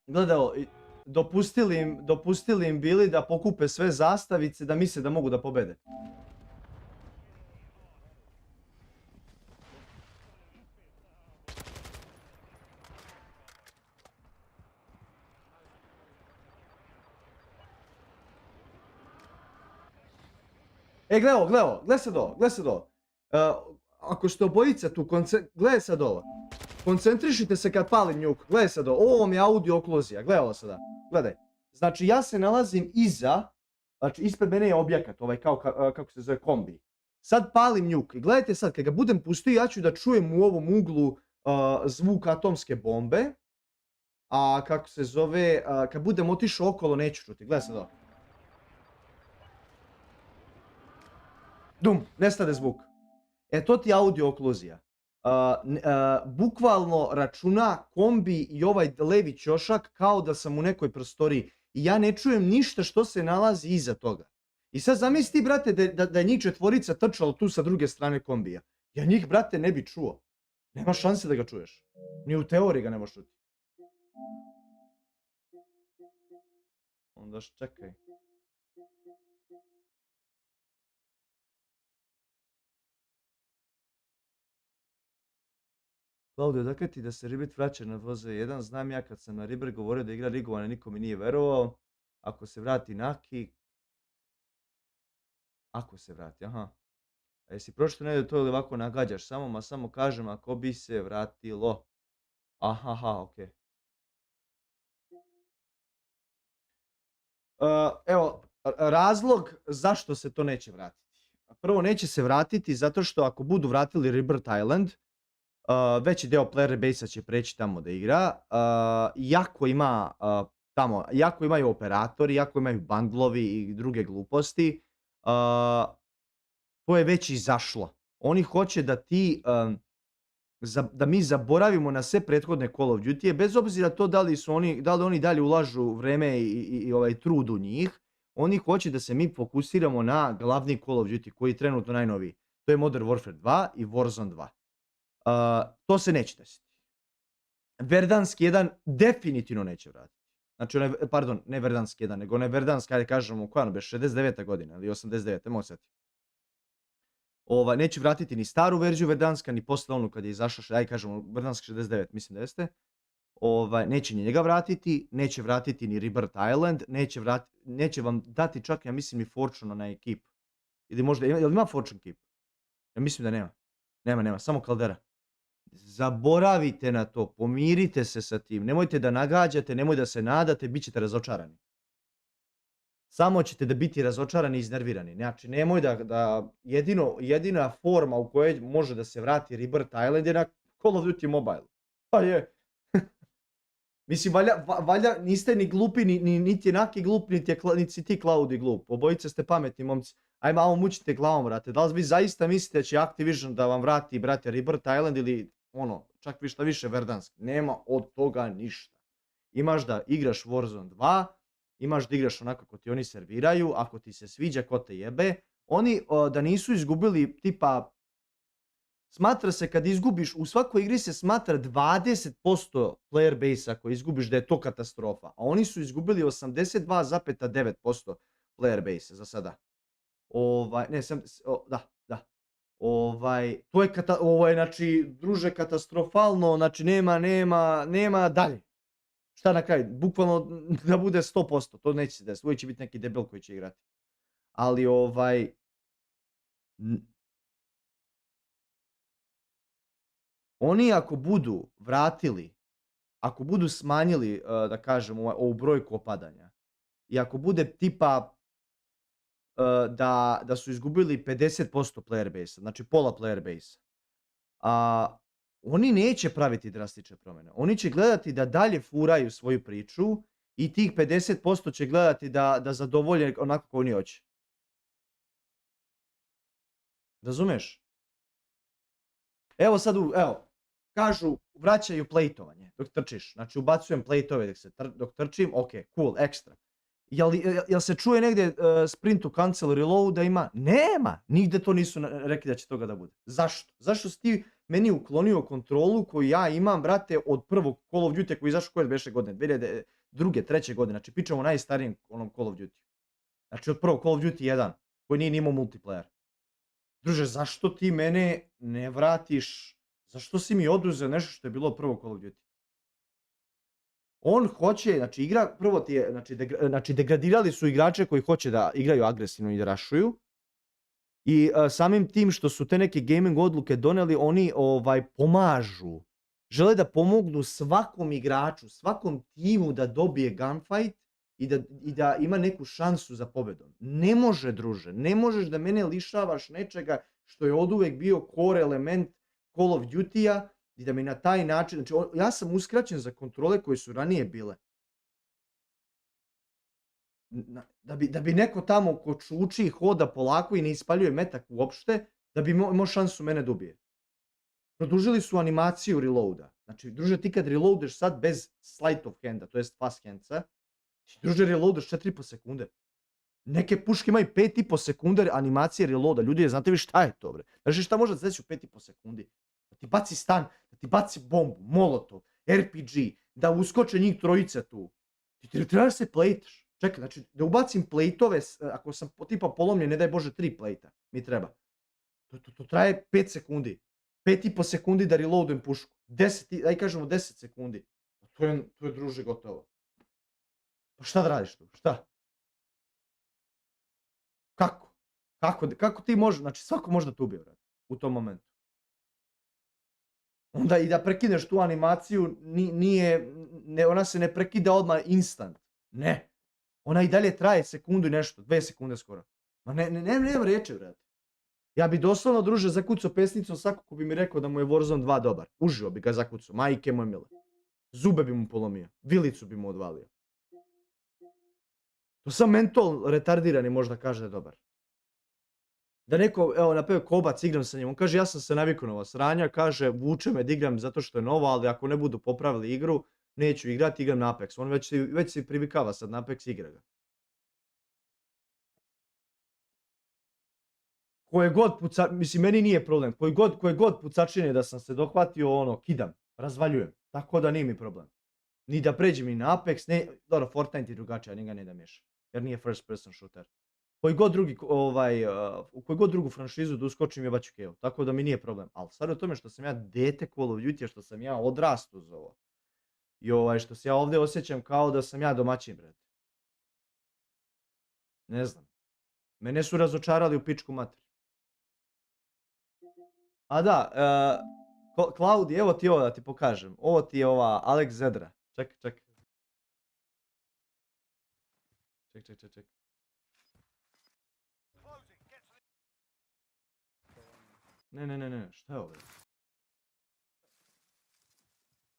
S2: Gledaj ovo, dopustili im bili da pokupe sve zastavice da misle da mogu da pobede. Gledaj sad ovo. Ako ste obojica tu, gledaj sad ovo. Koncentrišite se kad palim njuk. Gledaj sad ovo. Ovo mi je audio okluzija. Gledaj ovo sada. Gledaj. Znači ja se nalazim iza. Znači ispred mene je objekat. Ovaj kao kako se zove kombi. Sad palim njuk. I gledajte sad. Kad ga budem pustio ja ću da čujem u ovom uglu zvuk atomske bombe. A kako se zove. Kad budem otišao okolo neću čuti. Gledaj sad ovo. Dum, nestade zvuk. To ti je audio okluzija. Bukvalno računa kombi i ovaj levi ćošak kao da sam u nekoj prostoriji. I ja ne čujem ništa što se nalazi iza toga. I sad zamisli ti, brate, da je njih četvorica trčalo tu sa druge strane kombija. Ja njih, brate, ne bi čuo. Nema šanse da ga čuješ. Ni u teoriji ga ne možeš čuti. Onda čekaj. Klaudio, dakle ti da se Ribit vraća na VZ1, znam ja kad sam na Riber govorio da igra rigovane, niko mi nije verovao. Ako se vrati Naki... Ako se vrati, aha. A jesi pročito negdje to ili ovako nagađaš samo kažem ako bi se vratilo. Aha, okej. Evo, razlog zašto se to neće vratiti. Prvo, neće se vratiti zato što ako budu vratili Rebirth Island, veći deo player base-a će preći tamo da igra. Jako imaju operatori, jako imaju bundlovi i druge gluposti. To je već izašlo. Oni hoće da da mi zaboravimo na sve prethodne Call of Duty, bez obzira to da li oni dalje ulažu vreme i trud u njih. Oni hoće da se mi fokusiramo na glavni Call of Duty koji je trenutno najnoviji. To je Modern Warfare 2 i Warzone 2. To se neće desiti. Verdanski 1 definitivno neće vratiti. Znači, ne Verdanski 1, nego Verdanski, ajde kažemo, koja ono be, 69. godina ili 89. mogu setiti. Neće vratiti ni staru verziju Verdanska, ni posle onu kad je izašla, ajde kažemo, Verdanska 69, mislim da jeste. Neće njega vratiti, neće vratiti ni Rebirth Island, neće vam dati čak, ja mislim, ni Fortune na ekip. Ili možda, jel ima Fortune Keep? Ja mislim da nema. Nema, samo kaldera. Zaboravite na to, pomirite se sa tim, nemojte da nagađate, nemojte da se nadate, bit ćete razočarani. Samo ćete da biti razočarani i iznervirani. Znači, nemoj da jedina forma u kojoj može da se vrati Rebirth Island je na Call of Duty Mobile. Pa je. Mislim, valja niste ni glupi, niti je Naki glup, niti si ti Claudi glup. Obojice ste pametni momci. Aj malo mučite glavom, brate. Da li vi zaista mislite da će Activision da vam vrati, brate, Rebirth Island ili čak više Verdansk? Nema od toga ništa. Imaš da igraš Warzone 2, imaš da igraš onako kako ti oni serviraju, ako ti se sviđa, ko te jebe. Oni da nisu izgubili, tipa, smatra se kad izgubiš, u svakoj igri se smatra 20% player base ako izgubiš da je to katastrofa. A oni su izgubili 82,9% player base za sada. To je, znači, druže, katastrofalno, znači nema dalje. Šta na kraju? Bukvalno da bude 100%, to neće se desiti, uvijek će biti neki debil koji će igrati. Ali oni ako budu vratili, ako budu smanjili, da kažem, ovu brojku opadanja, i ako bude tipa da su izgubili 50% player base, znači pola player base, oni neće praviti drastične promjene. Oni će gledati da dalje furaju svoju priču i tih 50% će gledati da zadovolje onako kako oni hoće. Razumeš? Evo sad, kažu vraćaju plejtovanje dok trčiš. Znači ubacujem plejtove dok trčim, ok, cool, ekstra. Jel se čuje negdje sprint to cancel reload da ima? Nema! Nigde to nisu rekli da će toga da bude. Zašto? Zašto si ti meni uklonio kontrolu koju ja imam, brate, od prvog Call of Duty koji je izašao koje beše godine? 2002. 2003. godine. Znači pričamo o najstarijem onom Call of Duty. Znači od prvog Call of Duty 1 koji nije imao multiplayer. Druže, zašto ti mene ne vratiš? Zašto si mi oduzeo nešto što je bilo prvo Call of Duty? On hoće, znači igra, prvo ti je, znači degradirali su igrače koji hoće da igraju agresivno i da rašuju. I samim tim što su te neke gaming odluke doneli, oni pomažu. Žele da pomognu svakom igraču, svakom timu da dobije gunfight i da ima neku šansu za pobedom. Ne može, druže, ne možeš da mene lišavaš nečega što je oduvek bio core element Call of Duty-a i da mi na taj način, znači ja sam uskraćen za kontrole koje su ranije bile. Da bi neko tamo ko čuči, hoda polako i ne ispaljuje metak uopšte, da bi imao šansu mene da ubije. Produžili su animaciju reloada. Znači, druže, ti kad reloadeš sad bez sleight of handa, to jest fast handsa, ti, druže, reloadaš 4,5 sekunde. Neke puške imaju 5,5 sekunde animacije reloada. Ljudi, znate vi šta je to, bre? Znači, šta može da se desi u 5,5 sekundi? Da ti baci stan, da ti baci bombu, molotov, RPG, da uskoče njih trojica tu. Ti trebaš se plejtaš. Čekaj, znači, da ubacim plejtove, ako sam tipa polomljen, ne daj Bože 3 plejta, mi treba. To traje 5 sekundi. 5,5 sekundi da reloadujem pušku. 10, aj kažemo 10 sekundi. To je druže gotovo. Pa šta da radiš tu? Šta? Kako? Kako ti možeš? Znači svako može da te ubije, brate, u tom momentu. Onda i da prekineš tu animaciju, ona se ne prekida odmah instant. Ne. Ona i dalje traje sekundu i nešto, 2 sekunde skoro. Ma nemam reći, brate. Ja bi doslovno, druže, zakucao pesnicom svako ko bi mi rekao da mu je Warzone 2 dobar. Uživo bi ga zakucao, majke moje mile. Zube bi mu polomio, vilicu bi mu odvalio. To sam mental retardirani možda kaže da je dobar. Da neko, evo, napeo Kobac, igram sa njim, on kaže ja sam se navikao na ova sranja, kaže vuče me da igram zato što je novo, ali ako ne budu popravili igru, neću igrati, igram na Apex. On već se privikava sad na Apex, igra ga. Koje god mislim, meni nije problem, koje god pucačine da sam se dohvatio, ono, kidam, razvaljujem, tako da nije mi problem. Ni da pređem i na Apex, ne, dobro, Fortnite je drugačija, ja njega ne da miješam, jer nije first person shooter. U koju god drugu franšizu da uskočim je baću keo, tako da mi nije problem. Ali sad o tome što sam ja dete Call of Duty, što sam ja odrastao za ovo. I što se ja ovdje osjećam kao da sam ja domaćin, brate. Ne znam. Mene su razočarali u pičku mater. A da, Klaudi, evo ti ovo da ti pokažem. Ovo ti je ova Alex Zedra. Čekaj. Ček. Ne, šta je ovo?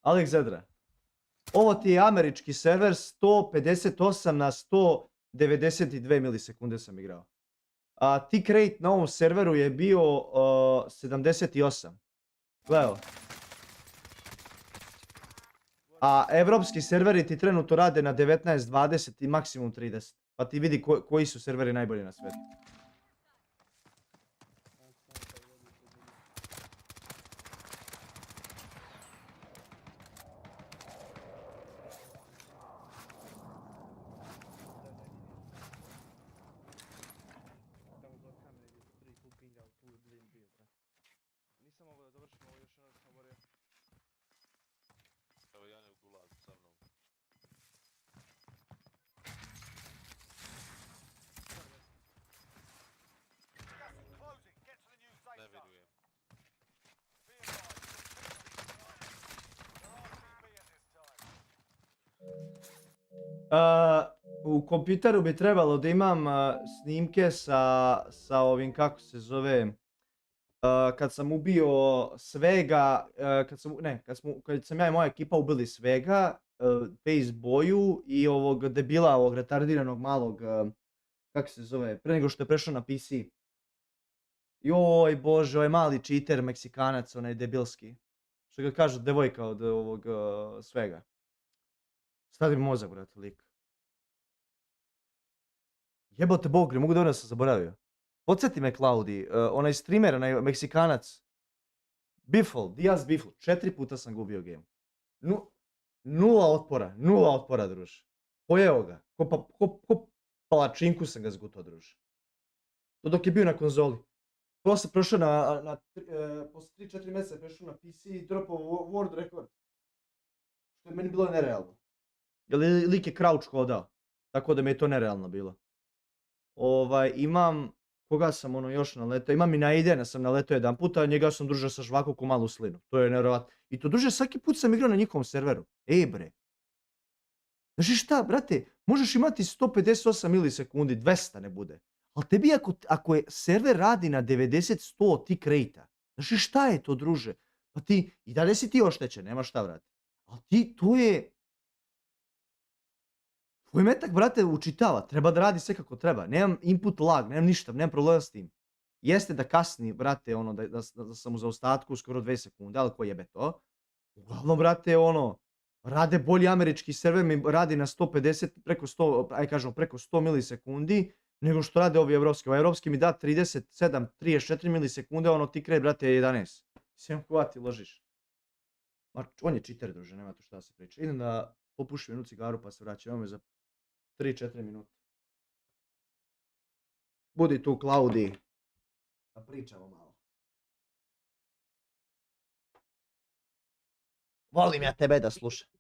S2: Alex Zedra. Ovo ti je američki server, 158 na 192 milisekunde sam igrao. Tick rate na ovom serveru je bio 78. Gledaj. A evropski serveri ti trenutno rade na 19, 20 i maksimum 30. Pa ti vidi koji su serveri najbolji na svijetu. U kompjuteru bi trebalo da imam snimke sa ovim, kako se zove, kad sam ubio Svega, kad sam ja i moja ekipa ubili Svega, Face Boju i ovog debila, ovog retardiranog malog, kako se zove, pre nego što je prešao na PC. Joj bože, ovaj mali cheater, Meksikanac, onaj debilski. Što ga kažu devojka od ovog Svega. Stavi mozak, brate, lik. Jebote bog, ne mogu da sam zaboravio. Podsjeti me, Klaudi, onaj streamer, onaj Meksikanac. Biffle, Diaz Biffle, 4 puta sam gubio game. Nula otpora, druže. Pojeo ga, ko palačinku sam ga zgutao, druže. To dok je bio na konzoli. To sam prošao posle 3-4 mjeseca prešao na PC i dropao world record. Što je meni bilo nerealno. Jer lik je crouch hodao. Tako da mi je to nerealno bilo. Imam, koga sam još naletao, imam i na Aidena sam naletao jedan puta, a njega sam družio sa žvaku ko malu slinu. To je nevjerovatno. I to druže, svaki put sam igrao na njihovom serveru. Ej bre. Znači šta, brate, možeš imati 158 milisekundi, 200 ne bude. Ali tebi ako je server radi na 90-100 tick rate-a, znači šta je to, druže? Pa ti, i dalje si ti oštećen, nema šta, brate. Ali ti, to Tvoj metak, brate, učitava, treba da radi sve kako treba. Nemam input lag, nemam ništa, nemam problema s tim. Jeste da kasni, brate, ono, da sam u zaostatku skoro 2 sekunde, ali ko jebe to. Uglavnom, brate, ono, rade bolji američki server, mi radi na 150, preko 100, aj kažemo, preko 100 milisekundi, nego što rade ovi evropski. Ovaj evropski mi da 37, 34 milisekunde, ono ti kraj, brate, 11. Svijem kova ti ložiš. On je cheater, druže, nema tu šta da se priča. Idem da popušim jednu cigaru pa se vraćam, imamo je za 3-4 minuta. Budi tu, Klaudi. Da pričamo malo. Volim ja tebe da slušam.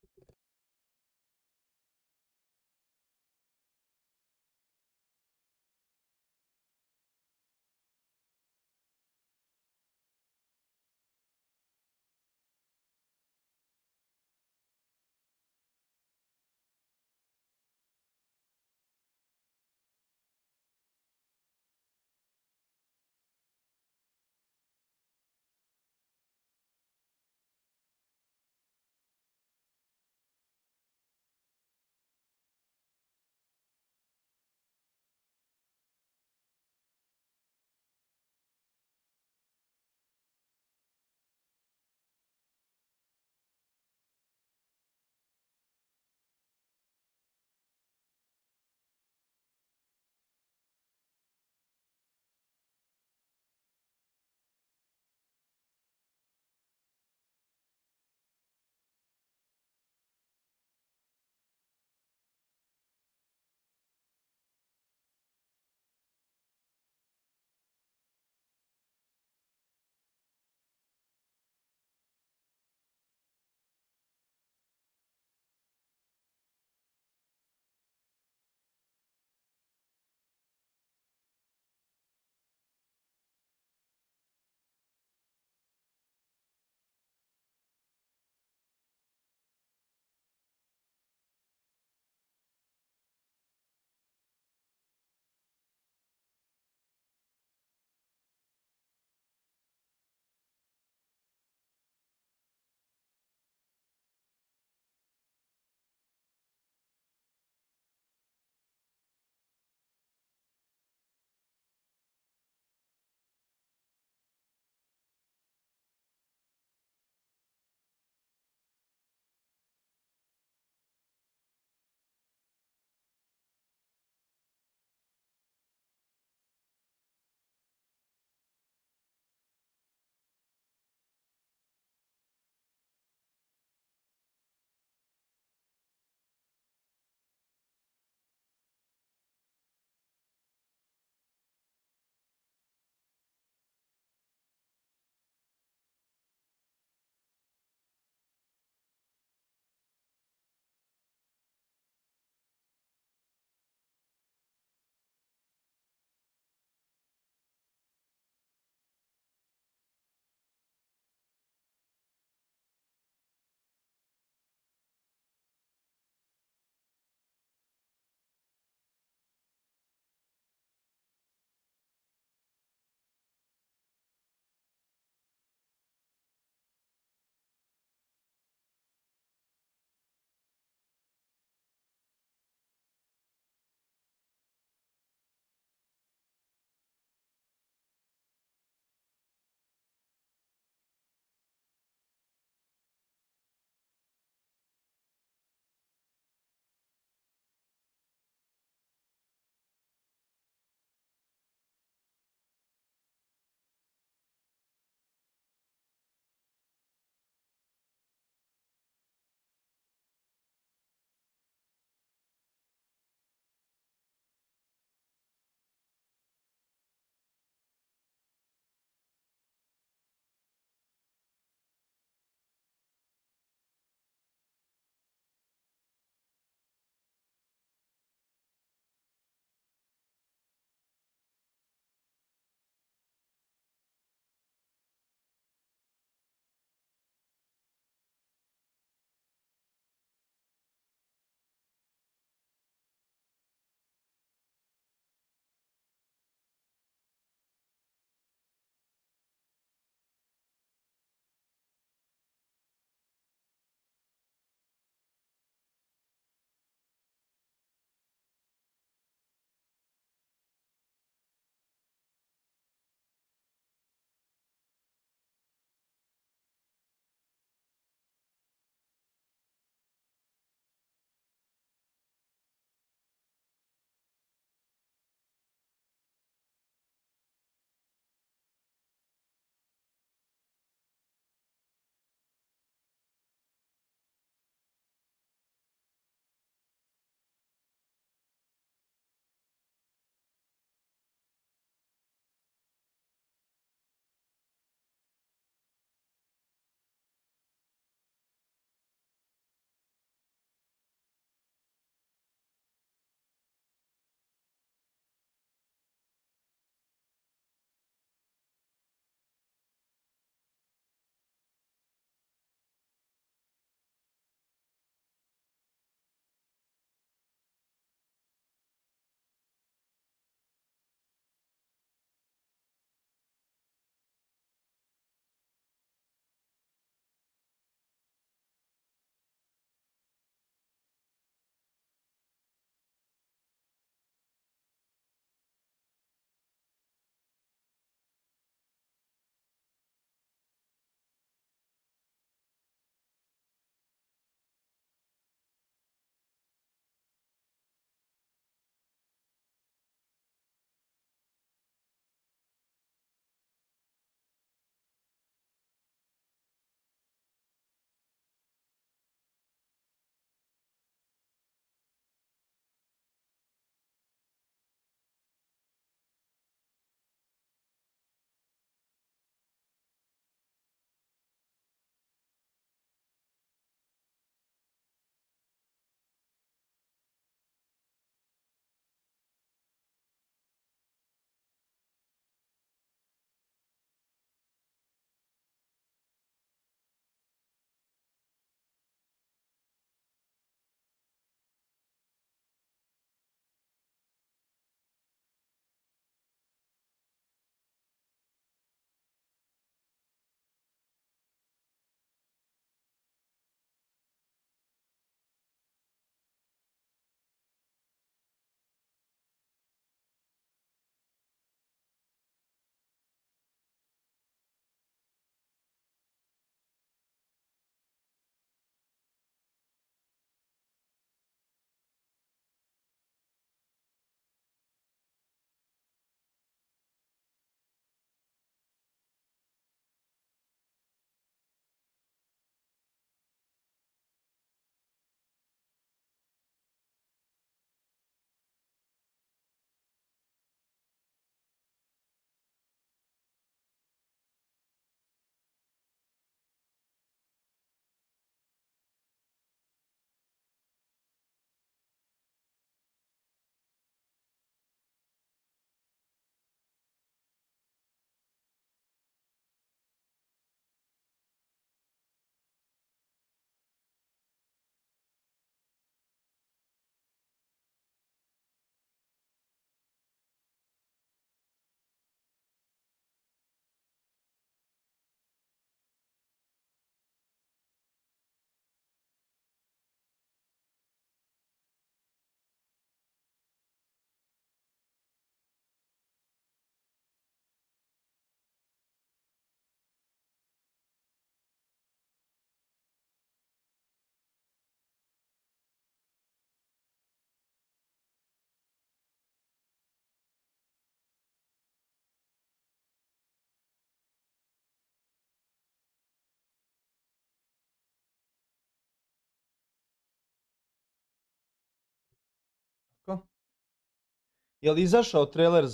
S2: Je li izašao trailer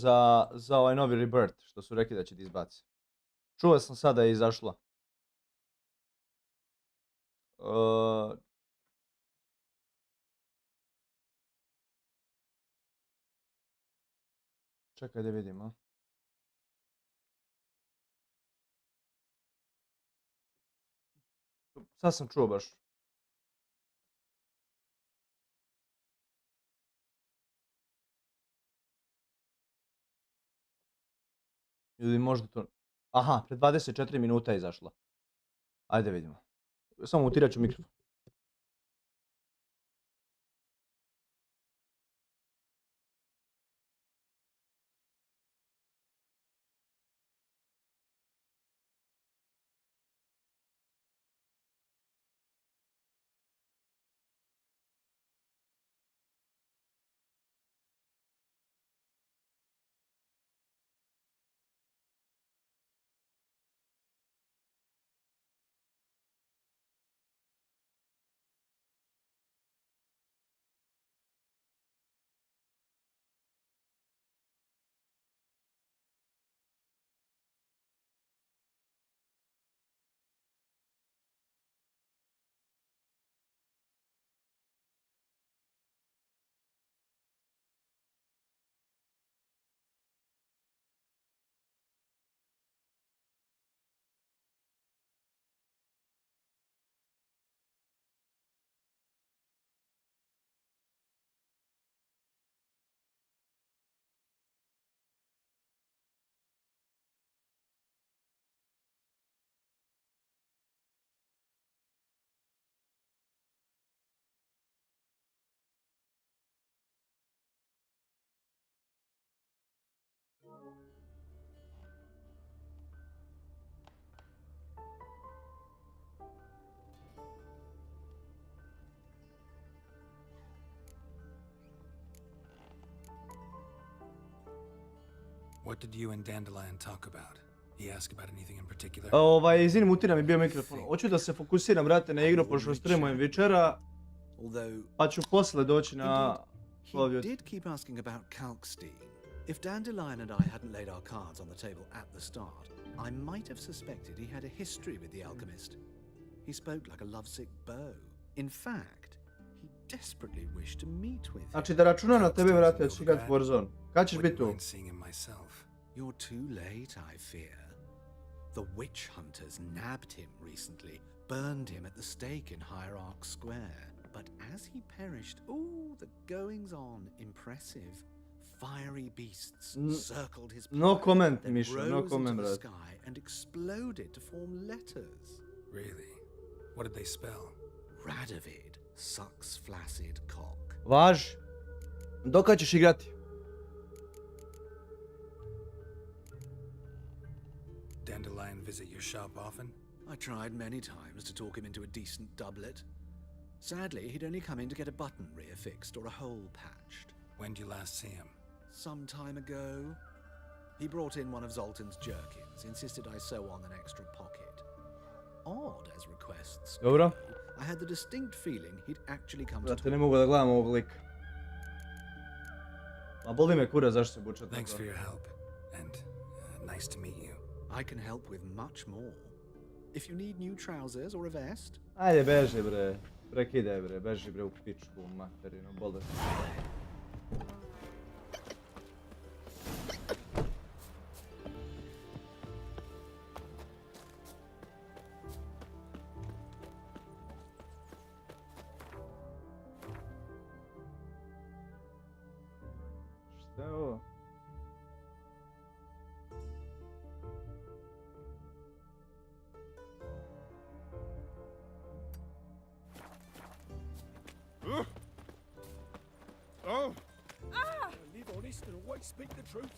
S2: za ovaj novi Rebirth, što su rekli da će ti izbaci? Čuo sam sad da je izašla. Čekaj da vidim, a? Sad sam čuo baš. Ili možda to... Aha, pred 24 minuta je izašla. Ajde vidimo. Samo mutirat ću mikrofon.
S3: What did you and Dandelion talk about? He asked about anything in particular?
S2: Izvini, mutira mi bio mikrofon. Hoću da se fokusiram, brate, na igru, pošto streamujem večera. Pa ću posle doći na...
S21: He did keep asking about Kalkstein. If Dandelion and I hadn't laid our cards on the table at the start, I might have suspected he had a history with the alchemist. He spoke like a lovesick beau. In fact, he desperately wished to meet with him.
S2: Znači da računam na tebe, brate, da ću igrat Warzone. Kad ćeš biti tu?
S21: You're too late, I fear. The witch hunters nabbed him recently, burned him at the stake in Hierarch Square. But as he perished, the goings-on, impressive. Fiery beasts circled his
S2: No
S21: pyre,
S2: comment,
S21: then
S2: Misha, no
S21: rose
S2: comment,
S21: into the
S2: brate.
S21: sky and exploded to form letters.
S3: Really? What did they spell?
S21: Radovid sucks flaccid cock.
S2: Važ. Dokad ćeš igrati?
S3: Dandelion visit your shop often?
S21: I tried many times to talk him into a decent doublet. Sadly, he'd only come in to get a button reaffixed or a hole patched.
S3: When did you last see him?
S21: Some time ago. He brought in one of Zoltan's jerkins, insisted I sew on an extra pocket. Odd as requests go,
S2: Dobro.
S21: I had the distinct feeling he'd actually come to
S2: Brate,
S21: talk.
S2: ne mogu da gledam ovog lika. Ma boli me kura, zašto se bučat tako.
S3: Thanks for your help, and nice to meet you.
S21: I can help with much more. If you need new trousers or a vest.
S2: Ajde, beži bre. Prekidaj bre, beži bre u pičku materinu, bolest. Šta je ovo?
S9: Oh! Live honest and always speak the truth.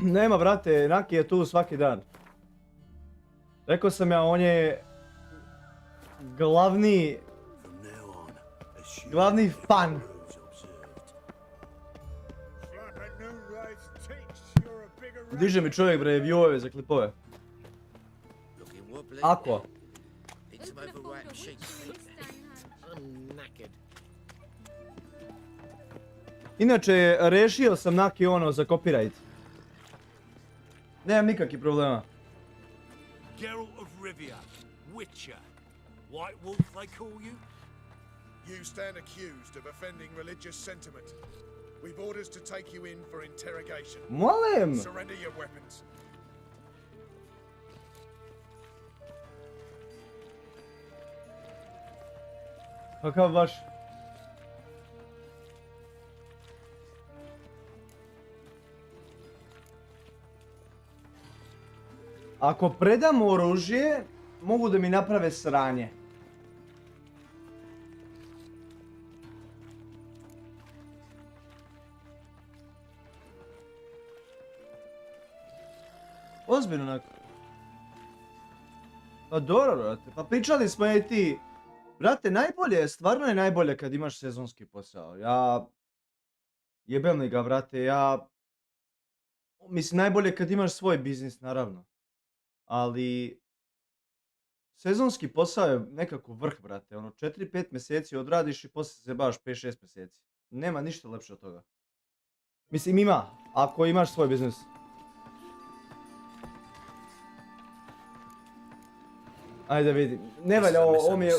S2: Nema, brate, Naki je tu svaki dan. Rekao sam ja, on je glavni fan. Diže mi čovjek bre viewove za klipove. Ako.
S11: Need some overwrapped sheets, mate. I'm knackered.
S2: Inače, rešio sam Naki ono za copyright. Nemam nikakvih problema.
S1: Geralt of Rivia, Witcher. White Wolf, they call you?
S22: You stand accused of offending religious sentiment. We've orders to take you in for interrogation.
S2: Molim!
S22: Surrender your weapons.
S2: Kakav baš? Ako predam oružje, mogu da mi naprave sranje. Ozbiljno onako. Pa dobro, brate. Pa pričali smo i ti. Brate, najbolje, stvarno je najbolje kad imaš sezonski posao. Jebem li ga, brate, mislim, najbolje kad imaš svoj biznis, naravno. Ali... Sezonski posao je nekako vrh, brate. 4-5 mjeseci odradiš i poslije se baš 5-6 mjeseci. Nema ništa lepše od toga. Mislim, ima. Ako imaš svoj biznis. Ajde vidim. Ne valja, ovo mi je...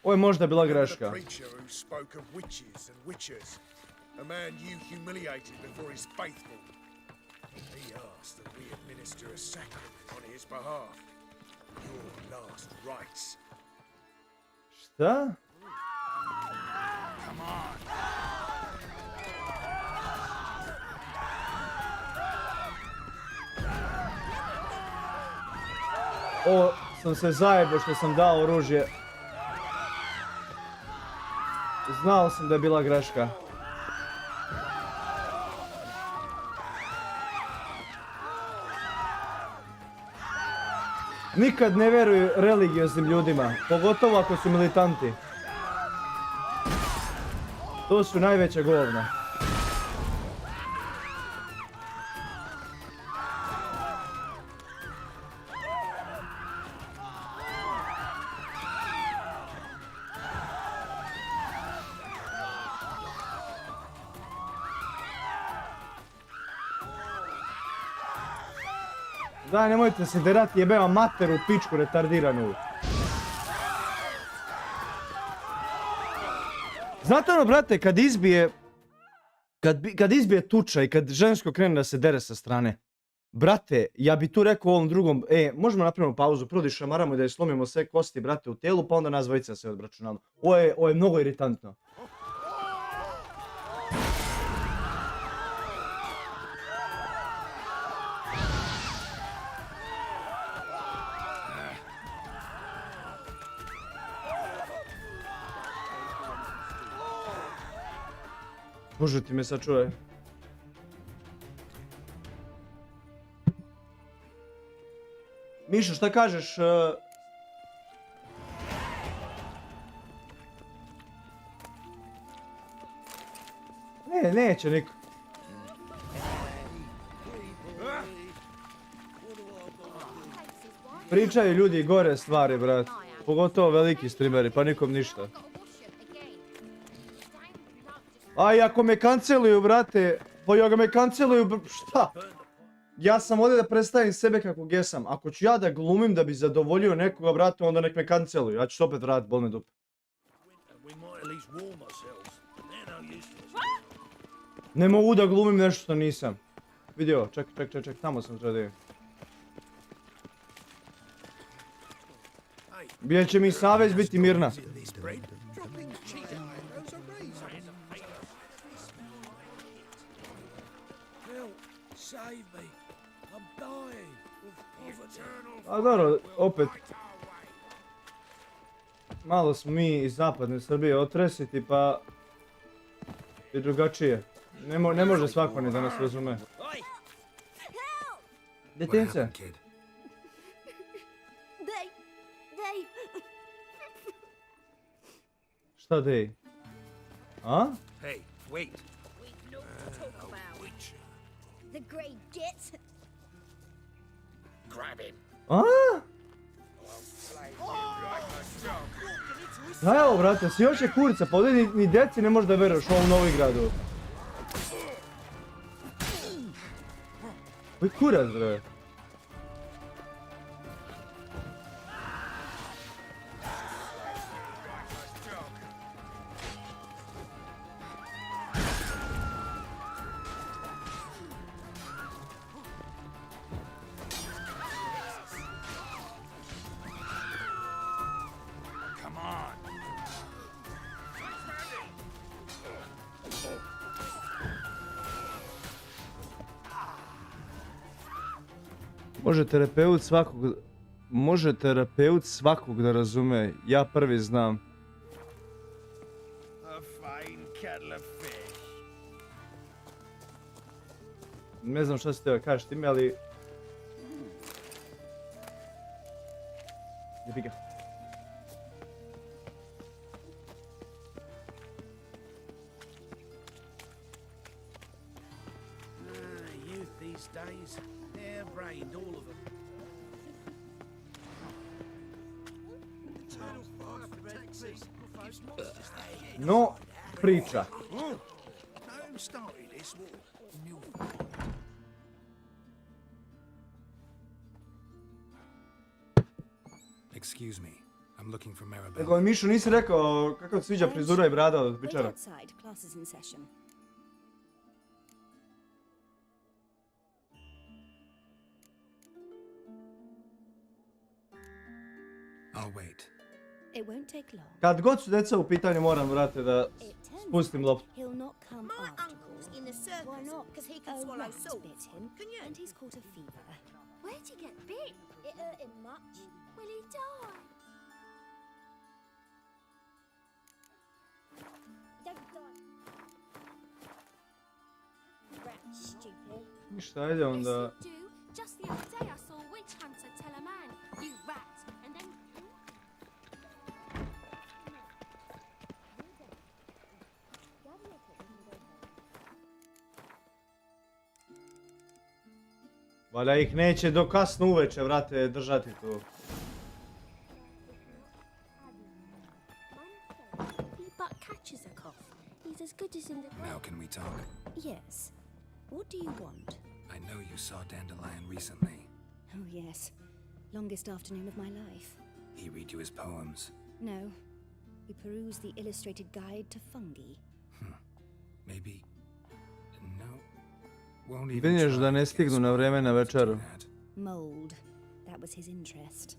S2: Ovo je možda bila greška.
S22: A man you humiliated before his faithful. He asked that we administer a sacrament on his behalf. Your last rites.
S2: Šta?
S1: Come on.
S2: Ovo sam se zajebao što sam dao oružje. Znao sam da je bila greška. Nikad ne vjeruju religioznim ljudima, pogotovo ako su militanti. To su najveća govna. Daj, nemojte se derati, jebe vam materu, pičku retardiranu. Znate ono, brate, kad izbije... Kad izbije tuča i kad žensko krene da se dere sa strane. Brate, ja bi tu rekao ovom drugom, možemo napravimo pauzu, prvo da šamaramo i da je slomimo sve kosti, brate, u tijelu, pa onda nas dvojica se odbračunamo. Ovo je mnogo iritantno. Bože ti me sačuvaj. Mišo, šta kažeš? Neće niko. Pričaju ljudi gore stvari, brat. Pogotovo veliki streameri, pa nikom ništa. Aj, ako me kanceluju, brate, pa ja ga me kanceluju, šta? Ja sam ovdje da predstavim sebe kakvog jesam. Ako ću ja da glumim da bi zadovoljio nekoga, brate, onda nek me kanceluju. Ja ću se opet vratiti, bol me dupe. Ne mogu da glumim nešto što nisam. Vidio, ček, tamo sam treba. Bijel će mi savez biti mirna. A dobro, opet. Malo smo mi iz zapadne Srbije otresiti, pa... I drugačije. Ne može svako ni da nas razume. Detince. Šta dej? A?
S3: Hey, wait.
S16: The great git.
S20: Grab him.
S2: A? Da evo, brate, svi hoće kurca, pa ovdje ni djeci ne možeš da veruješ u ovom Novigradu. Koji kurac, bre? Može terapeut svakog da razume, ja prvi znam. Ne znam šta si teo kažeš time, ali... Jebi ga.
S22: Youth these days, they're brained, all of them.
S2: No, priča.
S3: Excuse me, I'm looking for Maribel.
S2: Nego, Mišu, nisi rekao kako ti sviđa frizura i brada od bičara.
S3: I'll wait.
S15: It won't take long.
S2: Kad god su deca u pitanju moram, brate, da spustim loptu.
S15: He'll not come
S16: My
S15: after
S16: uncle's
S15: all.
S16: in the circus.
S15: Why not?
S16: Because he can
S15: A
S16: swallow
S15: rat
S16: salt.
S15: bit him,
S16: Can you?
S15: and he's caught a fever.
S16: Where'd he get bit? It hurt him much. Will he die? Don't die. Rat, stupid.
S2: Ništa, ajde onda.
S16: Yes, you do. Just the other day I saw a witch hunter tell a man, "You rat," and then.
S2: Valjda ih neće do kasno uveče, vrate, držati tu.
S16: He but catches a cough. He's as good as in the.
S3: Now can we talk?
S15: Yes. What do you want?
S3: I know you saw Dandelion recently.
S15: Oh, yes. Longest afternoon of my life.
S3: He read you his poems.
S15: No. We perused the illustrated guide to fungi.
S3: Maybe... No. Won't even
S2: Vidiš
S3: try
S2: da ne
S3: to
S2: stignu
S3: guess
S2: na
S3: what
S2: vreme na
S3: to do
S2: večeru.
S3: that.
S15: Mold. That was his interest.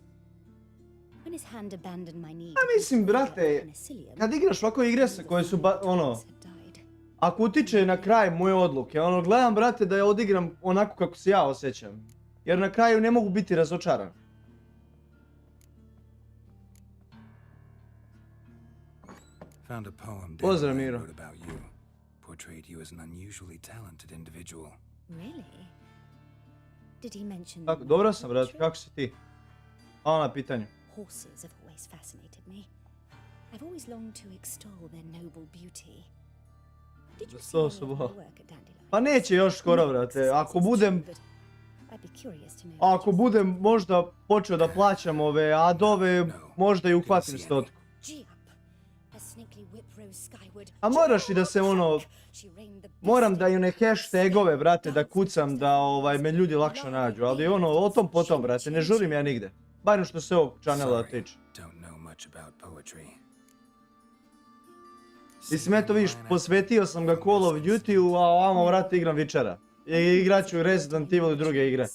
S15: When his hand abandoned my need.
S2: A mislim, brate, kad igraš ovako igre koje su ono... Ako utiče na kraj moje odluke, ono, gledam, brate, da ja odigram onako kako se ja osjećam. Jer na kraju ne mogu biti razočaran.
S3: Found a poem
S2: Pozdrav,
S3: Dandelion
S2: Miro.
S3: wrote about you. Portrayed you as an unusually talented individual.
S15: Really? Did he mention...
S2: Tako, dobro sam, brate, kako si ti? Hvala na pitanju.
S15: Horses have always fascinated me. I've always longed to extol their noble beauty. Did you see any of my work at Dandelion?
S2: Pa neće još skoro, brate, ako budem...
S15: I'd be curious to know.
S2: Ako budem možda počeo da plaćam ove adove, možda i uhvatim stotku. A moraš i da se ono... Moram da i one hashtagove, brate, da kucam da me ljudi lakše nađu, ali ono, o tom potom, brate, ne žurim ja nigde. Barem što se ovog channela tiče. Mislim, eto vidiš, posvetio sam ga Call of Duty-u, a ovamo, brate, igram Witchera. I igraću Resident Evil i druge igre.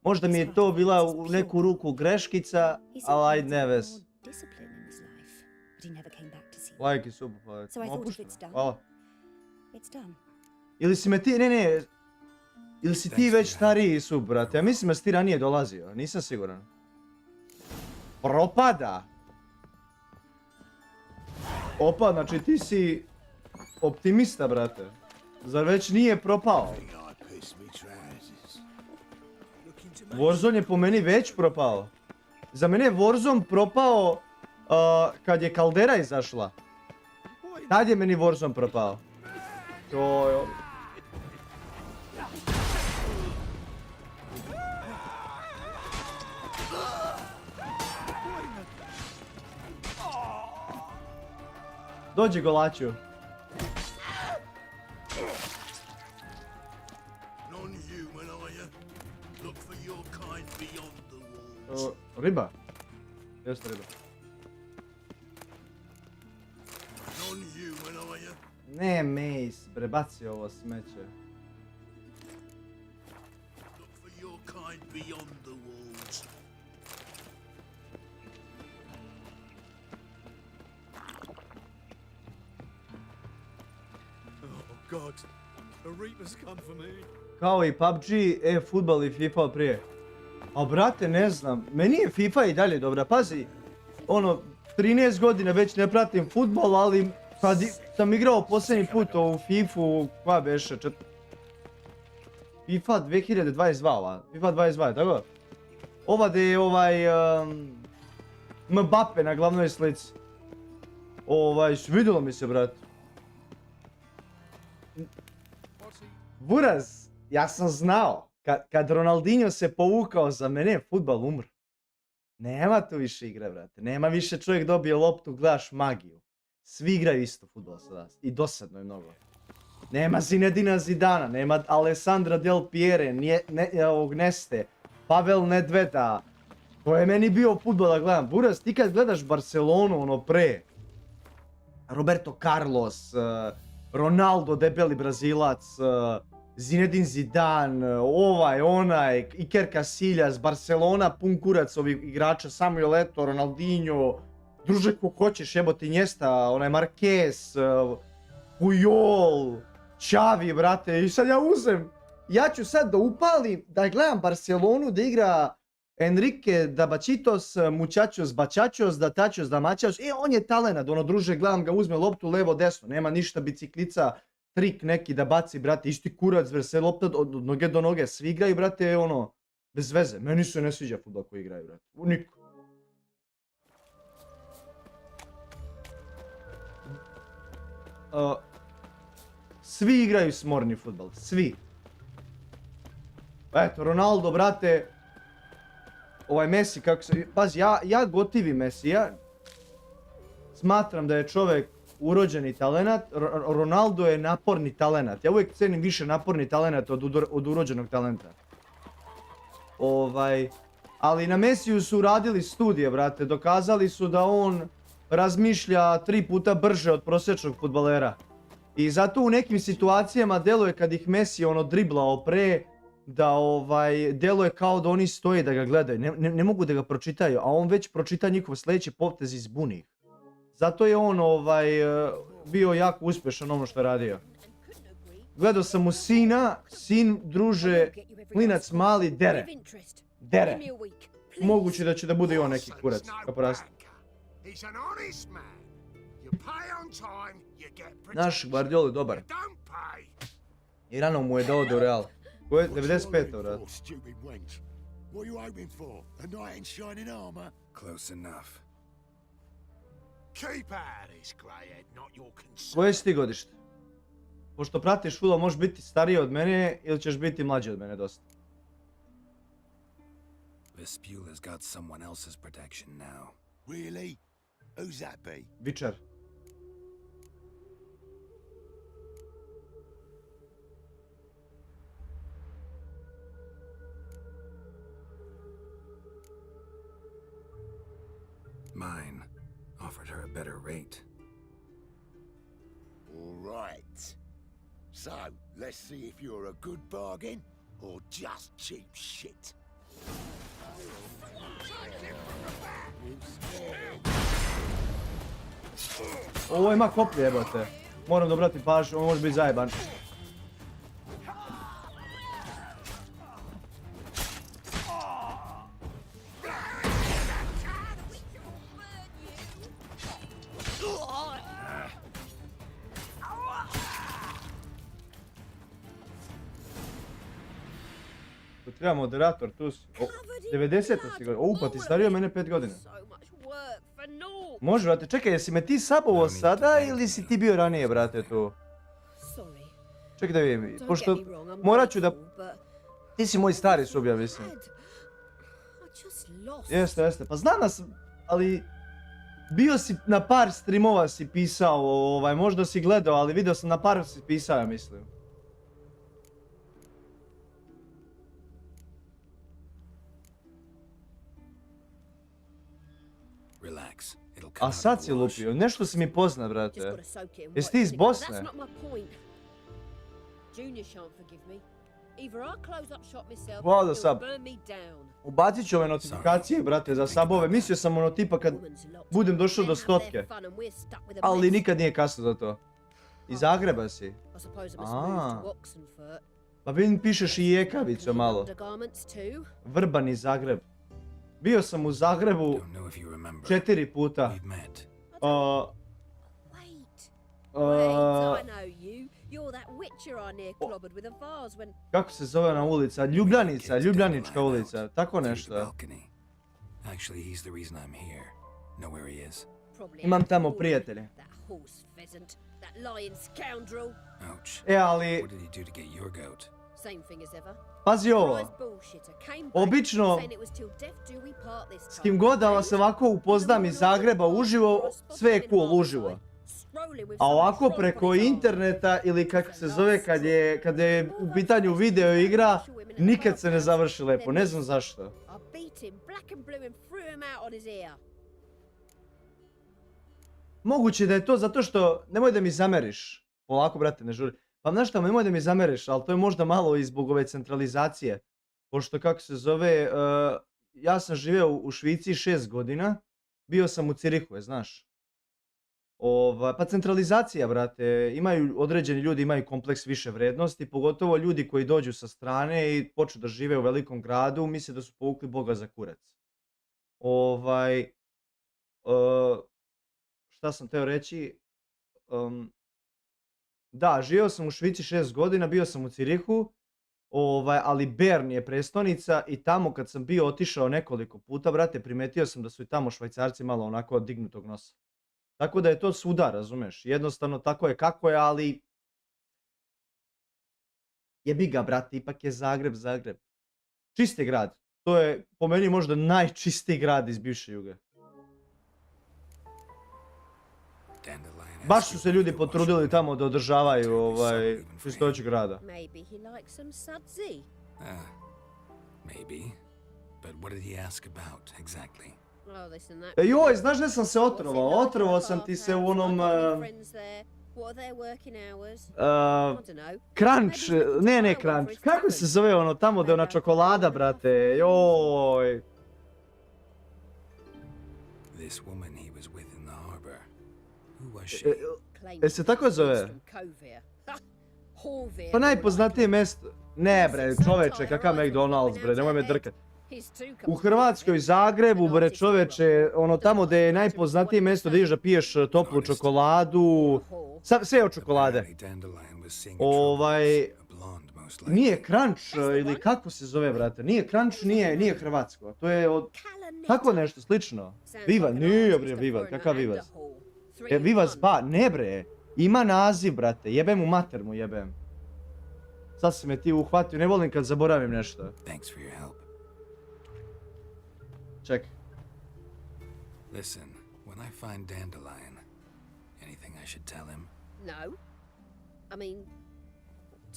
S2: Možda mi je to bila u neku ruku greškica, ali ajde ne vez. Like i sub, hvala. Ili si me ti, ne, ili si ti već stariji sub, brate, ja mislim da si ti ranije dolazio, nisam siguran. Propada! Opa, znači ti si optimista, brate. Zar već nije propao? Warzone je po meni već propao. Za mene je Warzone propao kad je kaldera izašla. Tad je meni Warzone propao. Joj. Dođi golaču. Riba? Jeste riba. Ne, Mace, prebaci ovo smeće.
S1: God, the Reapers come for me.
S2: Kao i PUBG, futbal i FIFA od prije. A brate, ne znam, meni je FIFA i dalje dobra, pazi, ono, 13 godina već ne pratim futbol, ali kad sam igrao posljednji put u FIFA, koja beše, FIFA 2022 ova, FIFA 22, tako? Ova da je Mbappe na glavnoj slici. Svidjelo mi se, brate. Buraz, ja sam znao, kad Ronaldinho se povukao za mene, fudbal umro. Nema tu više igre, brate. Nema više čovjek dobije loptu, gledaš magiju. Svi igraju isto fudbal sada. I dosadno je mnogo. Nema Zinedina Zidana, nema Alessandra Del Piere, Neste, Pavel Nedveda. To je meni bio fudbal da gledam. Buraz, ti kad gledaš Barcelonu ono pre, Roberto Carlos, Ronaldo, debeli Brazilac, Zinedine Zidane, ovaj, onaj, Iker Casillas, Barcelona, pun kurac ovih igrača, Samuel Eto'o, Ronaldinho, druže ko hoćeš, jebote Iniesta, onaj Marquez, Puyol, Xavi, brate, i sad ja ću sad da upalim, da gledam Barcelonu, da igra Enrique Dabačitos, Muchachos Bačačos, Datachos Damačos, on je talenat, ono druže, gledam ga, uzme loptu levo desno, nema ništa biciklica, trik neki da baci, brate, isti kurac, se lopta od noge do noge, svi igraju, brate, ono, bez veze, meni se ne sviđa fudbal koji igraju, brate, niko. Svi igraju smorni fudbal, svi. Eto, Ronaldo, brate, ovaj Messi, kako se, pazi, ja gotivim Messija, smatram da je čovjek urođeni talenat, Ronaldo je naporni talenat, ja uvijek cenim više naporni talenat od urođenog talenta. Ali na Messiju su radili studije, brate, dokazali su da on razmišlja 3 puta brže od prosječnog fudbalera. I zato u nekim situacijama deluje kad ih Messi ono driblao pre, da deluje kao da oni stoje da ga gledaju, ne mogu da ga pročitaju, a on već pročita njihov sljedeći potez i zbuni ih. Zato je on bio jako uspješan ono što je radio. Gledao sam mu sina, sin, druže, klinac mali, dere. Dere. Moguće da će da bude i on neki kurac, kad poraste. Naš Guardiola je dobar. I rano mu je dao do Real. Ko je 95. vrat.
S3: Close enough.
S2: Koje si ti godište? Pošto pratiš fudbal, možeš biti stariji od mene ili ćeš biti mlađi od mene dosta.
S3: Vespula's got someone else's protection now.
S5: Really? Who's that be?
S2: Vičar.
S3: Mine offered her a better rate.
S5: All right. So, let's see if you're a good bargain or just cheap shit.
S2: Ovo ima koplje, jebote. Moram dobrati pažnju, ovo može biti zajeban. Treba moderator, tu si. 90. si godina. Pa ti stario mene 5 godina. Može, brate, čekaj, jesi me ti sabovo sada ili si ti bio ranije, brate, tu? Čekaj da vidim, pošto morat ću da... Ti si moj stari subja, mislim. Jeste, pa znam da sam, ali... Bio si na par streamova si pisao, možda si gledao, ali vidio sam na par si pisao, ja mislim. A sad si lupio, nešto si mi pozna, brate. Jesi ti iz Bosne? Hvala sab. Ubacit ću ove notifikacije, brate, za sabove. Mislio sam ono tipa kad budem došao do 100. Ali nikad nije kasno za to. Iz Zagreba si? Pa vidim pišeš i jekavicu malo. Vrban iz Zagreb. Bio sam u Zagrebu 4 puta. Kako se zove ona ulica? Ljubljanica, Ljubljanička ulica, tako nešto. Imam tamo prijatelje. Ali... Pazi ovo. Obično, s kim god da vas ovako upoznam iz Zagreba uživo, sve je cool uživo. A ovako preko interneta ili kako se zove kad je u pitanju video igra, nikad se ne završi lepo, ne znam zašto. Moguće da je to zato što, nemoj da mi zameriš, polako brate ne žuri, pa znaš šta, nemoj da mi zameriš, ali to je možda malo i zbog ove centralizacije. Pošto kako se zove, ja sam živio u Švici 6 godina, bio sam u Cirihu, znaš. Pa centralizacija, brate, određeni ljudi imaju kompleks više vrednosti, pogotovo ljudi koji dođu sa strane i počnu da žive u velikom gradu, misle da su povukli Boga za kurac. Šta sam teo reći? Da, živio sam u Švici 6 godina, bio sam u Cirihu, ali Bern je prestonica i tamo kad sam bio otišao nekoliko puta, brate, primetio sam da su i tamo Švajcarci malo onako dignutog nosa. Tako da je to svuda, razumeš, jednostavno tako je kako je, ali... Jebi ga, brate, ipak je Zagreb. Čisti grad, to je po meni možda najčistiji grad iz bivše Juge. Baš su se ljudi potrudili tamo da održavaju čistoću grada. Joj, znaš da sam se otrovao? Otrovao sam ti se u onom... Crunch, ne Crunch, kako se zove ono tamo da je ona čokolada, brate, joj. Se tako zove? Pa najpoznatije mjesto... Ne bre, čoveče, kakav McDonald's bre, nemoj me drkat. U Hrvatskoj, Zagrebu, bre čoveče, ono tamo gdje je najpoznatije mjesto da ideš da piješ toplu čokoladu, sve od čokolade. Nije Crunch ili kako se zove, brate, nije Crunch, nije hrvatsko, to je od... Tako nešto slično. Vivaz, nije bre Vivaz, kakav Vivaz? Vivaz ba, ne bre, ima naziv, brate, jebem u mater mu jebem. Sad si me ti uhvatio, ne volim kad zaboravim nešto. Čekaj.
S3: Listen, when I find Dandelion, anything I should tell him?
S10: No. I mean,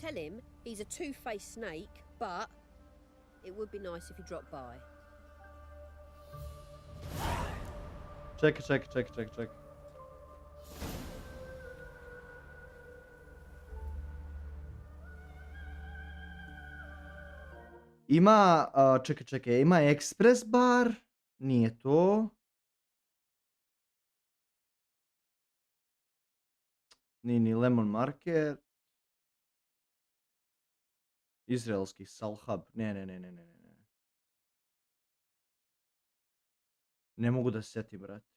S10: tell him he's a two-faced snake, but it would be nice if he dropped by.
S2: Čekaj. Ima, čekaj, ima Express bar, nije to. Nije ni Lemon Market. Izraelski Salhab, ne. Ne mogu da se sjetim, brate.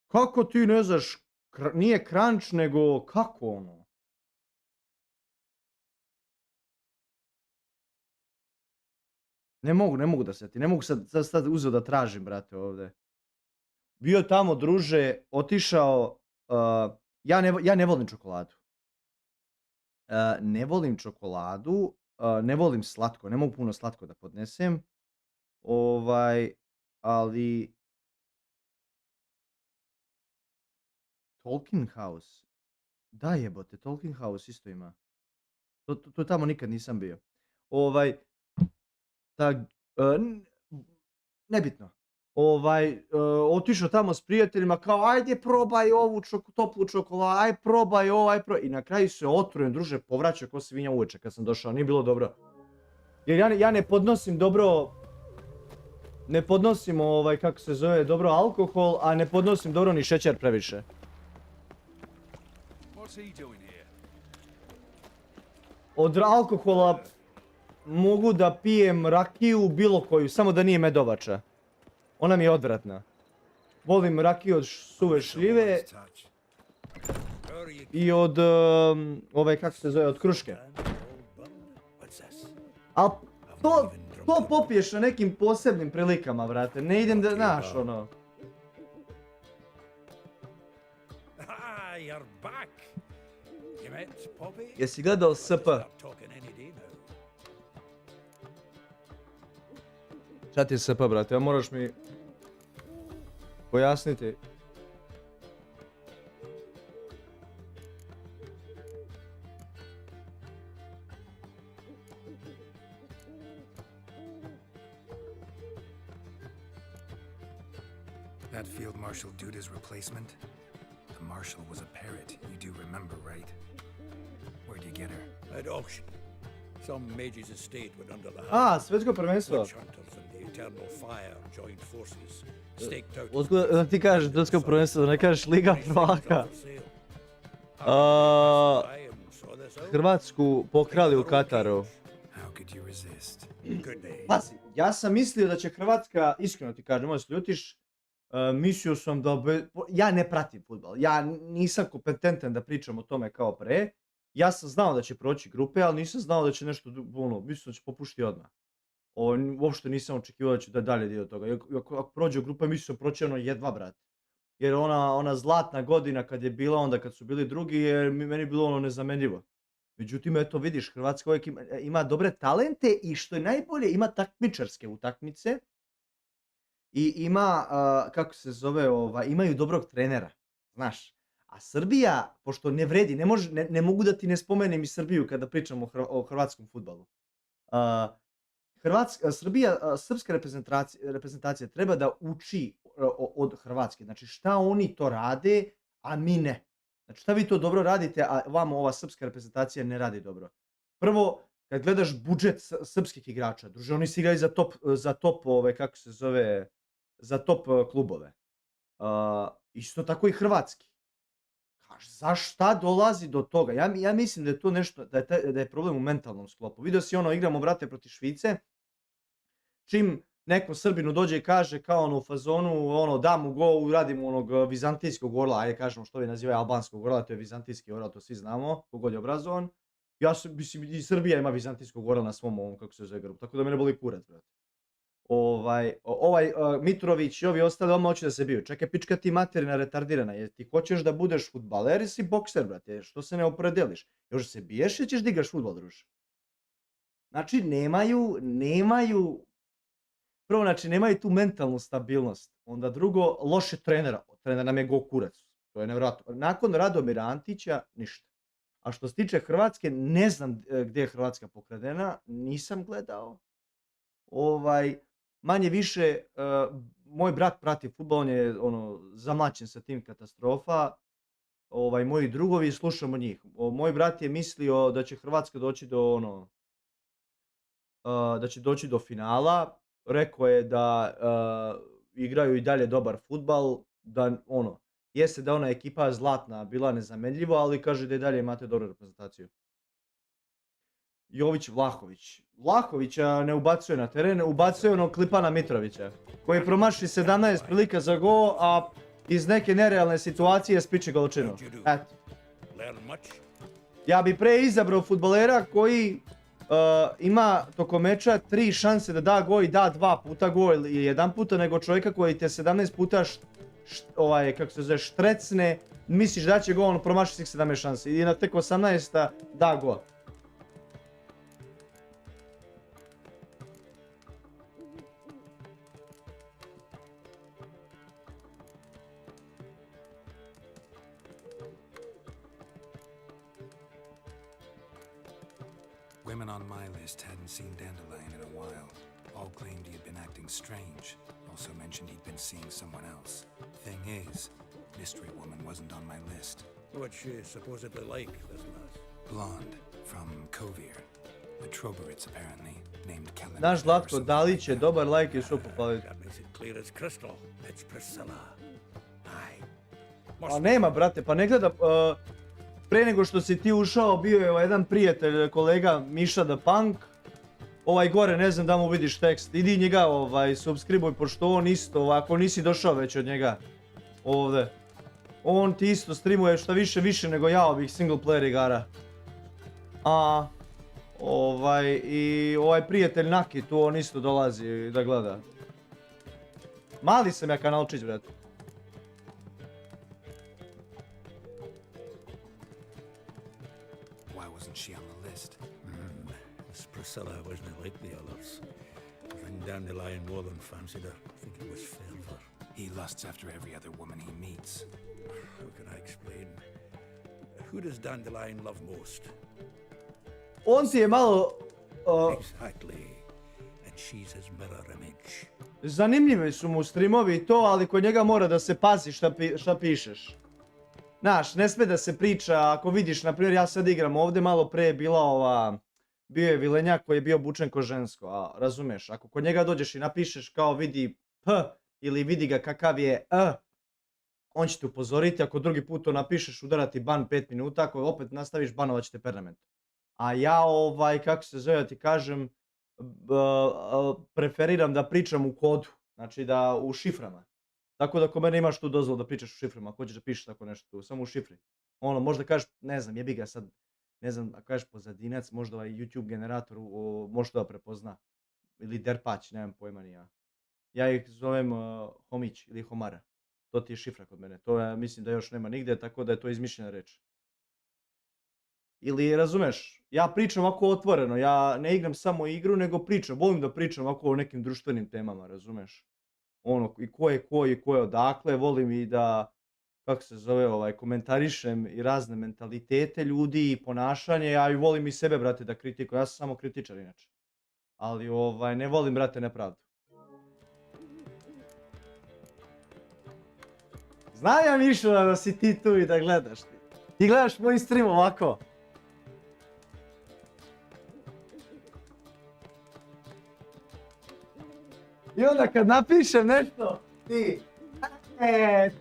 S2: Kako ti ne znaš, nije Crunch, nego kako ono? Ne mogu da sjetim, ne mogu sad uzeo da tražim, brate, ovdje. Bio tamo, druže, otišao, ja ne volim čokoladu. Ne volim čokoladu, ne volim slatko, ne mogu puno slatko da podnesem. Ali... Tolkien House. Da jebote, Tolkien House isto ima. To tamo nikad nisam bio. Nebitno. Otišao tamo s prijateljima kao ajde probaj ovu toplu čokoladu, aj probaj ovo, I na kraju se otrujem, druže, povraćao ko svinja uveče kad sam došao, nije bilo dobro. Jer ja ne podnosim dobro, kako se zove, dobro alkohol, a ne podnosim dobro ni šećer previše. Od alkohola mogu da pijem rakiju bilo koju, samo da nije medovača. Ona mi je odvratna. Volim rakiju od suve šljive i od kako se zove, od kruške. Al to popiješ na nekim posebnim prilikama, brate. Ne idem da, znaš, ono. Jesi gledao SP? Šta ti je SP, brate? Moraš mi pojasniti.
S3: That Field Marshal Duda's replacement? The Marshal was a parrot, you do remember, right? Where'd you get her?
S22: At auction. Some mage's estate went under the
S2: Svetsko prvenstvo.
S22: Witch hunters and the eternal fire joined forces. Staked out.
S2: Otkud da ti kažeš Svetsko prvenstvo, da ne kažeš Liga prvaka. Hrvatsku pokrali u Kataru. Pazi, ja sam mislio da će Hrvatska, iskreno ti kažem, možda se ljutiš, mislio sam da... Ja ne pratim fudbal, ja nisam kompetentan da pričam o tome kao pre. Ja sam znao da će proći grupe, ali nisam znao da će nešto, mislim da će popušti odmah. Uopšte nisam očekivao da će da dalje dio toga. Ako prođe u grupe, mislim da proći ono jedva, brate. Jer ona zlatna godina kad je bila, onda kad su bili drugi, je meni bilo ono nezamenljivo. Međutim, eto vidiš, Hrvatska uvijek ima dobre talente i što je najbolje, ima takmičarske utakmice. I ima, kako se zove, imaju dobrog trenera, znaš. A Srbija, pošto ne vredi, ne mogu da ti ne spomenem i Srbiju kada pričam o hrvatskom fudbalu. Srpska reprezentacija treba da uči od Hrvatske. Znači šta oni to rade, a mi ne. Znači šta vi to dobro radite, a vama ova srpska reprezentacija ne radi dobro. Prvo, kad gledaš budžet srpskih igrača, druže, oni se igraju za top, kako se zove, za top klubove. Isto tako i hrvatski. Zašta dolazi do toga? Ja mislim da je to nešto, da je problem u mentalnom sklopu. Vidio si igramo, brate, protiv Švice. Čim neko Srbinu dođe i kaže kao u fazonu, da mu go, radimo onog vizantijskog orla, ajde kažemo što vi nazivaju albanskog orla, to je vizantijski orla, to svi znamo, kogod je obrazovan. Ja mislim, i Srbija ima vizantijskog orla na svom ovom, kako se zove, grupu, tako da mene boli kurac, brate. Mitrović i ovi ostali, odmah hoće da se biju. Čekaj, pička ti materina retardirana, jer ti hoćeš da budeš fudbaler ili si bokser, brate, što se ne opredeliš? Još se biješ ili ćeš da igraš fudbal, druže? Znači, nemaju, prvo, znači, nemaju tu mentalnu stabilnost, onda drugo, loše trenera, trener nam je go kurac, to je nevjerojatno. Nakon Radomira Antića, ništa. A što se tiče Hrvatske, ne znam gdje je Hrvatska pokradena, nisam gledao. Manje više, moj brat prati fudbal, on je zamlačen sa tim katastrofa. Moji drugovi, slušamo njih. Moj brat je mislio da će Hrvatska doći do finala. Rekao je da igraju i dalje dobar fudbal, da jeste da ona ekipa zlatna bila nezamenljiva, ali kaže da i dalje imate dobru reprezentaciju. Jović Vlahović. Vlahovića ne ubacuje na teren, ubacuje Klipana Mitrovića, koji promaši 17 prilika za gol, a iz neke nerealne situacije spiče golčinu. Eto. Ja bi pre izabrao fudbalera koji ima tokom meča 3 šanse da da gol i da 2 puta gol ili 1 puta, nego čovjeka koji te 17 puta kako se zove, štrecne, misliš da će gol, on promaši svih 17 šanse i na tek 18 da gol.
S3: Women on my list hadn't seen Dandelion in a while. All claimed he had been acting strange. Also mentioned he'd been seeing someone else. Thing is, Mystery Woman wasn't on my list.
S22: What's she supposedly like, this lass?
S3: Blonde, from Kovir. The Troberits, apparently, named Kellen.
S2: Naš Zlatko Dalić je dobar like i što popaliti.
S22: That makes it clear as crystal. It's Priscilla.
S2: A nema, brate, pa ne gleda... Pre nego što si ti ušao, bio je jedan prijatelj, kolega Miša the Punk. Gore, ne znam da mu vidiš tekst. Idi njega subscribuj, pošto on isto, ako nisi došao već od njega ovdje. On ti isto streamuje šta više nego ja ovih single player igara. I ovaj prijatelj Naki tu, on isto dolazi da gleda. Mali sam ja kanalčić, brate.
S3: She on the list.
S22: This Priscilla wasn't like the others. Ring Dandelion more than fancied her. I think it was fervor.
S3: He lusts after every other woman he meets.
S22: How can I explain? Who does Dandelion love most?
S2: On ti je malo...
S22: Exactly. And she's his mirror image.
S2: Zanimljivi su mu streamovi i to, ali kod njega mora da se pazi šta pišeš. Znaš, ne sme da se priča, ako vidiš, na primjer, ja sad igram ovdje, malo pre je bila bio je vilenjak koji je bio obučen ko žensko, a razumeš, ako kod njega dođeš i napišeš kao vidi P ili vidi ga kakav je on će te upozoriti, ako drugi put to napišeš, udarati ban 5 minuta, ako opet nastaviš, banovat će te permanent. A ja, kako se zove, ti kažem, preferiram da pričam u kodu, znači da u šiframa. Tako da ko mene imaš tu dozvolu da pričaš u šiframa, ako hoćeš da pišeš tako nešto tu, samo u šifri. Možda kažeš, ne znam, jebi ga sad, ne znam, ako kažeš pozadinac, možda YouTube generator može to da prepozna. Ili derpać, nemam pojma ni ja. Ja ih zovem homić ili homara. To ti je šifra kod mene, to ja mislim da još nema nigde, tako da je to izmišljena reč. Ili, razumeš, ja pričam ovako otvoreno, ja ne igram samo igru, nego pričam, volim da pričam ovako o nekim društvenim temama, razumeš? I ko je odakle, volim i da, kako se zove, komentarišem i razne mentalitete ljudi i ponašanje, ja i volim i sebe, brate, da kritikujem, ja sam samo kritičar inače. Ali, ne volim, brate, nepravdu. Znam ja, Mišo, da si ti tu i da gledaš ti. Ti gledaš moj stream ovako. I onda kad napišem nešto, ti,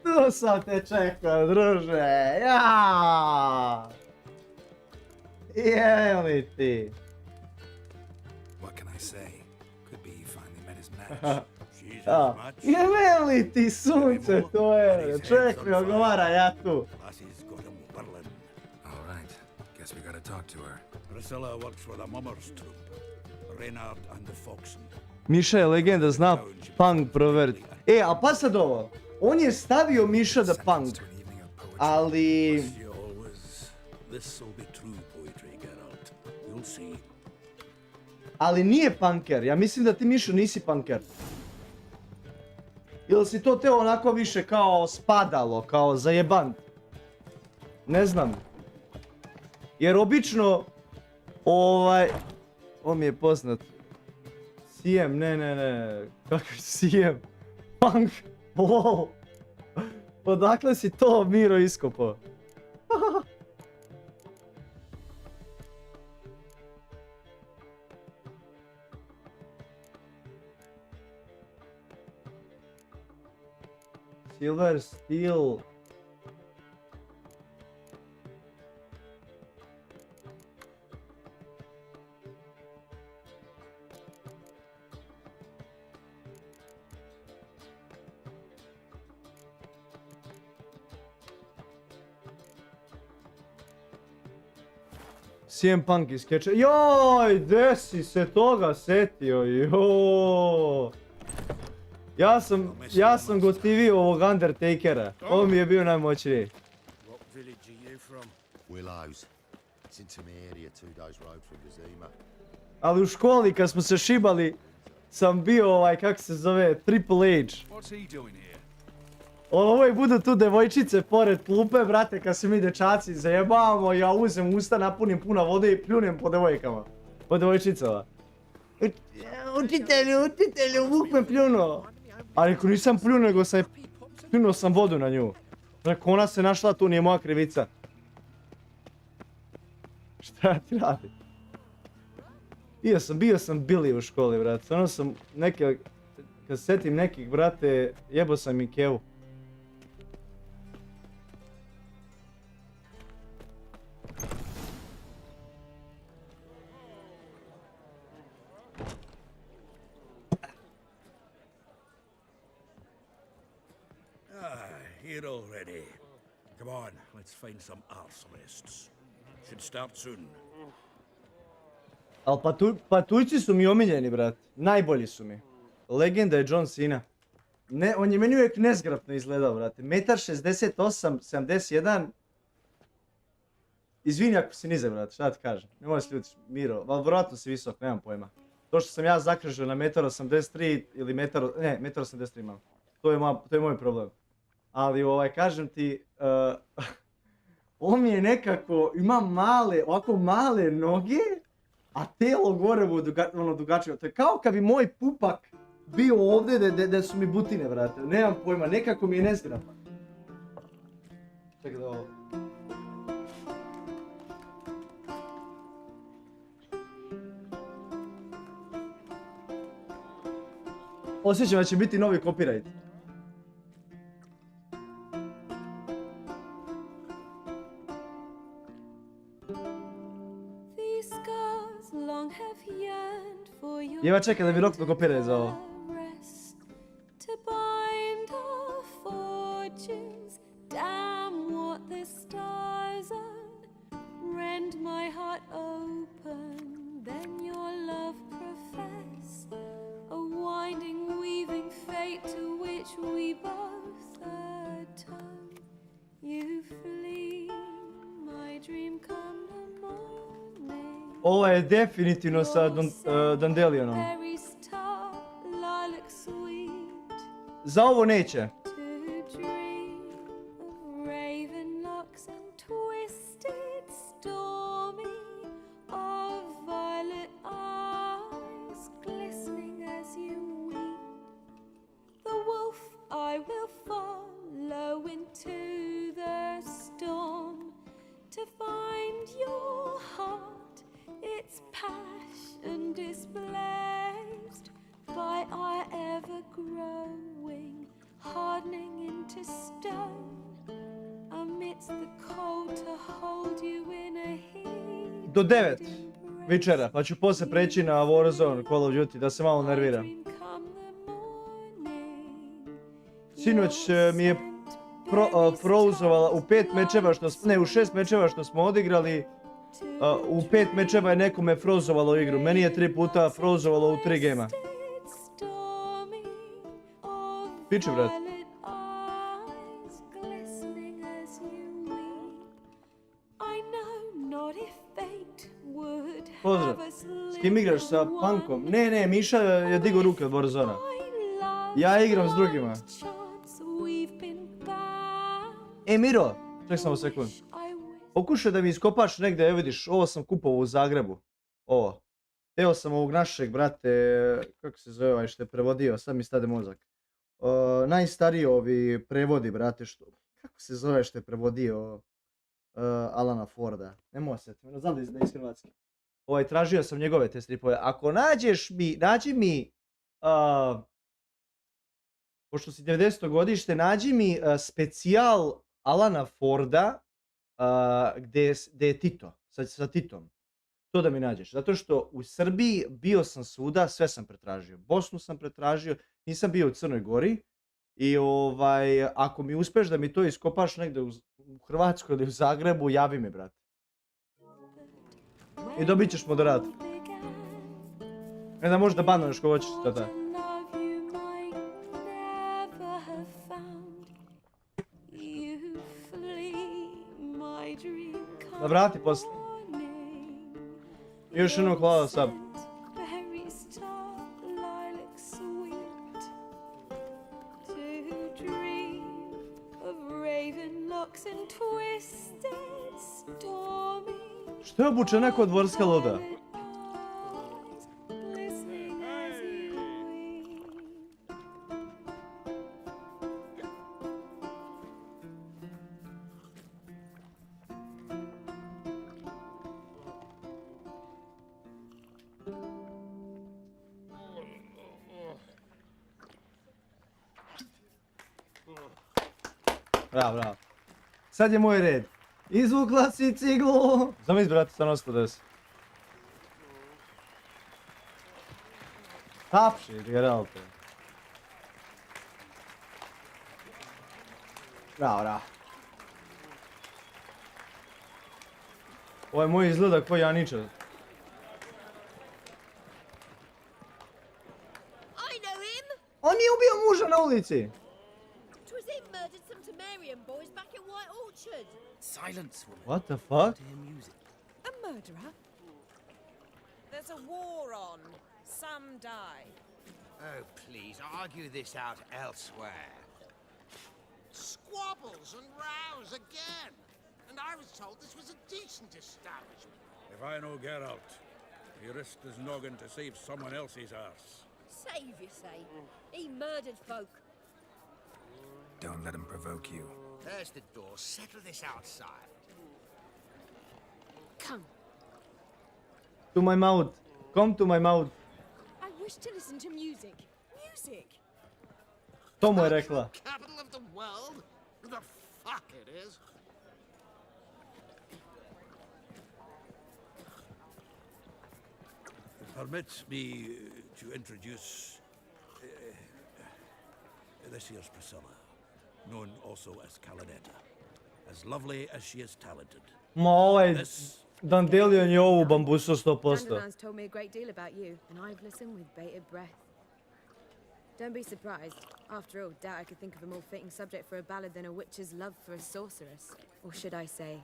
S2: tu sam te čekao, druže, ja. Jeli ti.
S3: What can I say? Could be he finally met his match.
S2: Jeli ti, sunce, to je, čovjek mi ogovara, ja tu.
S3: All right, guess we gotta talk to her.
S22: Priscilla works for the Mummers troupe, Reynard and the Foxen.
S2: Miša je legenda, zna punk proveriti. A pa sad ovo, on je stavio Miša da punk, ali... Ali nije punker, ja mislim da ti, Mišo, nisi punker. Ili si to teo onako više kao spadalo, kao zajebant? Ne znam. Jer obično, on mi je poznat. CM, ne, kakav CM? Punk, wow. Odakle si to, Miro, iskopao? Silver, steel... CM Punk iz skeče. Joj, gdje si se toga setio, joj. Ja sam gotivio ovog Undertakera. Ovo mi je bio najmoćniji.
S22: What village are you from?
S4: Willows. It's into my area, 2 days road from Gazima.
S2: Ali u školi kad smo se šibali, sam bio kak se zove, Triple H.
S22: What's he doing here?
S2: Ovo i budu tu devojčice pored klupe, brate, kad se mi dečaci zajebavamo, ja uzem usta, napunim puna vode i pljunem po devojkama. Po devojčicama. Učitelju, Vuk me pljunuo. Ali ako nisam pljunuo, nego pljunuo sam vodu na nju. Ako ona se našla, tu nije moja krivica. Šta ti radi? Bio sam Billy u školi, brate. Ono sam neke, kad setim nekih, brate, jebo sam i kevu.
S5: Here already. Come on, let's find some arsonists. Should start soon.
S2: Ali patuljci su mi omiljeni, brat. Najbolji su mi. Legenda je John Cena. Ne, on je meni uvijek nezgrapno izgledao, brate. 1,68 m, 71. Izvini ako si nizak, brate, šta ti kažem. Ne možeš ljutiš, Miro. Ali vjerojatno si visok, nemam pojma. To što sam ja zakrežio na 1,83 m ili 1,83 m imam. To je moj problem. Ali kažem ti, on mi je nekako, ima ovako male noge, a telo gore mu dugačije. To je kao kad bi moj pupak bio ovdje da su mi butine, brate. Nemam pojma, nekako mi je nezgrapan. Čekaj da ovo... Osjećam da će biti novi copyright. Jeva čekaj da mi rok kopira za ovo. Ovo je definitivno sa Dandelionom. Za ovo neće. Do 9 večera, pa ću poslije preći na Warzone, Call of Duty, da se malo nerviram. Sinoć mi je prouzovala u 5 mečeva što smo, ne, u 6 mečeva što smo odigrali, u 5 mečeva je nekome frozovalo igru. Meni je 3 puta frozovalo u 3 gema. Piči, brat. Pozdrav. S kim igraš, sa Punkom? Ne, Miša je digao ruke od Warzona. Ja igram s drugima. Miro, ček samo sekund. Pokušaj da mi iskopaš negdje, evo vidiš, ovo sam kupovao u Zagrebu. Ovo. Evo sam ovog našeg, brate, kako se zove ovaj što je prevodio, sad mi stade mozak. Najstariji ovi prevodi, brate, što, kako se zove što je prevodio Alana Forda. Ne mogu se, znam da je iz Hrvatske. Tražio sam njegove te stripove. Ako nađi mi, pošto si 90. godište, nađi mi specijal Alana Forda gdje je Tito, sa Titom. To da mi nađeš. Zato što u Srbiji bio sam svuda, sve sam pretražio. Bosnu sam pretražio, nisam bio u Crnoj Gori. I ako mi uspeš da mi to iskopaš negdje u Hrvatskoj ili u Zagrebu, javi mi, brate. I dobit ćeš moderator. Ne da možeš da banuješ ko hoćeš tada. Da vrati posle. Još jednom hvala sub. Što je obučena kod dvorska luda? Bravo, bravo. Sad je moj red. Izvukla si ciglu! Zamisli, brate, stvarno ostao da si. Tapši, vjeralte. Bravo, bravo. Ovo je moj izgledak ko Janičar. On je ubio muža na ulici!
S11: Silence, woman.
S2: What the fuck?
S19: A murderer? There's a war on. Some die.
S4: Oh, please, argue this out elsewhere. Squabbles and rows again. And I was told this was a decent establishment.
S5: If I know Geralt, he risked his noggin to save someone else's arse.
S10: Save, you say? He murdered folk.
S3: Don't let him provoke you.
S4: There's the door. Settle this outside.
S10: Come.
S2: To my mouth. Come to my mouth.
S19: I wish to listen to music. Music!
S2: To mu je rekla.
S4: Capital of the world? The fuck it is.
S5: Permit me to introduce this here's Priscilla, known also as Calinetta. As lovely as she is talented.
S2: Ma ovaj Dandelion je ovu bambusu 100%.
S14: Dandelion's told me a great deal about you, and I've listened with bated breath. Don't be surprised. After all, doubt I could think of a more fitting subject for a ballad than a witch's love for a sorceress. Or should I say,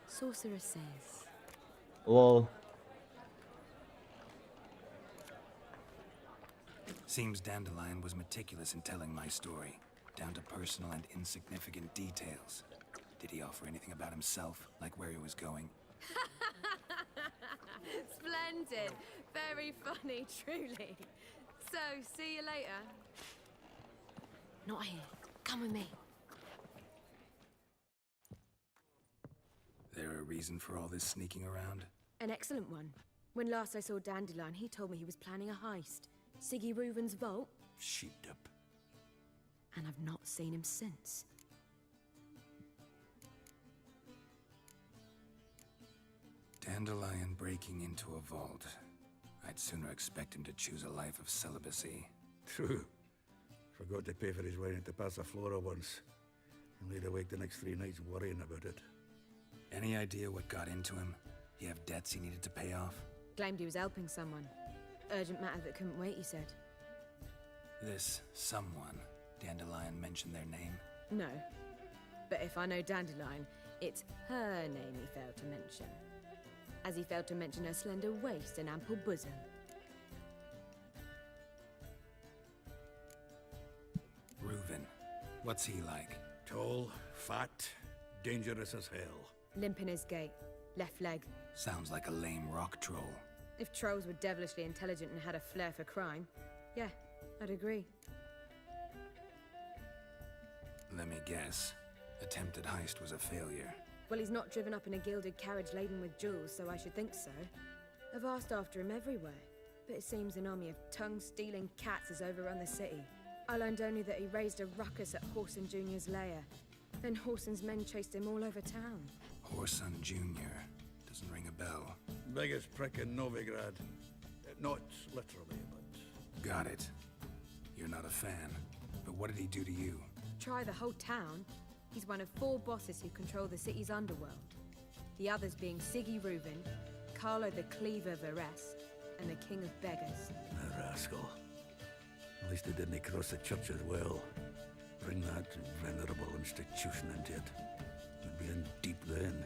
S14: sorceresses.
S2: Lol.
S3: Seems Dandelion was meticulous in telling my story, down to personal and insignificant details. Did he offer anything about himself, like where he was going?
S14: Splendid. Very funny, truly. So, see you later.
S19: Not here. Come with me.
S3: There a reason for all this sneaking around?
S14: An excellent one. When last I saw Dandelion, he told me he was planning a heist. Siggy Reuven's vault.
S3: Sheeped up.
S14: And I've not seen him since.
S3: Dandelion breaking into a vault. I'd sooner expect him to choose a life of celibacy.
S5: True. Forgot to pay for his wine at the Passaflora once. And laid awake the next 3 nights worrying about it.
S3: Any idea what got into him? He have debts he needed to pay off?
S14: Claimed he was helping someone. Urgent matter that couldn't wait, he said.
S3: This someone, Dandelion mentioned their name?
S14: No. But if I know Dandelion, it's her name he failed to mention. As he failed to mention her slender waist and ample bosom.
S3: Reuven. What's he like?
S5: Tall, fat, dangerous as hell.
S14: Limp in his gait. Left leg.
S3: Sounds like a lame rock troll.
S14: If trolls were devilishly intelligent and had a flair for crime, yeah, I'd agree.
S3: Let me guess. Attempted heist was a failure.
S14: Well, he's not driven up in a gilded carriage laden with jewels, so I should think so. I've asked after him everywhere, but it seems an army of tongue-stealing cats has overrun the city. I learned only that he raised a ruckus at Whoreson Jr.'s lair. Then Whoreson's men chased him all over town.
S3: Whoreson Jr. Doesn't ring a bell.
S5: Biggest prick in Novigrad. Not literally, but...
S3: Got it. You're not a fan. But what did he do to you?
S14: Try the whole town. He's one of 4 bosses who control the city's underworld. The others being Siggy Reuven, Harlow the Cleaver Varest, and the King of Beggars.
S13: A rascal. At least they didn't cross the church as well. Bring that venerable institution into it. We'd be in deep then.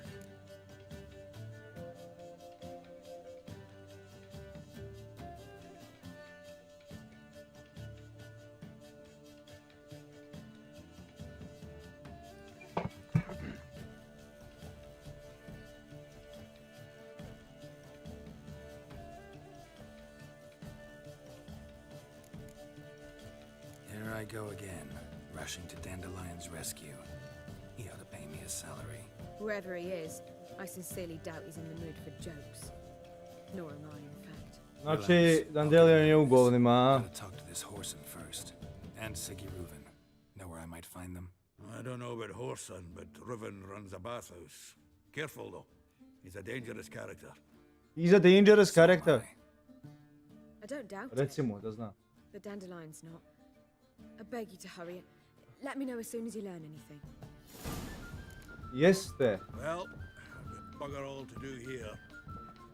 S3: Here I go again, rushing to Dandelion's rescue. He ought to pay me a salary.
S14: Wherever he is, I sincerely doubt he's in the mood for jokes. Nor am I, in fact.
S2: Znači, Dandelion je u govnima, a?
S3: Gotta talk to this Whoreson first. And Siggy Reuven. Know where I might find them?
S13: I don't know about Whoreson, but Reuven runs a bathhouse. Careful though. He's a dangerous character.
S2: He's a dangerous character.
S14: I don't doubt
S2: Recimo, da zna.
S14: But Dandelion's not. I beg you to hurry. Let me know as soon as you learn anything.
S2: Jeste.
S13: Well, I've got bugger all to do here.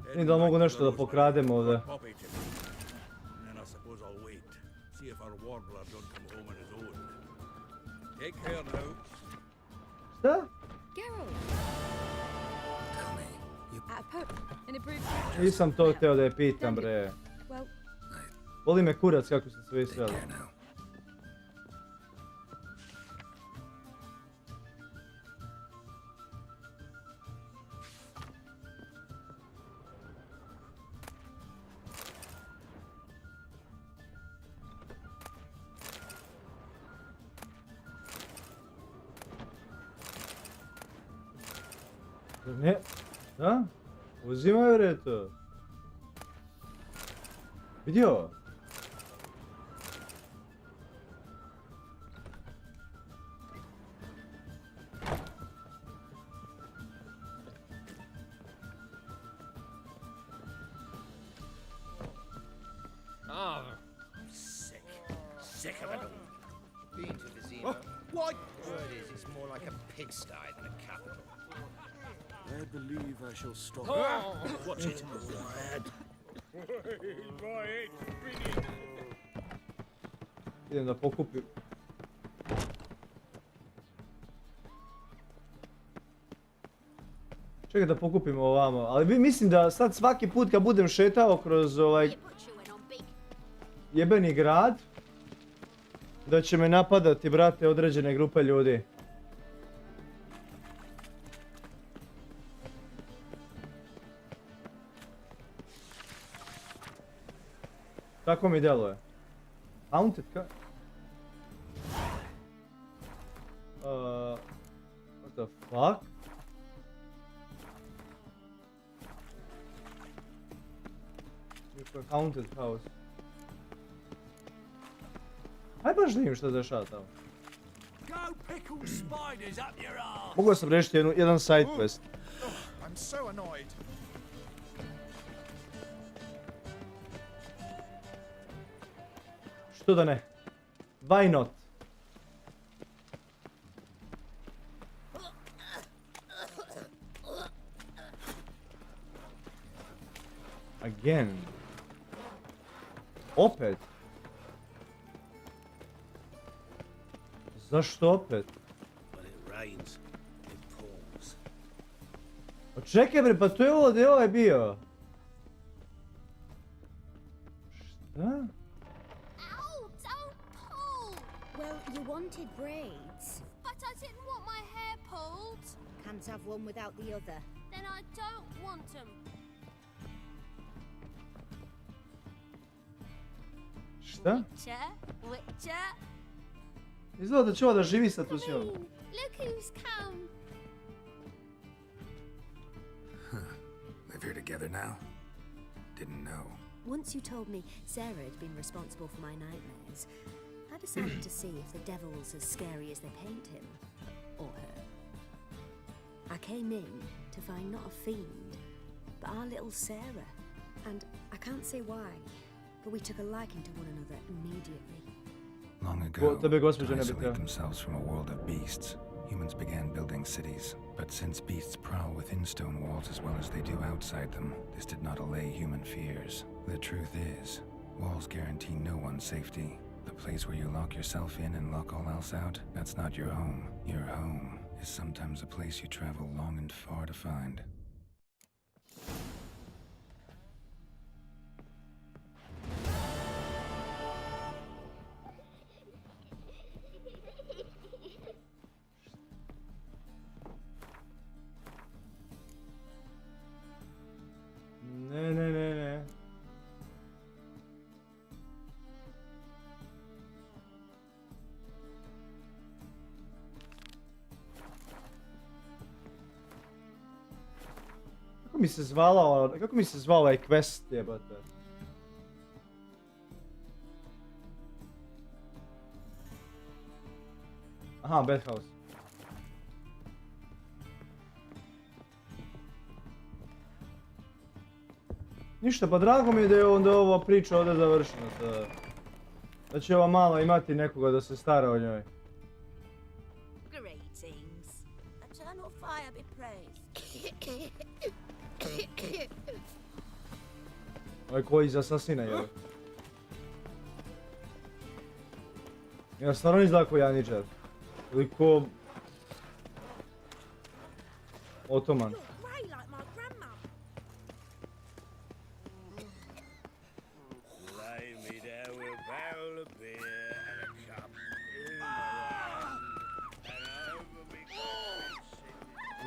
S2: Vidim da li mogu nešto da pokradem ovdje.
S13: Poppy to me. And then I suppose I'll wait. See if our warbler don't come home on his own. Take care now.
S2: Šta?
S14: Geralt! At a pub, in a brew.
S2: Nisam to htio da je pitam, bre.
S14: Well,
S2: Boli me kurac kako ste sve sveli. Ne, da? Uzimaj bre to. Vidio?
S17: Oh, I'm sick. Sick of it all.
S4: Been to Vizima?
S17: Why?
S4: Word is, it's more like a pigsty than a capital.
S12: I believe I shall stop.
S17: Oh.
S12: Watch it, lad.
S2: Idem da pokupim. Čekaj da pokupimo ovamo, ali mislim da sad svaki put kad budem šetao kroz ovaj jebeni grad, da će me napadati, brate, određene grupe ljudi. Tako mi djeluje. Haunted ka... What the fuck? Haunted house. Aj baš da vidim što se dešava tamo. Mogao sam rešiti jedan side quest.
S22: I'm so annoyed.
S2: Što da ne? Why not? Again. Opet? Zašto opet?
S12: When it rains, it pours.
S2: Pa čekaj bre, pa to je ovo gdje ovaj bio. Šta?
S10: Well, you wanted braids.
S16: But I didn't want my hair pulled.
S10: Can't have one without the other.
S16: Then I don't want them.
S2: Šta?
S16: Witcher.
S2: Izgleda da će ova da živi sa tu s njom.
S16: Look who's come.
S3: Live here together now? Didn't know.
S23: Once you told me Sarah had been responsible for my nightmares, I decided to see if the devil's as scary as they paint him. Or her. I came in to find not a fiend, but our little Sarah. And I can't say why, but we took a liking to one another immediately.
S3: Long ago,
S2: tebe
S3: to
S2: gospođa ne bi
S3: isolate
S2: trebala.
S3: themselves from a world of beasts, humans began building cities. But since beasts prowl within stone walls as well as they do outside them, this did not allay human fears. The truth is, walls guarantee no one's safety. The place where you lock yourself in and lock all else out, that's not your home. Your home is sometimes a place you travel long and far to find.
S2: Ne. Kako mi se zvao ovaj quest jebate? Aha, Bedhouse. Ništa, pa drago mi je da je onda ova priča ovdje završena. Da će ova mala imati nekoga da se stara o njoj.
S16: Greetings. Eternal fire be praised.
S2: Ovaj koji iz Asasina je. Ja stvarno izgleda ko Janičar. Ili ko... Otoman.
S16: Grey like my grandma.
S17: Lay me down with a barrel of beer and a cup in and over me.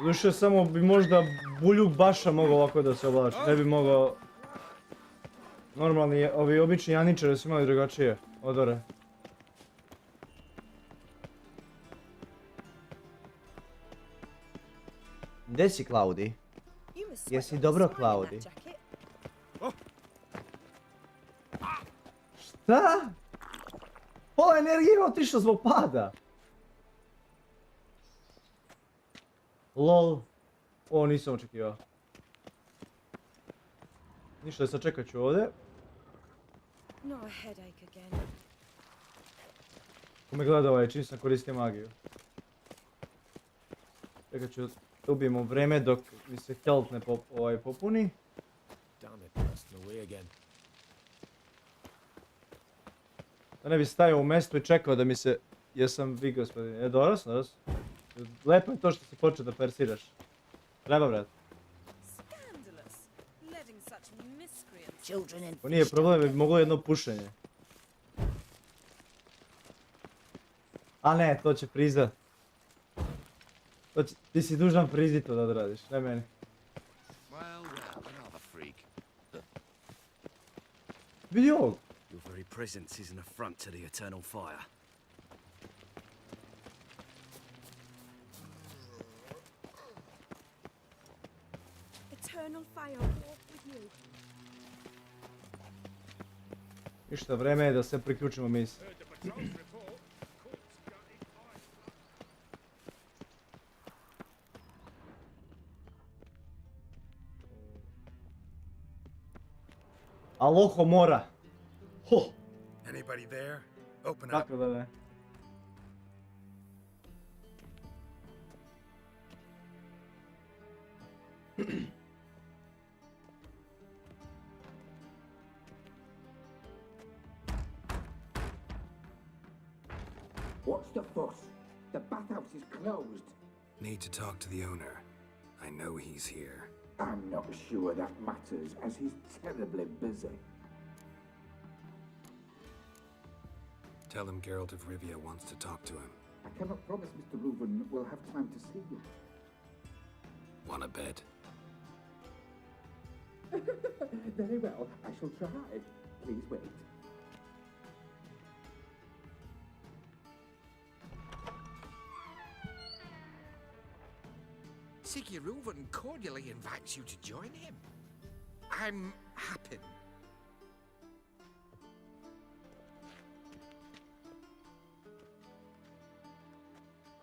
S2: Duše samo bi možda Buljug Baša mogao ovako da se oblači, ne bi mogao... Normalni, ovi obični Janičari su imali drugačije odore. Gdje si, Klaudi? Jesi dobro, Klaudi? Šta? Pola energije je otišlo zbog pada. Lol. O, nisam očekivao. Ništa, sad čekat ću ovdje.
S14: No a headache again.
S2: Ko me gleda ovaj, čim sam koristio magiju. Čekat ću da ubijemo vreme dok mi se health ne popuni. Da ne bi stajao u mjestu i čekao da mi se... Jesam vi, gospodine. Dobro sam. Lepo je to što si počeo da persiraš. Treba, brat. To nije problem, bi moglo jedno pušenje. A ne, to će priznat. Ti si dužan priznat to da odradiš, ne meni. Vidi ovog.
S12: Your very presence is an affront to the eternal fire.
S14: Eternal fire walk with you.
S2: Ništa, vreme je da se priključimo misli. Aloho mora. Ho!
S20: Anybody there? Open up.
S2: Kako da ne?
S9: What's the fuss? The bathhouse is closed.
S3: Need to talk to the owner. I know he's here.
S9: I'm not sure that matters, as he's terribly busy.
S3: Tell him Geralt of Rivia wants to talk to him.
S9: I cannot promise Mr. Reuven will have time to see you.
S3: Wanna bet?
S9: Very well, I shall try. Please wait.
S20: Siggy Reuven cordially invites you to join him. I'm happy.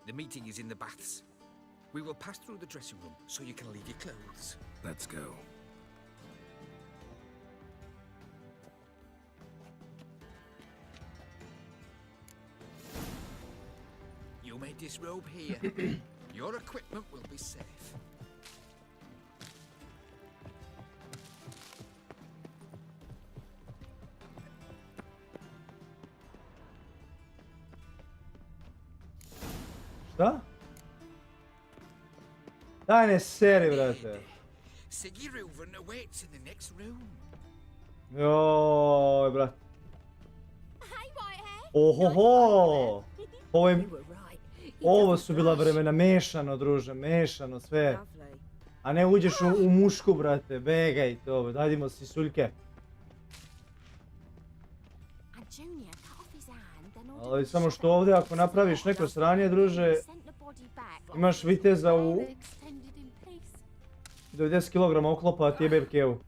S20: The meeting is in the baths. We will pass through the dressing room so you can leave your clothes.
S3: Let's go.
S20: You may disrobe here. Your equipment will be safe.
S2: Šta? Daj ne seri, brate.
S20: Siggy Reuven awaits in the next room.
S2: Joj, brate. Ohoho! Ovo su bila vremena, mešano, druže, mešano sve. A ne uđeš u mušku, brate, begaj to, dadimo si suljke. Ali samo što ovdje ako napraviš neko sranje, druže, imaš viteza u 90 kg oklopa, a ti je bebkevu.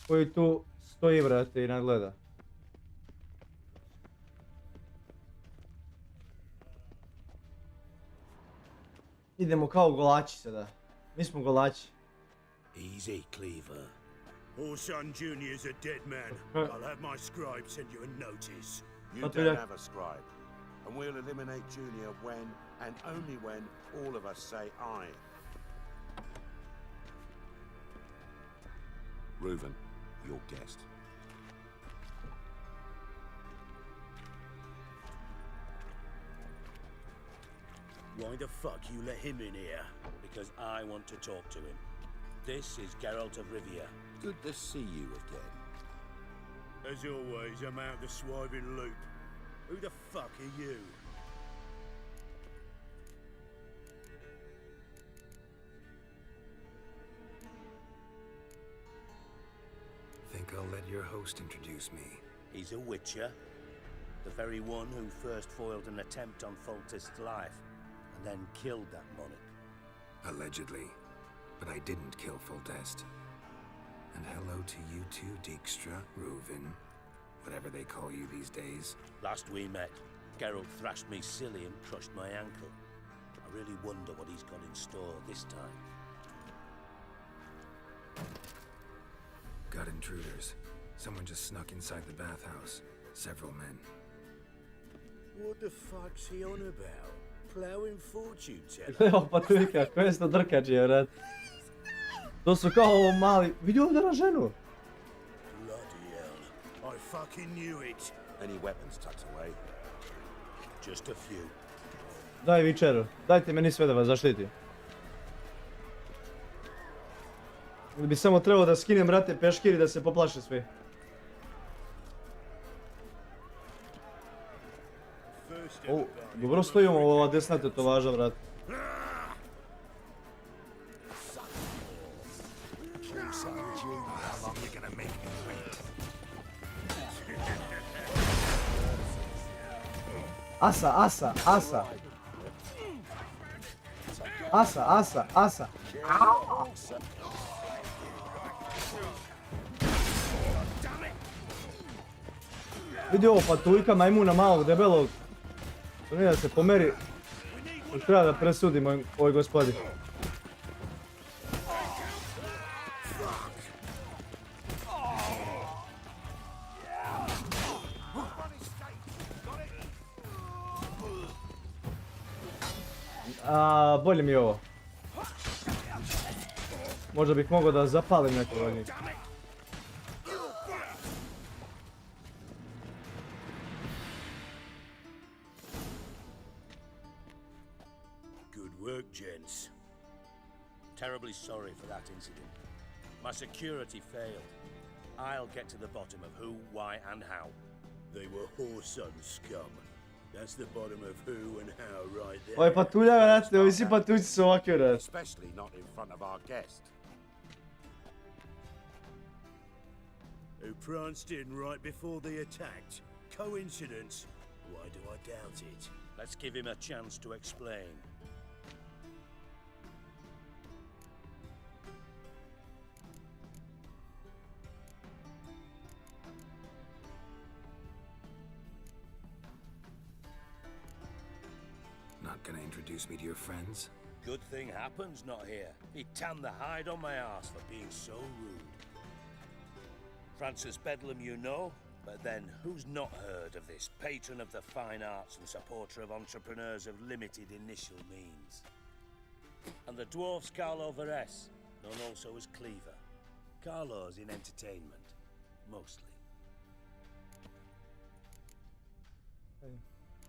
S2: Koji tu stoji, brate, i nadgleda. Idemo kao golači sada. Mi smo golači.
S22: Easy, Cleaver. Orson Jr.'s a dead man. I'll have my scribe send you a notice.
S5: You don't have a scribe. And we'll eliminate Junior when, and only when, all of us say aye. Reuven, your guest.
S6: Why the fuck you let him in here? Because I want to talk to him. This is Geralt of Rivia.
S5: Good to see you again.
S6: As always, I'm out the swiving loop. Who the fuck are you?
S3: Think I'll let your host introduce me.
S6: He's a witcher. The very one who first foiled an attempt on Foltest's life, and then killed that monarch.
S3: Allegedly. But I didn't kill Foltest. And hello to you too, Dijkstra, Reuven, whatever they call you these days.
S6: Last we met, Geralt thrashed me silly and crushed my ankle. I really wonder what he's got in store this time.
S3: Got intruders. Someone just snuck inside the bathhouse. Several men.
S6: What the fuck's he on about? Plowing fortune teller?
S2: Evo pa tu ika, koje su to drkađe, vrat. To su kao ovo mali... Vidi ovdje na ženu.
S6: Bloody hell. I fucking knew it.
S5: Any weapons tucked away?
S6: Just a few.
S2: Daj Vičeru, dajte meni sve da vas zaštiti. Ili bi samo trebao da skinem, brate, peškir i da se poplaše svi. O, dobro stojimo, ova desna tetovaža, brate. Asa, asa, asa. Asa, asa, asa. Vidi ovo patuljka majmuna malog, debelog. To nije da se pomeri. Treba da presudimo ovoj gospodi. Bolje mi je ovo. Možda bih mogao da zapalim nekog od njih.
S6: Good work, gents. Terribly sorry for that incident. My security failed. I'll get to the bottom of who, why, and how. They were whoreson scum. That's the bottom of who and how right there.
S2: Oj patulja, vrate, ovi svi patuljci su ovakvi, vrate.
S5: Especially not in front of our guest.
S6: Who pranced in right before they attacked. Coincidence? Why do I doubt it? Let's give him a chance to explain.
S3: Not gonna introduce me to your friends?
S6: Good thing happens not here. He tanned the hide on my arse for being so rude. Francis Bedlam you know, But then, who's not heard of this patron of the fine arts and supporter of entrepreneurs of limited initial means? And the dwarf's Carlo Veres, known also as Cleaver. Carlo's in entertainment, mostly.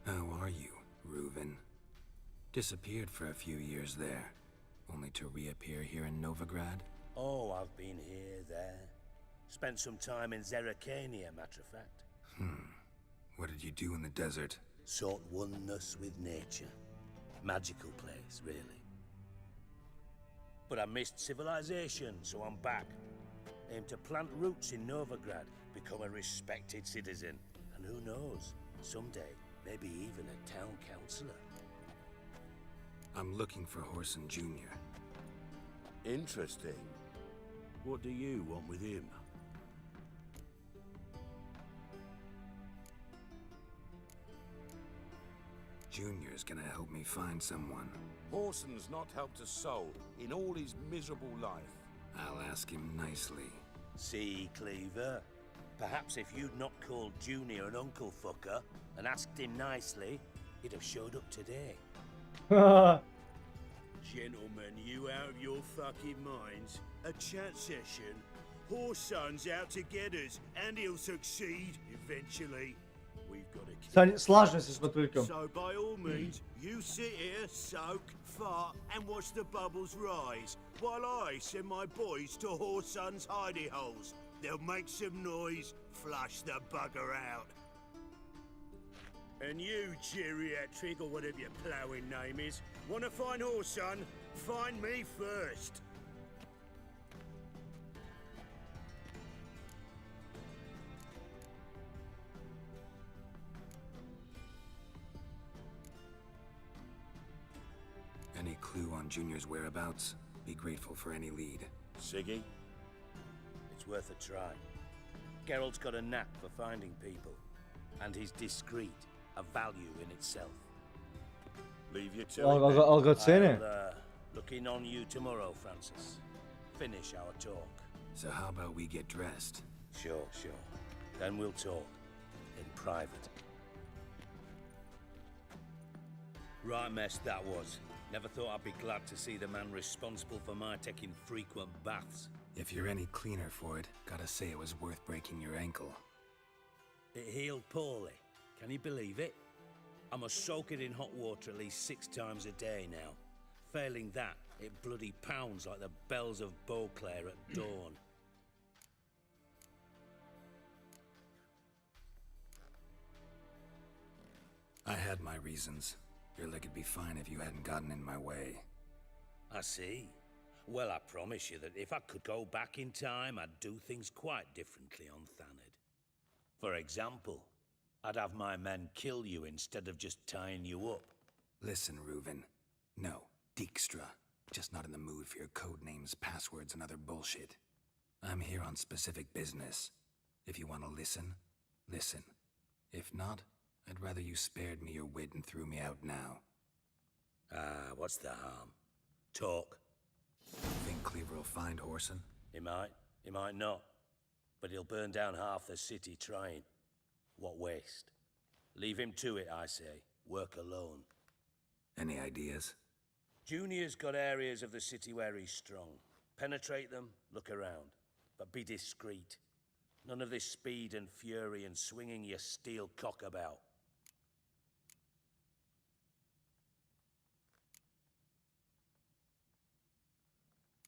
S3: How are you, Reuven? Disappeared for a few years there, only to reappear here in Novigrad?
S6: Oh, I've been here, there. Spent some time in Zerrikania, matter of fact.
S3: What did you do in the desert?
S6: Sought oneness with nature. Magical place, really. But I missed civilization, so I'm back. Aim to plant roots in Novigrad, become a respected citizen. And who knows, someday, maybe even a town councillor.
S3: I'm looking for Horson Jr.
S17: Interesting. What do you want with him?
S3: Junior's gonna help me find someone.
S5: Horson's not helped a soul in all his miserable life.
S3: I'll ask him nicely.
S6: See, Cleaver? Perhaps if you'd not called Junior an uncle fucker and asked him nicely, he'd have showed up today.
S17: Gentlemen, you out of your fucking minds? A chat session? Horson's out to get us, and he'll succeed eventually. We've got to keep...
S2: Slažem se s Matuljkom.
S17: So by all means, you sit here, soak, fart, and watch the bubbles rise, while I send my boys to Horson's hidey holes. They'll make some noise, flush the bugger out. And you, geriatric, or whatever your ploughing name is, want to find Horson? Find me first.
S3: Any clue on Junior's whereabouts? Be grateful for any lead.
S6: Siggy? It's worth a try. Geralt's got a knack for finding people. And he's discreet, a value in itself.
S5: Leave you to
S2: Al ga cene.
S6: I'll look in on you tomorrow, Francis. Finish our talk.
S3: So how about we get dressed?
S6: Sure. Then we'll talk. In private. Right mess that was. Never thought I'd be glad to see the man responsible for my taking frequent baths.
S3: If you're any cleaner for it, gotta say it was worth breaking your ankle.
S6: It healed poorly. Can you believe it? I must soak it in hot water at least 6 times a day now. Failing that, it bloody pounds like the bells of Beauclair at dawn.
S3: I had my reasons. Your leg would be fine if you hadn't gotten in my way.
S6: I see. Well, I promise you that if I could go back in time, I'd do things quite differently on Thanedd. For example, I'd have my men kill you instead of just tying you up.
S3: Listen, Reuven. No, Dijkstra. Just not in the mood for your code names, passwords, and other bullshit. I'm here on specific business. If you want to listen, listen. If not, I'd rather you spared me your wit and threw me out now.
S6: What's the harm? Talk.
S3: Think Cleaver will find Horson?
S6: He might not. But he'll burn down half the city trying. What waste? Leave him to it, I say. Work alone.
S3: Any ideas?
S6: Junior's got areas of the city where he's strong. Penetrate them, look around. But be discreet. None of this speed and fury and swinging your steel cock about.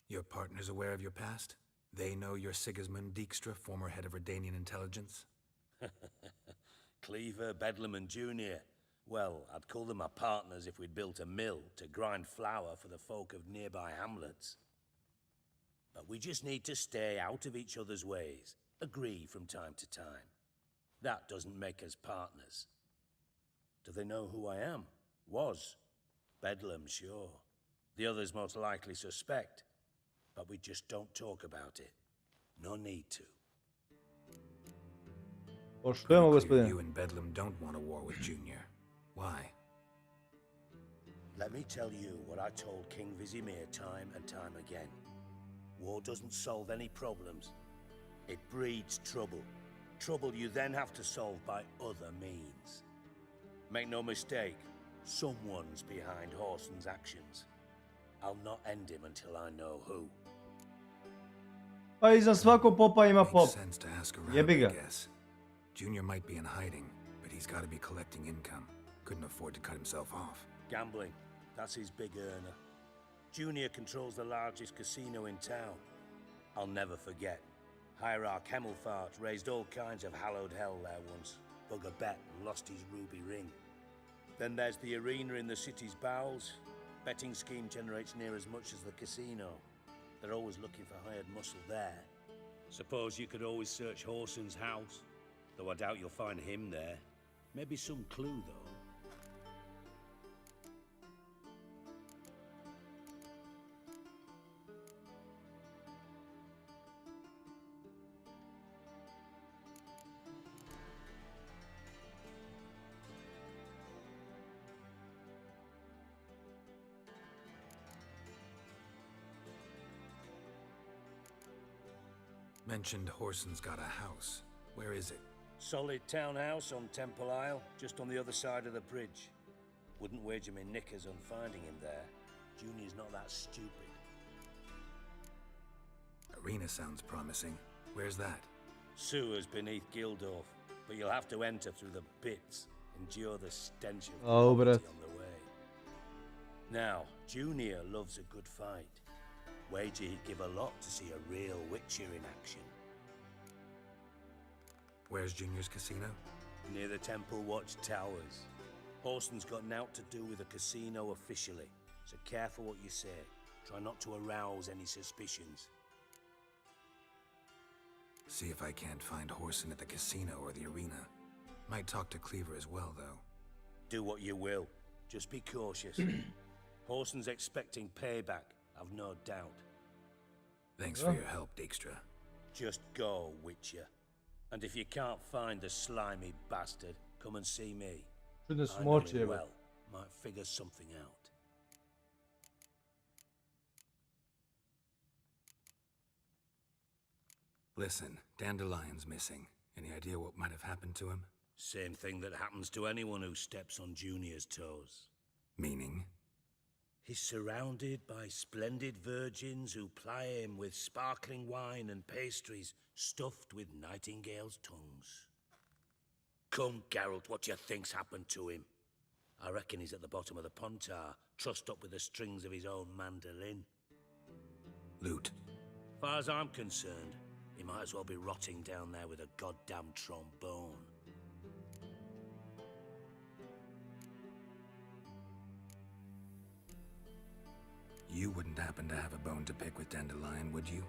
S3: Your partner's aware of your past? They know you're Sigismund Dijkstra, former head of Redanian intelligence?
S6: Cleaver, Bedlam, and Junior. Well, I'd call them my partners if we'd built a mill to grind flour for the folk of nearby hamlets. But we just need to stay out of each other's ways. Agree from time to time. That doesn't make us partners. Do they know who I am? Was. Bedlam, sure. The others most likely suspect. But we just don't talk about it. No need to.
S2: Poštujemo, gospodine.
S3: You and Bedlam don't want a war with Junior. Why?
S6: Let me tell you what I told King Vizimir time and time again. War doesn't solve any problems. It breeds trouble. trouble you then have to solve by other means. Make no mistake, someone's behind Horson's actions. I'll not end him until I know who.
S2: Pa iza svakog popa ima pop.
S3: Makes sense to ask around,
S2: Jebi ga.
S3: I guess. Junior might be in hiding, but he's got to be collecting income. Couldn't afford to cut himself off.
S6: Gambling, that's his big earner. Junior controls the largest casino in town. I'll never forget. Hierarch Hemmelfart raised all kinds of hallowed hell there once. Bugger bet and lost his ruby ring. Then there's the arena in the city's bowels. Betting scheme generates near as much as the casino. They're always looking for hired muscle there. Suppose you could always search Horson's house. Though I doubt you'll find him there. Maybe some clue, though.
S3: Mentioned Horson's got a house. Where is it?
S6: Solid townhouse on Temple Isle, just on the other side of the bridge. Wouldn't wager me knickers on finding him there. Junior's not that stupid.
S3: Arena sounds promising. Where's that?
S6: Sewers beneath Gildorf, but you'll have to enter through the bits. Endure the stench of
S2: Oh,
S6: poverty
S2: brat.
S6: on the way. Now, Junior loves a good fight. Wager he'd give a lot to see a real Witcher in action.
S3: Where's Junior's casino?
S6: Near the Temple Watch Towers. Horson's got naught to do with the casino officially, so careful what you say. Try not to arouse any suspicions.
S3: See if I can't find Horson at the casino or the arena. Might talk to Cleaver as well, though.
S6: Do what you will. Just be cautious. Horson's expecting payback, I've no doubt.
S3: Thanks for your help, Dijkstra.
S6: Just go, Witcher. And if you can't find the slimy bastard, come and see me.
S2: Čudne
S6: I
S2: su
S6: know
S2: moći,
S6: him
S2: jebe.
S6: well. Might figure something out.
S3: Listen, Dandelion's missing. Any idea what might have happened to him?
S6: Same thing that happens to anyone who steps on Junior's toes.
S3: Meaning?
S6: He's surrounded by splendid virgins who ply him with sparkling wine and pastries stuffed with nightingales' tongues. Come, Geralt, what do you think's happened to him? I reckon he's at the bottom of the Pontar, trussed up with the strings of his own mandolin.
S3: Loot.
S6: Far as I'm concerned, he might as well be rotting down there with a goddamn trombone.
S3: You wouldn't happen to have a bone to pick with Dandelion, would you?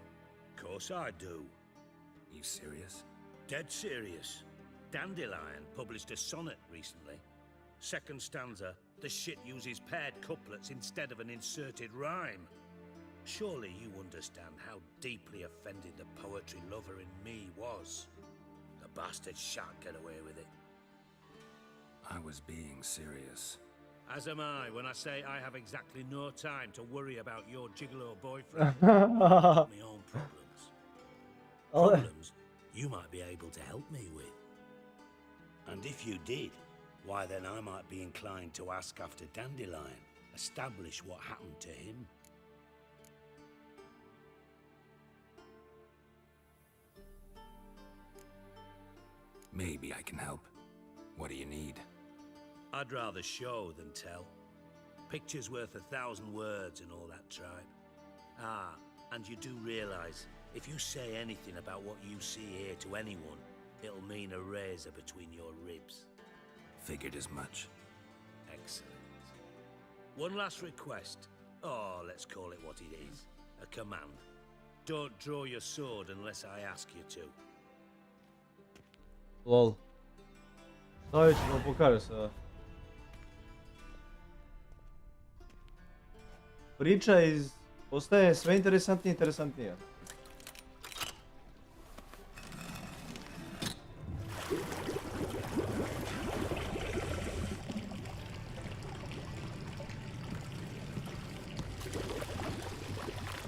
S6: Course I do.
S3: You serious?
S6: Dead serious. Dandelion published a sonnet recently. Second stanza, the shit uses paired couplets instead of an inserted rhyme. Surely you understand how deeply offended the poetry lover in me was. The bastard shan't get away with it.
S3: I was being serious.
S6: As am I when I say I have exactly no time to worry about your gigolo boyfriend.
S2: Oh.
S6: My own problems. Problems you might be able to help me with. And if you did, why then I might be inclined to ask after Dandelion, establish what happened to him.
S3: Maybe I can help. What do you need?
S6: I'd rather show than tell. Picture's worth 1,000 words and all that tribe. Ah, and you do realize, if you say anything about what you see here to anyone, it'll mean a razor between your ribs.
S3: Figured as much.
S6: Excellent. One last request. Oh, let's call it what it is. A command. Don't draw your sword unless I ask you to.
S2: Lol. Stavit ćemo pokaže sada. Priča postaje sve interesantnije i interesantnija.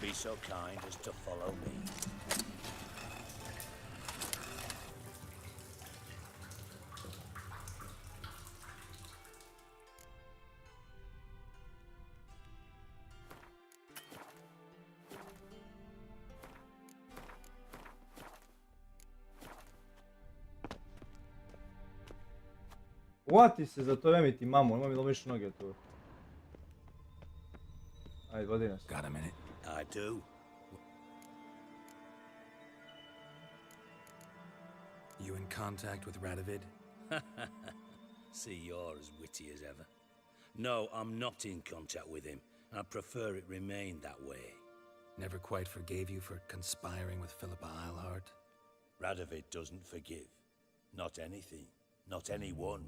S6: Be so kind as to follow me.
S2: Uvati se za to, vemi ti mamu, nemoj mi lomiš noge tu. Ajde, vodi nas.
S3: Got a minute?
S6: I do.
S3: You in contact with Radovid?
S6: See, you're as witty as ever. No, I'm not in contact with him. I prefer it remained that way.
S3: Never quite forgave you for conspiring with Philippa Eilhart?
S6: Radovid doesn't forgive. Not anything. Not anyone.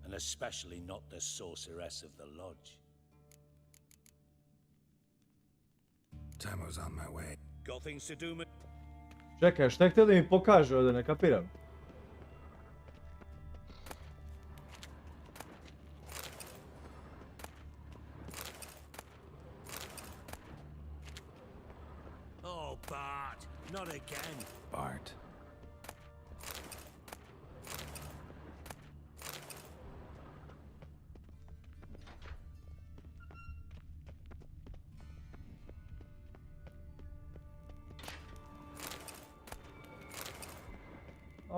S6: And especially not the sorceress of the lodge.
S3: Time's on my way.
S6: Got things to do, man.
S2: Čekaj, šta je htio da mi pokaže ovdje, ne kapiram.
S6: Oh, Bart. Not again.
S3: Bart.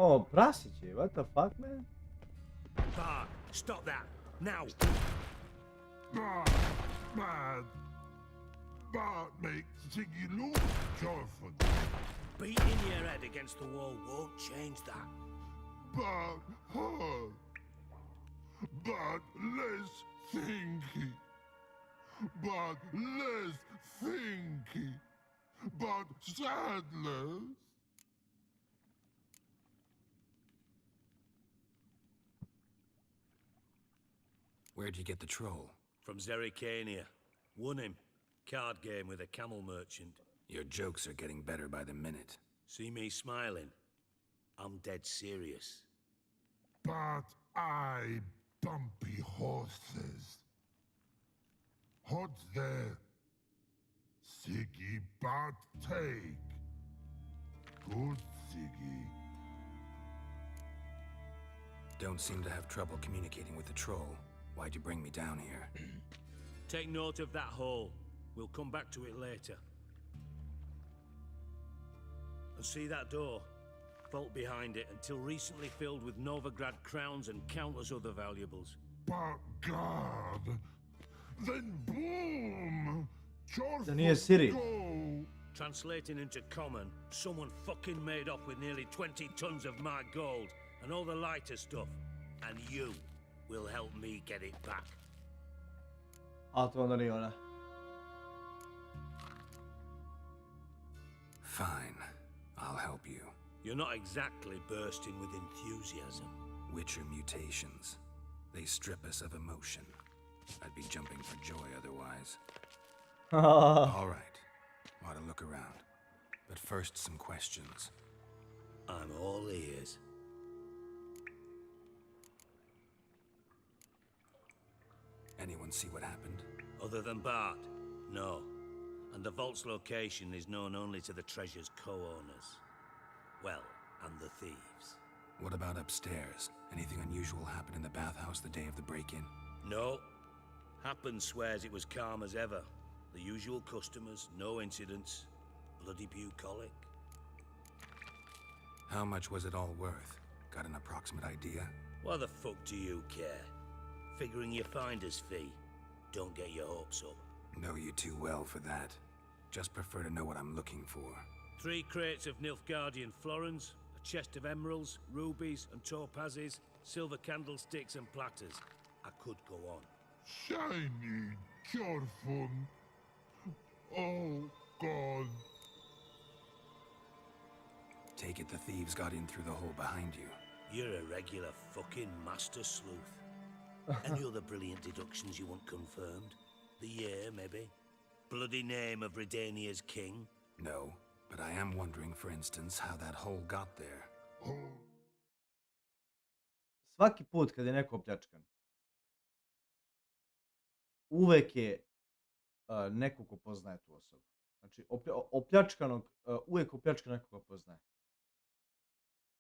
S2: Oh, prasiće, what the fuck, man?
S6: Bart, stop that. Now.
S7: Bad. Bart makes Ziggy look joyful.
S6: Beating your head against the wall won't change that.
S7: But hard. But less thinky. But less thinky. But sadless.
S3: Where'd you get the troll?
S6: From Zerikania. Won him. Card game with a camel merchant.
S3: Your jokes are getting better by the minute.
S6: See me smiling? I'm dead serious.
S7: But I bumpy horses. What's there? Siggy but take. Good Siggy.
S3: Don't seem to have trouble communicating with the troll. Why'd you bring me down here?
S6: Take note of that hole. We'll come back to it later. And see that door? Vault behind it, until recently filled with Novigrad crowns and countless other valuables.
S7: But God, then boom!
S2: Da nije Siri.
S6: Translating into common, someone fucking made off with nearly 20 tons of my gold and all the lighter stuff. And you will help me get it back.
S2: A to onda nije ona.
S3: Fine. I'll help you.
S6: You're not exactly bursting with enthusiasm.
S3: Witcher mutations. They strip us of emotion. I'd be jumping for joy otherwise. All right. Ought to look around. But first, some questions.
S6: I'm all ears.
S3: Anyone see what happened?
S6: Other than Bart? No. And the vault's location is known only to the treasure's co-owners. Well, and the thieves.
S3: What about upstairs? Anything unusual happen in the bathhouse the day of the break-in?
S6: No. Happen swears it was calm as ever. The usual customers, no incidents. Bloody bucolic.
S3: How much was it all worth? Got an approximate idea?
S6: Why the fuck do you care? Figuring your finder's fee. Don't get your hopes up.
S3: Know you too well for that. Just prefer to know what I'm looking for.
S6: 3 crates of Nilfgaardian florins, a chest of emeralds, rubies and topazes, silver candlesticks and platters. I could go on.
S7: Shiny, cheerful. Oh, God.
S3: Take it the thieves got in through the hole behind you.
S6: You're a regular fucking master sleuth. Any other brilliant deductions you want confirmed? The year, maybe? Bloody name of Redania's king?
S3: No, but I am wondering, for instance, how that hole got there.
S2: Svaki put kad je neko opljačkan, uvek je neko ko poznaje tu osobu. Znači, opljačkanog, uvek opljačka neko ko poznaje.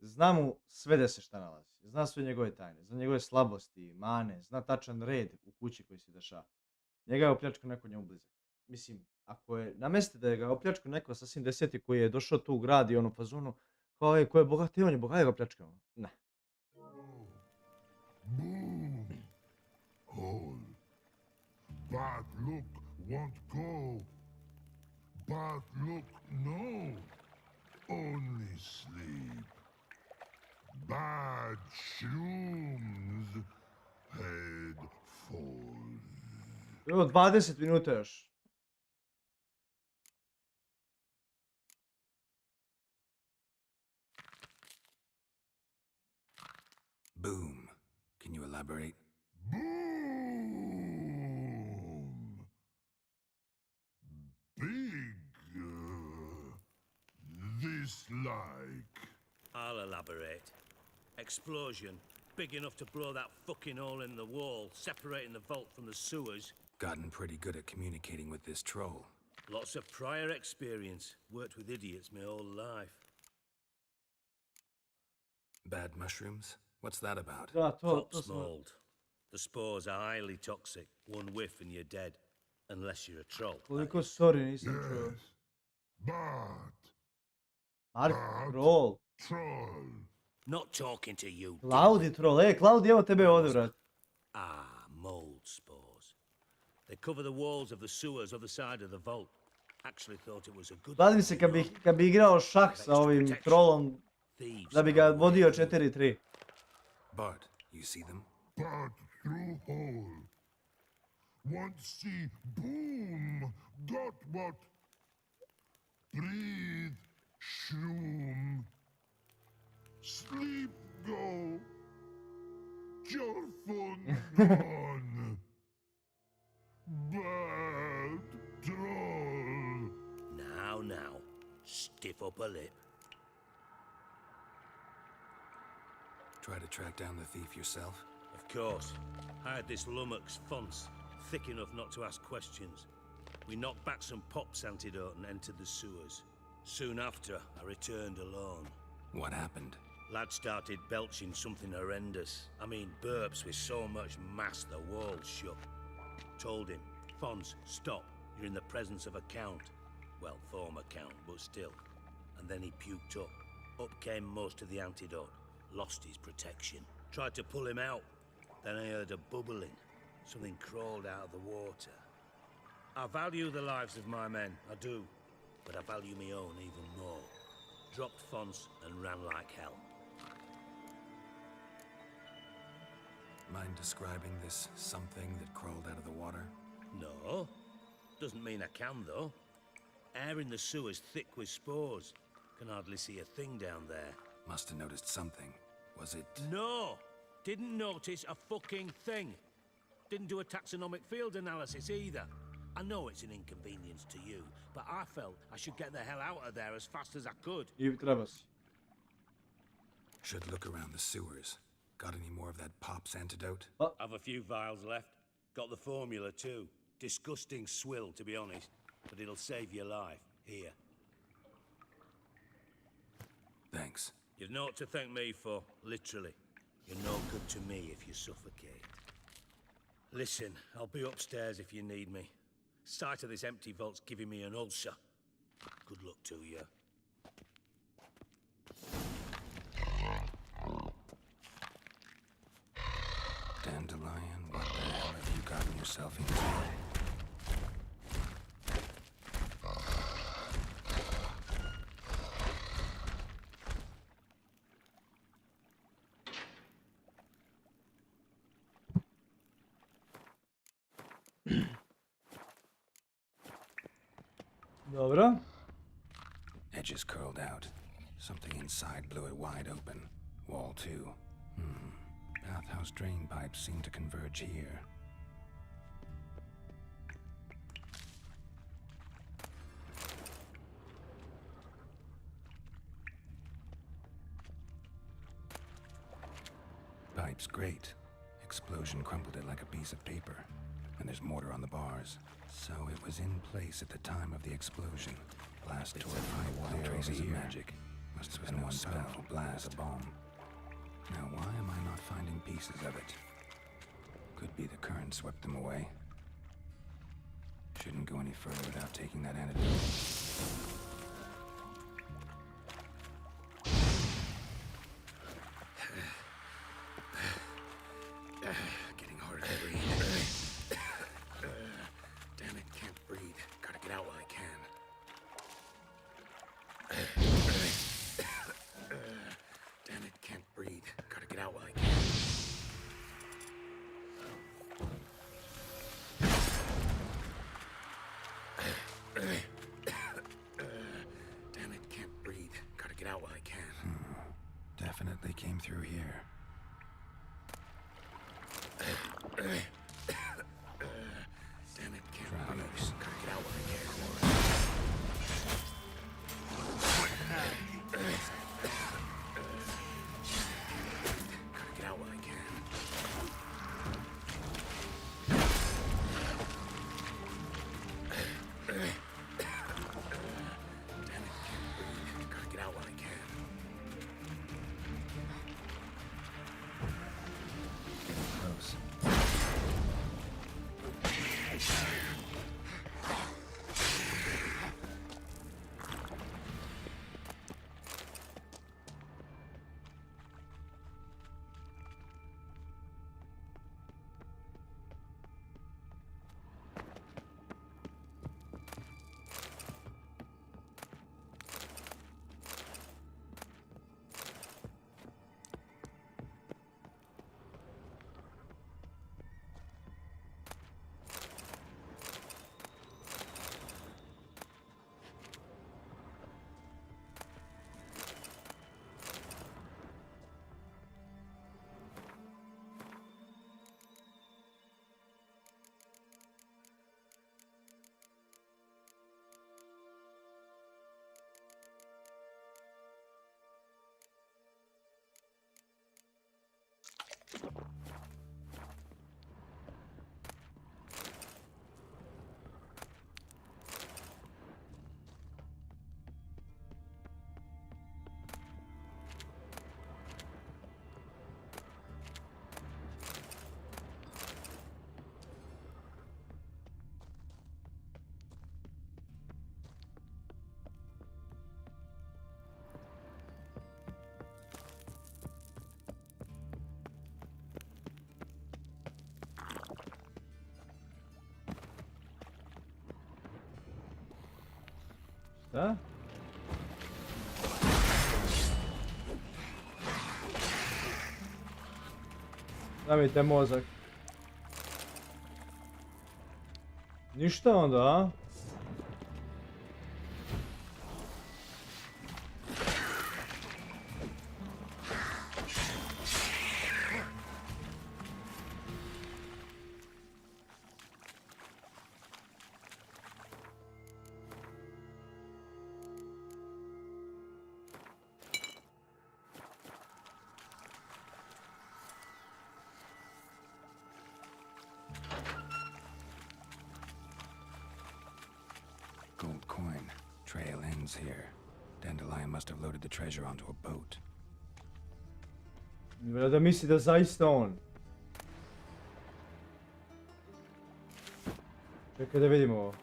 S2: Zna mu sve da se šta nalazi. Zna sve njegove tajne, zna njegove slabosti, mane, zna tačan red u kući koji se dešava. Njega je opljačkao neko njemu blizak. Mislim, ako je namestite da je ga opljačkao neko sasvim deseti koji je došao tu u grad i ono fazonu, kao je, ko je bogat, on je bogat, ga opljačkao. Ne.
S7: Bad luck won't go. Bad luck, no. Only sleep. Bad shrooms. Head falls.
S2: Evo 20 minuta još.
S3: Boom. Can you elaborate?
S7: Boom! Big. This like.
S6: I'll elaborate. Explosion, big enough to blow that fucking hole in the wall, separating the vault from the sewers.
S3: Gotten pretty good at communicating with this troll.
S6: Lots of prior experience. Worked with idiots my whole life.
S3: Bad mushrooms? What's that about?
S6: Corpse mold. The spores are highly toxic. One whiff and you're dead. Unless you're a troll.
S2: Koliko sorry nisam čuo.
S7: Bad.
S2: Troll.
S7: Troll.
S6: Not talking to you.
S2: Cloudy troll. Cloudy, evo tebe ovdje, brat.
S6: Ah, mold spores. They cover the walls of the sewers other side of the vault. Actually thought it was a good...
S2: Kladim se kad bi igrao šah sa ovim trollom, da bi ga vodio 4-3.
S3: Bart, you see them?
S7: Bad through hole. Want see boom. Got what? Breathe. Shroom. Sleep go. Your fun gone. Bad troll.
S6: Now. Stiff up a lip.
S3: Try to track down the thief yourself?
S6: Of course. I had this lummox Fonce, thick enough not to ask questions. We knocked back some pops antidote and entered the sewers. Soon after, I returned alone.
S3: What happened?
S6: Lad started belching something horrendous. I mean, burps with so much mass the walls shook. Told him, Fonce, stop. You're in the presence of a count. Well, former count, but still. And then he puked up. Up came most of the antidote. Lost his protection. Tried to pull him out. Then I heard a bubbling. Something crawled out of the water. I value the lives of my men, I do. But I value my own even more. Dropped Fonce and ran like hell.
S3: Mind describing this something that crawled out of the water?
S6: No. Doesn't mean I can, though. Air in the sewer's thick with spores. Can hardly see a thing down there.
S3: Must have noticed something. Was it...
S6: No! Didn't notice a fucking thing. Didn't do a taxonomic field analysis either. I know it's an inconvenience to you, but I felt I should get the hell out of there as fast as I could.
S3: Should look around the sewers. Got any more of that Pop's antidote?
S6: Have a few vials left. Got the formula too. Disgusting swill, to be honest. But it'll save your life. Here.
S3: Thanks.
S6: You've naught to thank me for, literally. You're no good to me if you suffocate. Listen, I'll be upstairs if you need me. Sight of this empty vault's giving me an ulcer. Good luck to you.
S3: Dandelion, what the hell have you gotten yourself into?
S2: Dobro.
S3: Edges curled out. Something inside blew it wide open. Wall too. Bathhouse drain pipes seem to converge here. Pipe's great. Explosion crumpled it like a piece of paper. And there's mortar on the bars. So it was in place at the time of the explosion. Blast toward high traces of magic. Must have been one powerful blast. A bomb. Now why am I not finding pieces of it? Could be the current swept them away. Shouldn't go any further without taking that antidote. Getting harder to breathe. came through here. Damn it, Cameron. Gotta get out when I can. Gotta get out when I can. Damn it, Cameron. Gotta get out when I can. Close.
S2: Da? Daj mi te mozak. Ništa onda, a?
S3: Gold coin. Trail ends here. Dandelion must have loaded the treasure onto a boat.
S2: Da misli da zaista on. Čekaj da vidimo ovo.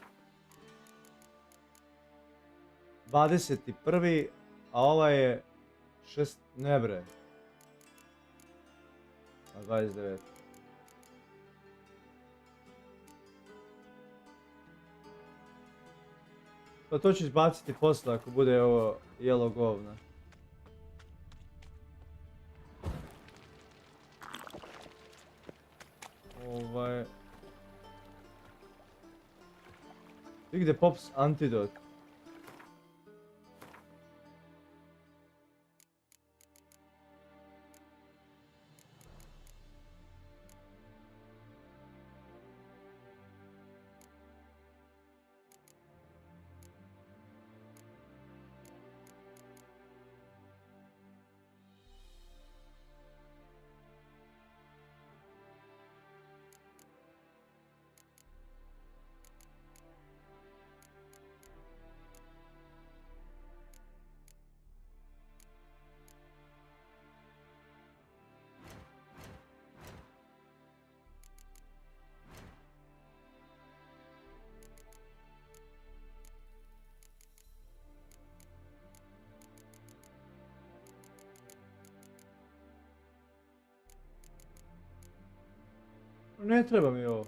S2: 21. A ova je 6... Ne bre. A 29. Pa to ću izbaciti posle ako bude ovo jelo govna. Gdje pops antidot? Ne treba mi ovo.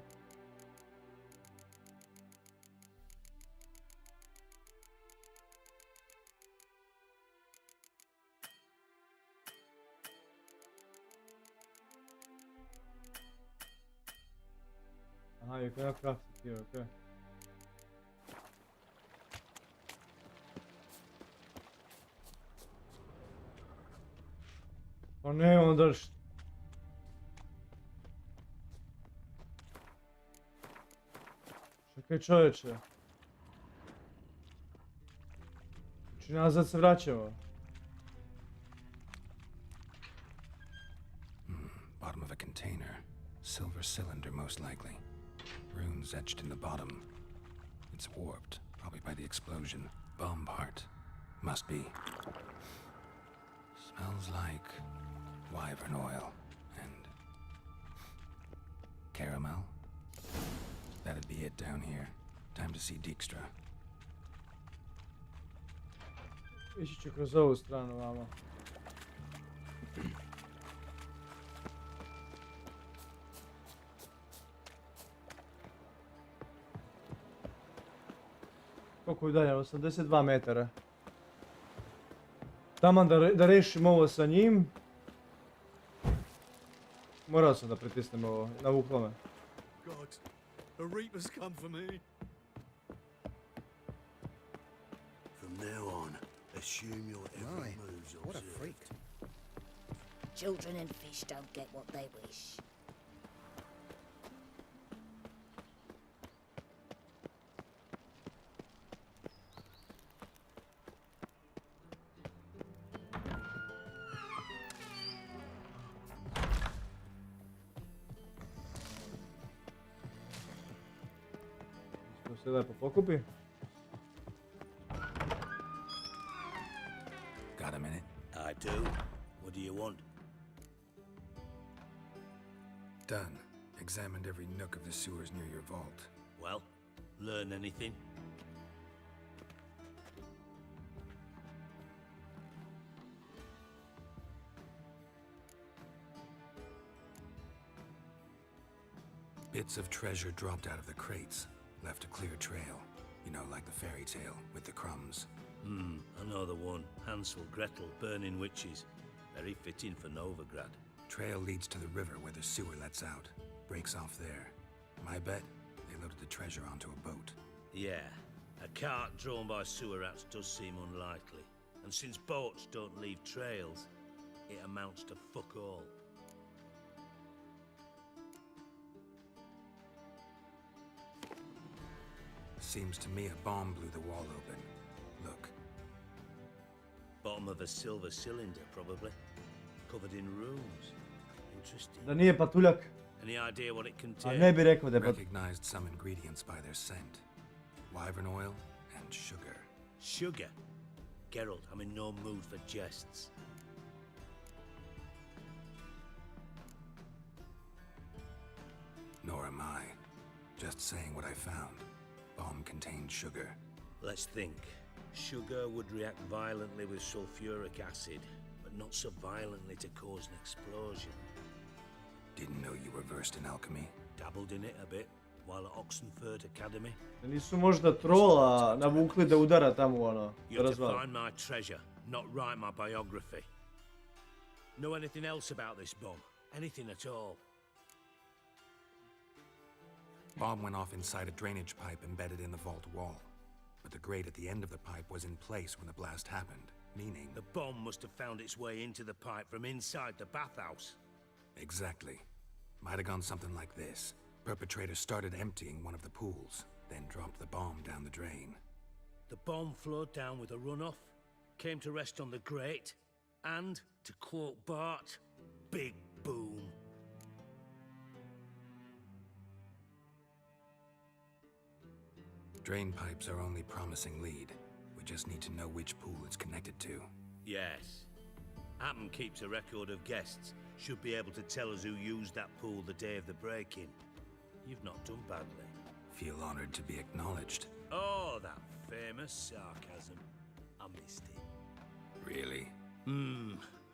S2: Aha, you cannot craft it here, okay. Pa ne, onda što? Čekaj čovječe. Znači nazad se vraćamo.
S3: Bottom of a container. Silver cylinder, most likely. Runes etched in the bottom. It's warped, probably by the explosion. Bomb part. Must be. Smells like wyvern oil and caramel. That'd be it down here. Time to see Dijkstra.
S2: Ići ću kroz ovu stranu vama. Koliko je udaljen? 82 metara. Taman da rešim ovo sa njim. Morao sam da pritisnem ovo, navuklo me.
S1: God, a reaper's come for me.
S12: From now on, assume your every move's observed.
S11: What a freak.
S8: Children and fish don't get what they wish.
S2: Se lepo pokupi.
S3: Got a minute?
S6: I do. What do you want?
S3: Done. Examined every nook of the sewers near your vault.
S6: Well, learn anything?
S3: Bits of treasure dropped out of the crates. Left a clear trail. You know, like the fairy tale with the crumbs.
S6: I know the one. Hansel, Gretel, burning witches. Very fitting for Novigrad.
S3: Trail leads to the river where the sewer lets out. Breaks off there. My bet, they loaded the treasure onto a boat.
S6: Yeah, a cart drawn by sewer rats does seem unlikely. And since boats don't leave trails, it amounts to fuck all.
S3: Seems to me a bomb blew the wall open. Look.
S6: Bottom of a silver cylinder, probably. Covered in runes. Interesting.
S2: Da nije patuljak.
S6: Any idea what it
S2: A
S6: contains?
S2: ne bi rekao da je patuljak.
S3: Recognized some ingredients by their scent. Wyvern oil and sugar.
S6: Sugar? Geralt, I'm in no mood for jests.
S3: Nor am I. Just saying what I found. Bomb contained sugar.
S6: Let's think. Sugar would react violently with sulfuric acid, but not so violently to cause an explosion.
S3: Didn't know you were versed in alchemy.
S6: Dabbled in it a bit while at Oxenford Academy.
S2: Da nisu možda trola navukli da udara tamo ono.
S6: You have to find my treasure, not write my biography. Know anything else about this bomb? Anything at all?
S3: Bomb went off inside a drainage pipe embedded in the vault wall. But the grate at the end of the pipe was in place when the blast happened, meaning...
S6: The bomb must have found its way into the pipe from inside the bathhouse.
S3: Exactly. Might have gone something like this. Perpetrator started emptying one of the pools, then dropped the bomb down the drain.
S6: The bomb flowed down with a runoff, came to rest on the grate, and, to quote Bart, big boom.
S3: Drain pipes are only promising lead. We just need to know which pool it's connected to.
S6: Yes. Appen keeps a record of guests. Should be able to tell us who used that pool the day of the break-in. You've not done badly.
S3: Feel honored to be acknowledged.
S6: Oh, that famous sarcasm. I missed it.
S3: Really?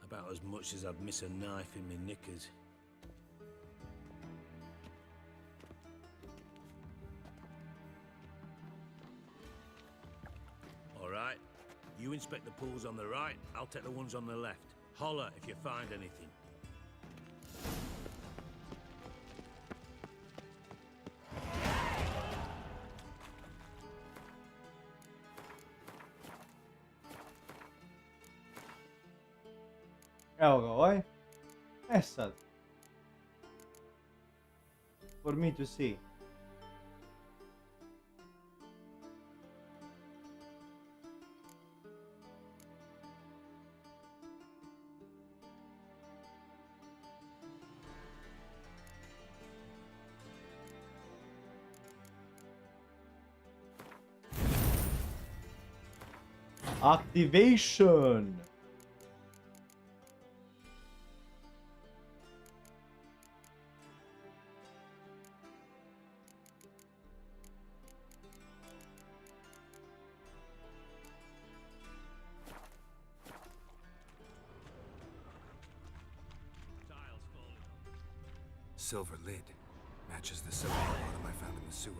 S6: About as much as I'd miss a knife in my knickers. All right. You inspect the pools on the right, I'll take the ones on the left. Holler if you find anything.
S2: Evo ga ovaj. E sad. For me to see. Activation.
S3: Silver lid. Matches the silver bottom I found in the sewer.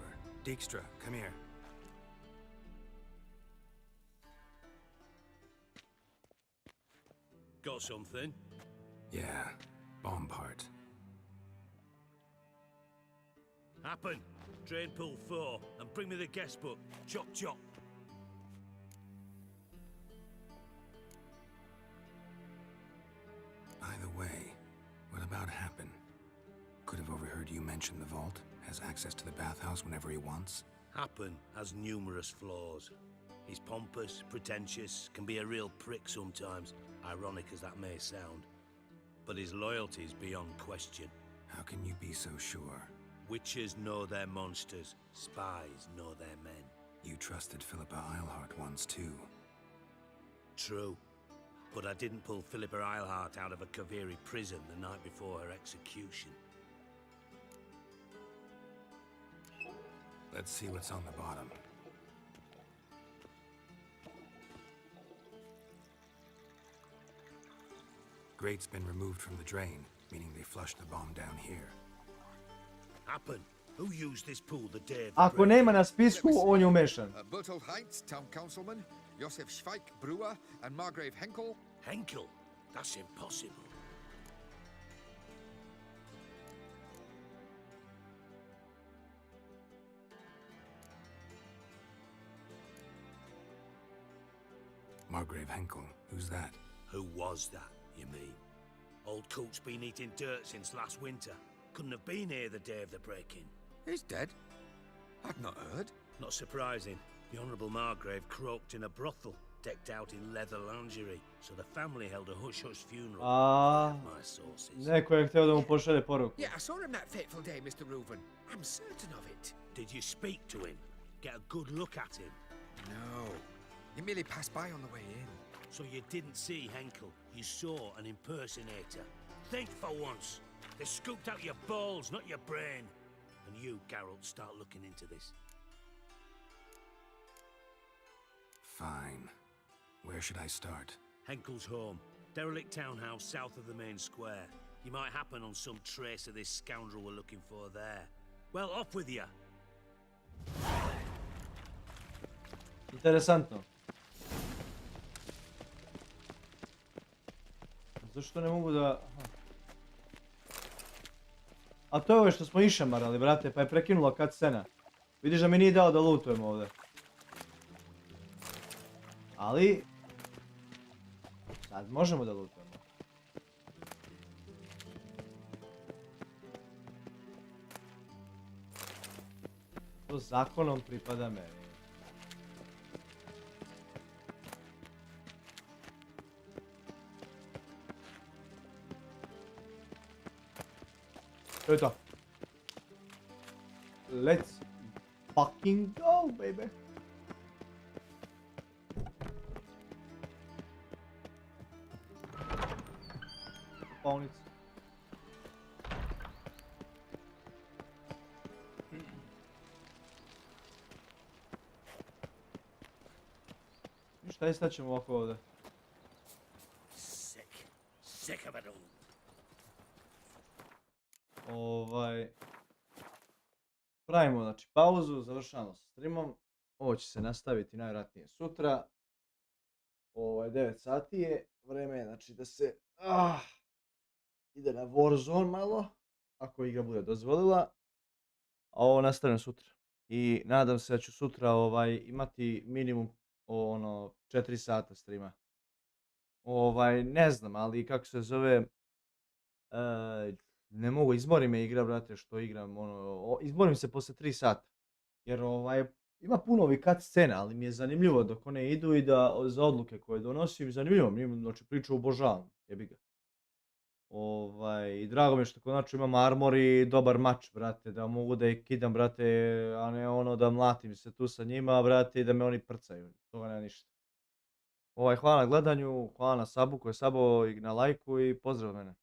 S3: Dijkstra, come here.
S6: Got something?
S3: Yeah, bomb part.
S6: Happen. Drain pool 4 and bring me the guest book. Chop chop.
S3: Either way, what about Happen? Could have overheard you mention the vault. Has access to the bathhouse whenever he wants.
S6: Happen has numerous flaws. He's pompous, pretentious, can be a real prick sometimes, ironic as that may sound. But his loyalty's beyond question.
S3: How can you be so sure?
S6: Witches know their monsters, spies know their men.
S3: You trusted Philippa Eilhart once too.
S6: True. But I didn't pull Philippa Eilhart out of a Kaviri prison the night before her execution.
S3: Let's see what's on the bottom. Grate's been removed from the drain, meaning they flushed the bomb down here.
S6: Happen. Who used this pool the day of the
S2: Ako nema na spisku, on je umešan.
S15: Bertolt Heinz, town councilman, Josef Schweik, brewer, and Margrave Henkel.
S6: Henkel? That's impossible.
S3: Margrave Henkel, who's that?
S6: Who was that, you mean? Old Coot's been eating dirt since last winter. Couldn't have been here the day of the break-in.
S15: He's dead? I'd not heard.
S6: Not surprising. The Honourable Margrave croaked in a brothel, decked out in leather lingerie, so the family held a hush-hush funeral. My sources.
S2: Neko je htio da mu pošalje poruku.
S15: Yeah, I saw him that fateful day, Mr. Reuven. I'm certain of it.
S6: Did you speak to him? Get a good look at him?
S15: No. He merely passed by on the way in.
S6: So you didn't see Henkel, you saw an impersonator. Think for once. They scooped out your balls, not your brain. And you, Geralt, start looking into this.
S3: Fine. Where should I start?
S6: Henkel's home. Derelict townhouse south of the main square. You might happen on some trace of this scoundrel we're looking for there. Well, off with you.
S2: Interesantno. Zašto ne mogu da... A to je ovo što smo išamarali, brate, pa je prekinula cutscena. Vidiš da mi nije dao da lootujem ovdje. Ali... Sad možemo da lootujemo. To zakonom pripada meni. To je to. Let's fucking go, baby. Kupalnica. Ništa, istat ćemo ovako ovdje.
S6: Sick of it all.
S2: Pravimo znači pauzu, završavamo sa streamom. Ovo će se nastaviti najvjerojatnije sutra. 9 sati je, vreme je znači da se ide na Warzone malo, ako igra bude dozvolila. A ovo nastavljam sutra. I nadam se da ću sutra imati minimum 4 sata streama. Ne znam, ali kako se zove, Ne mogu, izmori me igra, brate, što igram, ono, izmorim se poslije 3 sata. Jer ima puno ovih cut scena, ali mi je zanimljivo dok one idu i da za odluke koje donosim, zanimljivo mi je, znači priču obožavam, jebi ga. I drago mi je što konačno imam armor i dobar mač, brate, da mogu da ih kidam, brate, a ne ono da mlatim se tu sa njima, brate, i da me oni prcaju, toga nema ništa. Hvala na gledanju, hvala na sabu koji je sabao i na lajku i pozdrav od mene.